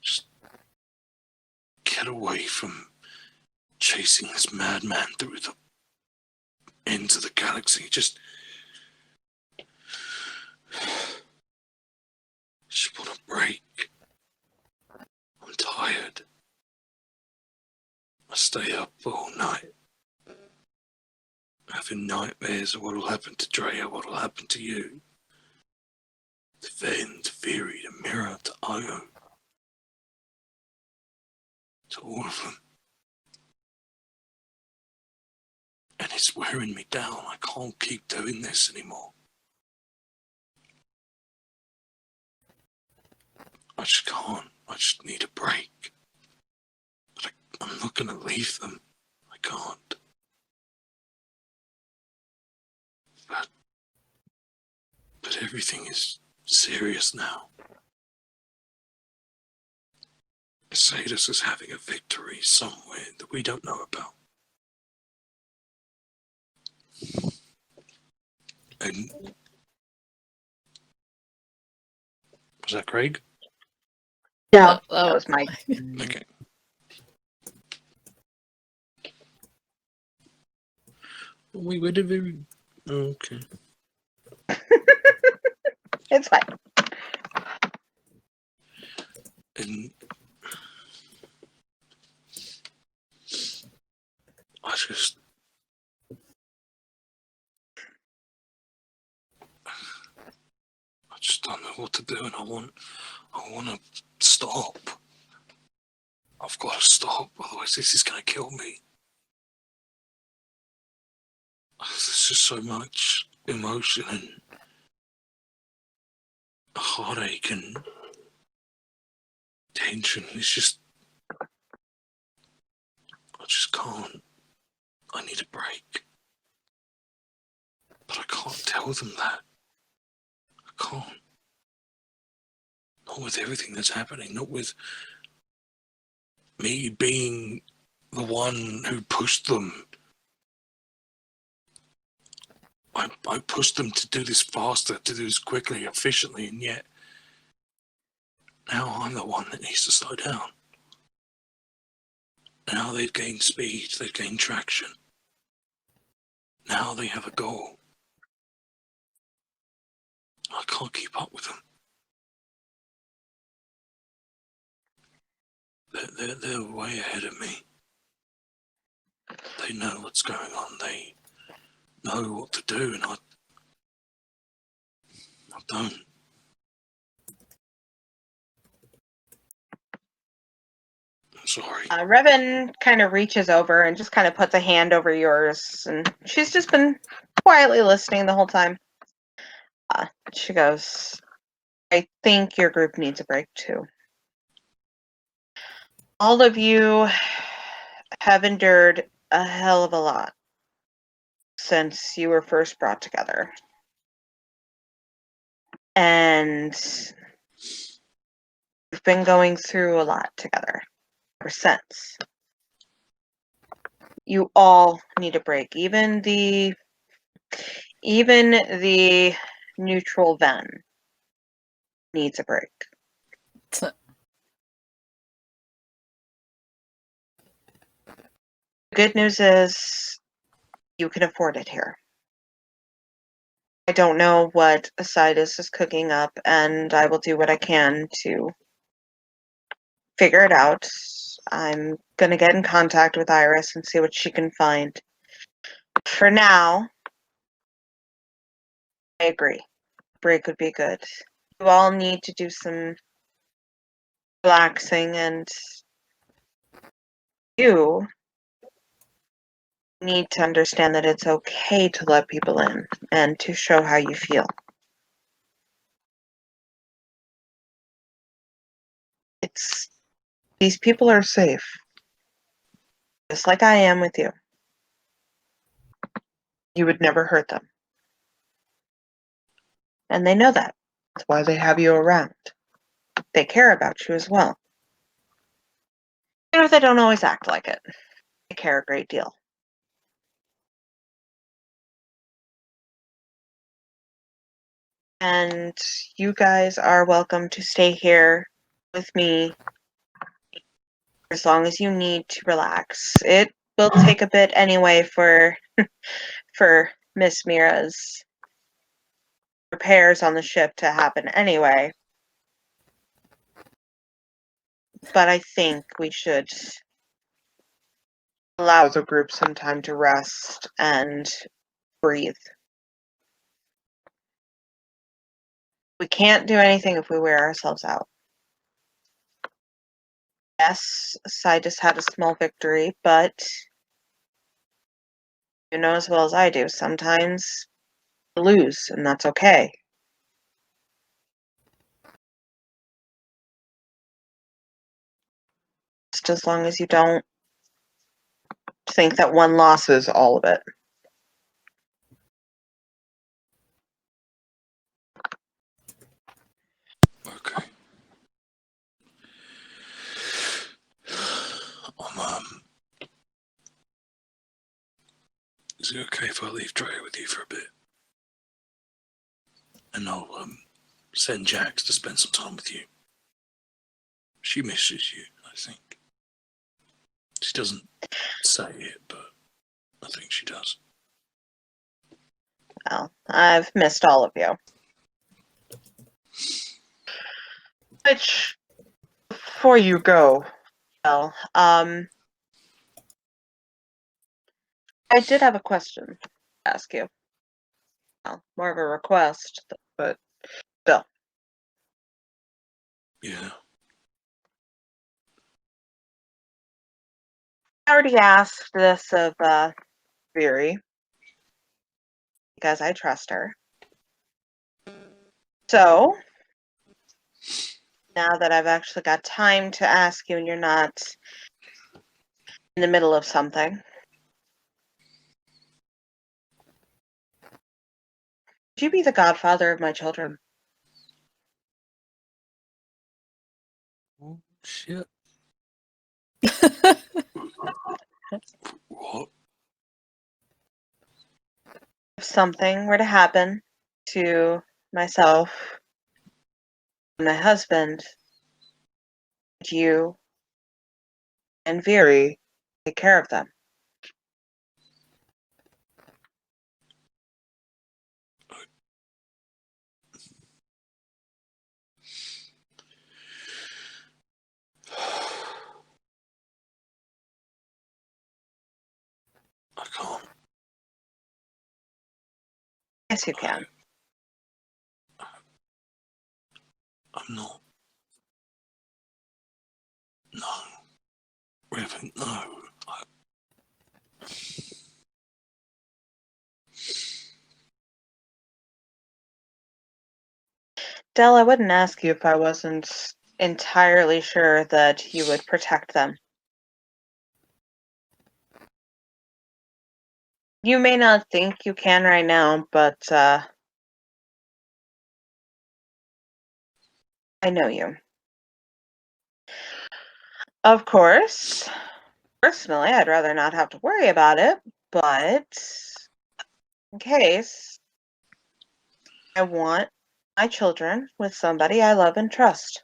Just get away from chasing this madman through the ends of the galaxy. Just want a break. I'm tired. I stay up all night, having nightmares of what will happen to Drea, what will happen to you, to Ven, to Vyri to Mira to Io. To all of them. And it's wearing me down. I can't keep doing this anymore. I just can't. I just need a break. But I'm not going to leave them. I can't. But everything is serious now. Isaidus is having a victory somewhere that we don't know about. And was that Craig? No, Oh, that was Mike. Okay. We would have been okay. It's fine. And I just don't know what to do, and I want to stop. I've got to stop, otherwise this is going to kill me. There's just so much emotion and heartache and tension. It's just, I just can't. I need a break. But I can't tell them that. I can't. Not with everything that's happening. Not with me being the one who pushed them. I pushed them to do this faster, to do this quickly, efficiently, and yet now I'm the one that needs to slow down. Now they've gained speed, they've gained traction. Now they have a goal. I can't keep up with them. They're way ahead of me. They know what's going on. They know what to do, and I don't. I'm sorry. Revan kind of reaches over and just kind of puts a hand over yours, and she's just been quietly listening the whole time. She goes, I think your group needs a break too. All of you have endured a hell of a lot since you were first brought together. And you've been going through a lot together ever since. You all need a break. Even the neutral Ven needs a break. The good news is you can afford it here. I don't know what Isaidus is cooking up, and I will do what I can to figure it out. I'm going to get in contact with Iris and see what she can find. For now, I agree. Break would be good. You all need to do some relaxing, and you need to understand that it's okay to let people in and to show how you feel. These people are safe, just like I am with you. You would never hurt them. And they know that. That's why they have you around. They care about you as well. You know, they don't always act like it. They care a great deal. And you guys are welcome to stay here with me as long as you need to relax. It will take a bit anyway for Miss Mira's repairs on the ship to happen anyway. But I think we should allow the group some time to rest and breathe. We can't do anything if we wear ourselves out. Yes, Isaidus had a small victory, but you know as well as I do, sometimes you lose, and that's okay. Just as long as you don't think that one loss is all of it. Okay. Is it okay if I leave Drea with you for a bit? And I'll send Jax to spend some time with you. She misses you, I think. She doesn't say it, but I think she does. Well, I've missed all of you. Which, before you go, well, I did have a question to ask you. Well, more of a request, but still. Yeah. I already asked this of Vyri, because I trust her. So, now that I've actually got time to ask you and you're not in the middle of something, would you be the godfather of my children? Oh, shit. What? If something were to happen to myself and my husband, would you and Vyri take care of them? I can't. Yes, you can. I'm not. No. Revan, no. Del, I wouldn't ask you if I wasn't entirely sure that you would protect them. You may not think you can right now, but I know you. Of course, personally, I'd rather not have to worry about it, but in case, I want my children with somebody I love and trust.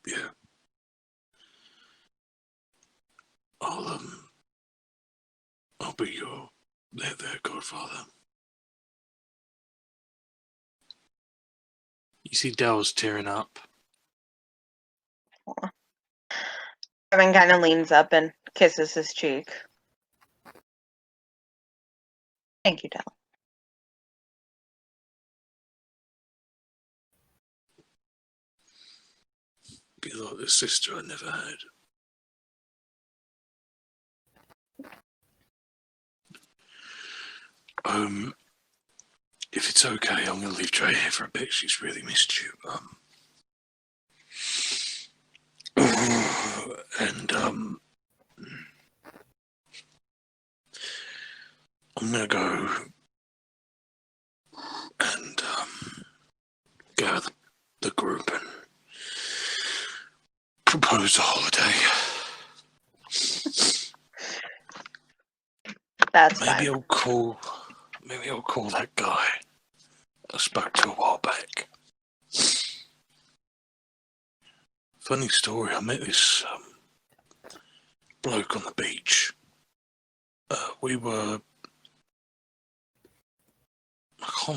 Yeah. I'll be their godfather. You see Dell's tearing up. Evan kind of leans up and kisses his cheek. Thank you, Del. Be like the sister I never had. If it's okay, I'm gonna leave Dre here for a bit. She's really missed you. And I'm gonna go and gather the group and propose a holiday. That's Maybe fine. I'll call that guy I spoke to a while back. Funny story, I met this bloke on the beach. I can't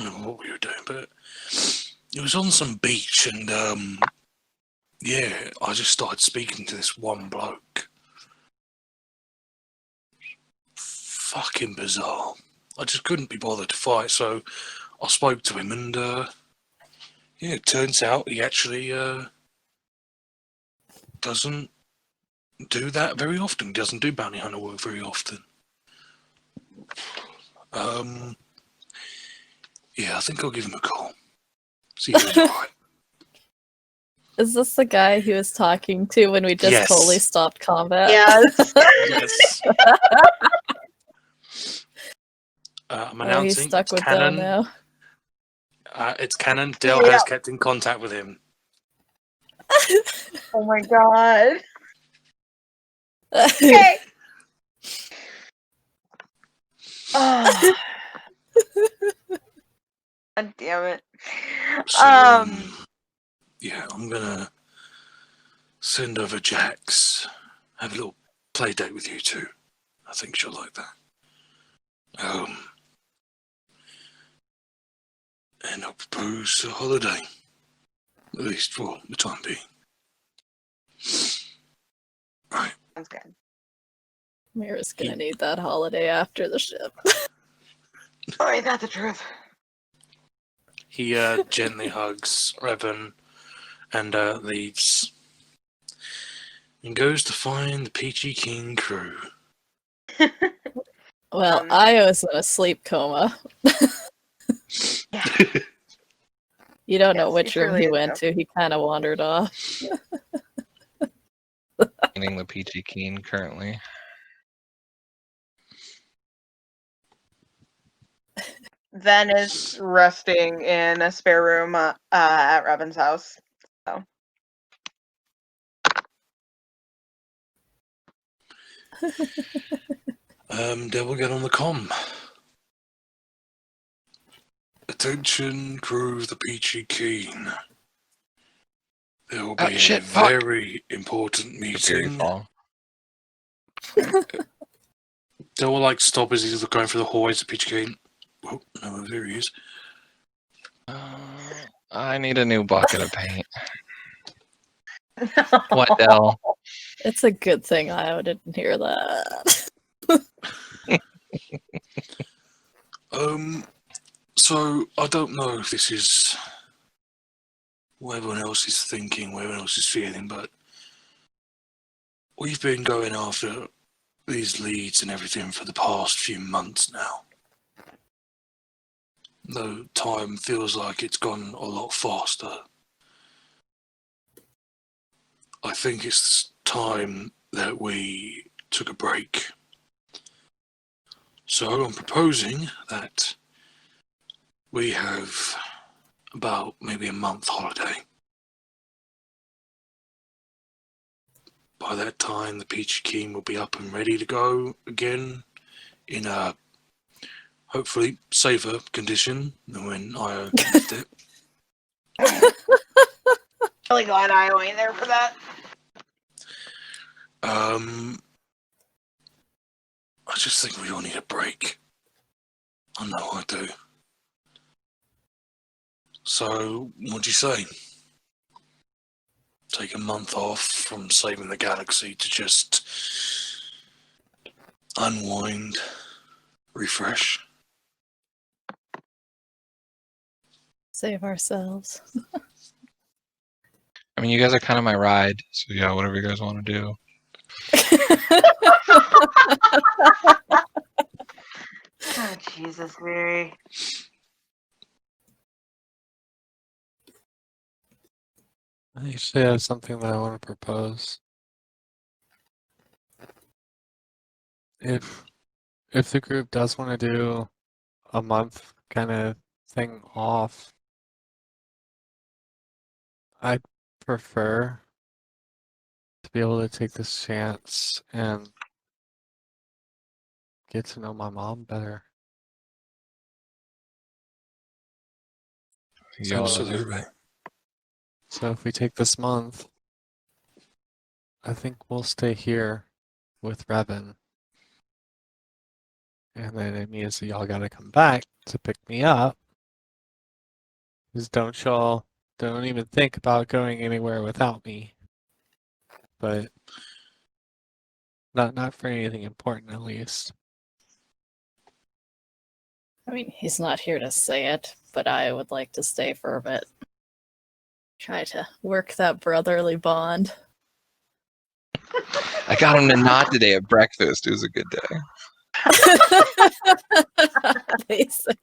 remember what we were doing, but it was on some beach and Yeah, I just started speaking to this one bloke. Fucking bizarre. I just couldn't be bothered to fight, so I spoke to him, and yeah, it turns out he actually doesn't do that very often. He doesn't do bounty hunter work very often. Yeah, I think I'll give him a call. See if he's alright. Is this the guy he was talking to when we just Yes. totally stopped combat? Yes. Yes. I'm Oh, announcing he's stuck it's with Dell canon. now. It's canon. Dell Yeah. has kept in contact with him. Oh my god. Okay. Oh. God damn it. So, yeah, I'm gonna send over Jax. Have a little play date with you two. I think she'll like that. And I'll propose a holiday. At least for the time being. Right. Sounds good. Mira's gonna need that holiday after the ship. Oh, ain't that the truth? He gently hugs Revan and leaves. And goes to find the Peachy Keen crew. Well, Um, I was in a sleep coma. Yeah. You don't know Yes, which he room surely he is, went to. He kind of wandered off. Meaning the Peachy Keen currently. Ven is resting in a spare room at Revan's house. So. Then we'll get on the comm. Attention, crew of the Peachy Keen. There will be shit, a fuck. very important Very meeting. fall. They will like stop as he's going through the hallways of Peachy Keen. Oh, no, there he is. I need a new bucket of paint. What, Dell? It's a good thing I didn't hear that. So I don't know if this is what everyone else is thinking, what everyone else is feeling, but we've been going after these leads and everything for the past few months now. The time feels like it's gone a lot faster. I think it's time that we took a break. So I'm proposing that we have about maybe a month holiday. By that time, the Peachy Keen will be up and ready to go again in a hopefully safer condition than when I left it. Really glad I ain't there for that. I just think we all need a break. I know I do. So, what'd you say? Take a month off from saving the galaxy to just unwind, refresh. Save ourselves. I mean, you guys are kind of my ride, so yeah, whatever you guys want to do. Oh, Jesus, Mary. I actually have something that I want to propose. If the group does want to do a month kind of thing off, I'd prefer to be able to take this chance and get to know my mom better. You wanna do? Absolutely. So if we take this month, I think we'll stay here with Revan. And then it means that y'all gotta come back to pick me up. Because don't y'all Don't even think about going anywhere without me. But not for anything important, at least. I mean, he's not here to say it, but I would like to stay for a bit. Try to work that brotherly bond. I got him to nod today at breakfast. It was a good day. Basically.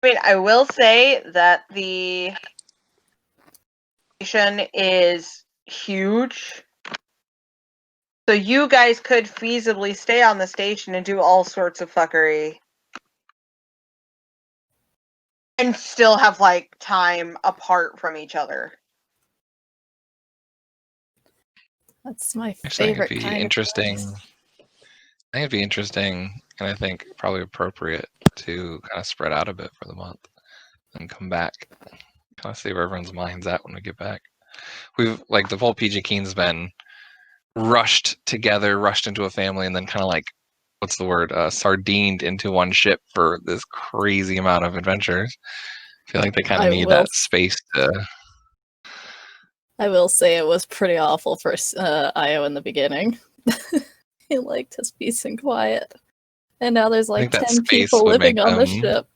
I mean, I will say that the station is huge. So you guys could feasibly stay on the station and do all sorts of fuckery. And still have, like, time apart from each other. That's my Actually, favorite it'd be kind interesting. of I think it'd be interesting, and I think probably appropriate to kind of spread out a bit for the month and come back. Kind of see where everyone's mind's at when we get back. We've like the whole Peachy Keen's been rushed together, rushed into a family, and then kind of like, what's the word? Sardined into one ship for this crazy amount of adventures. I feel like they kind I of need will- that space to. I will say it was pretty awful for Io in the beginning. He liked his peace and quiet. And now there's like think that 10 space people would living make on the them- ship.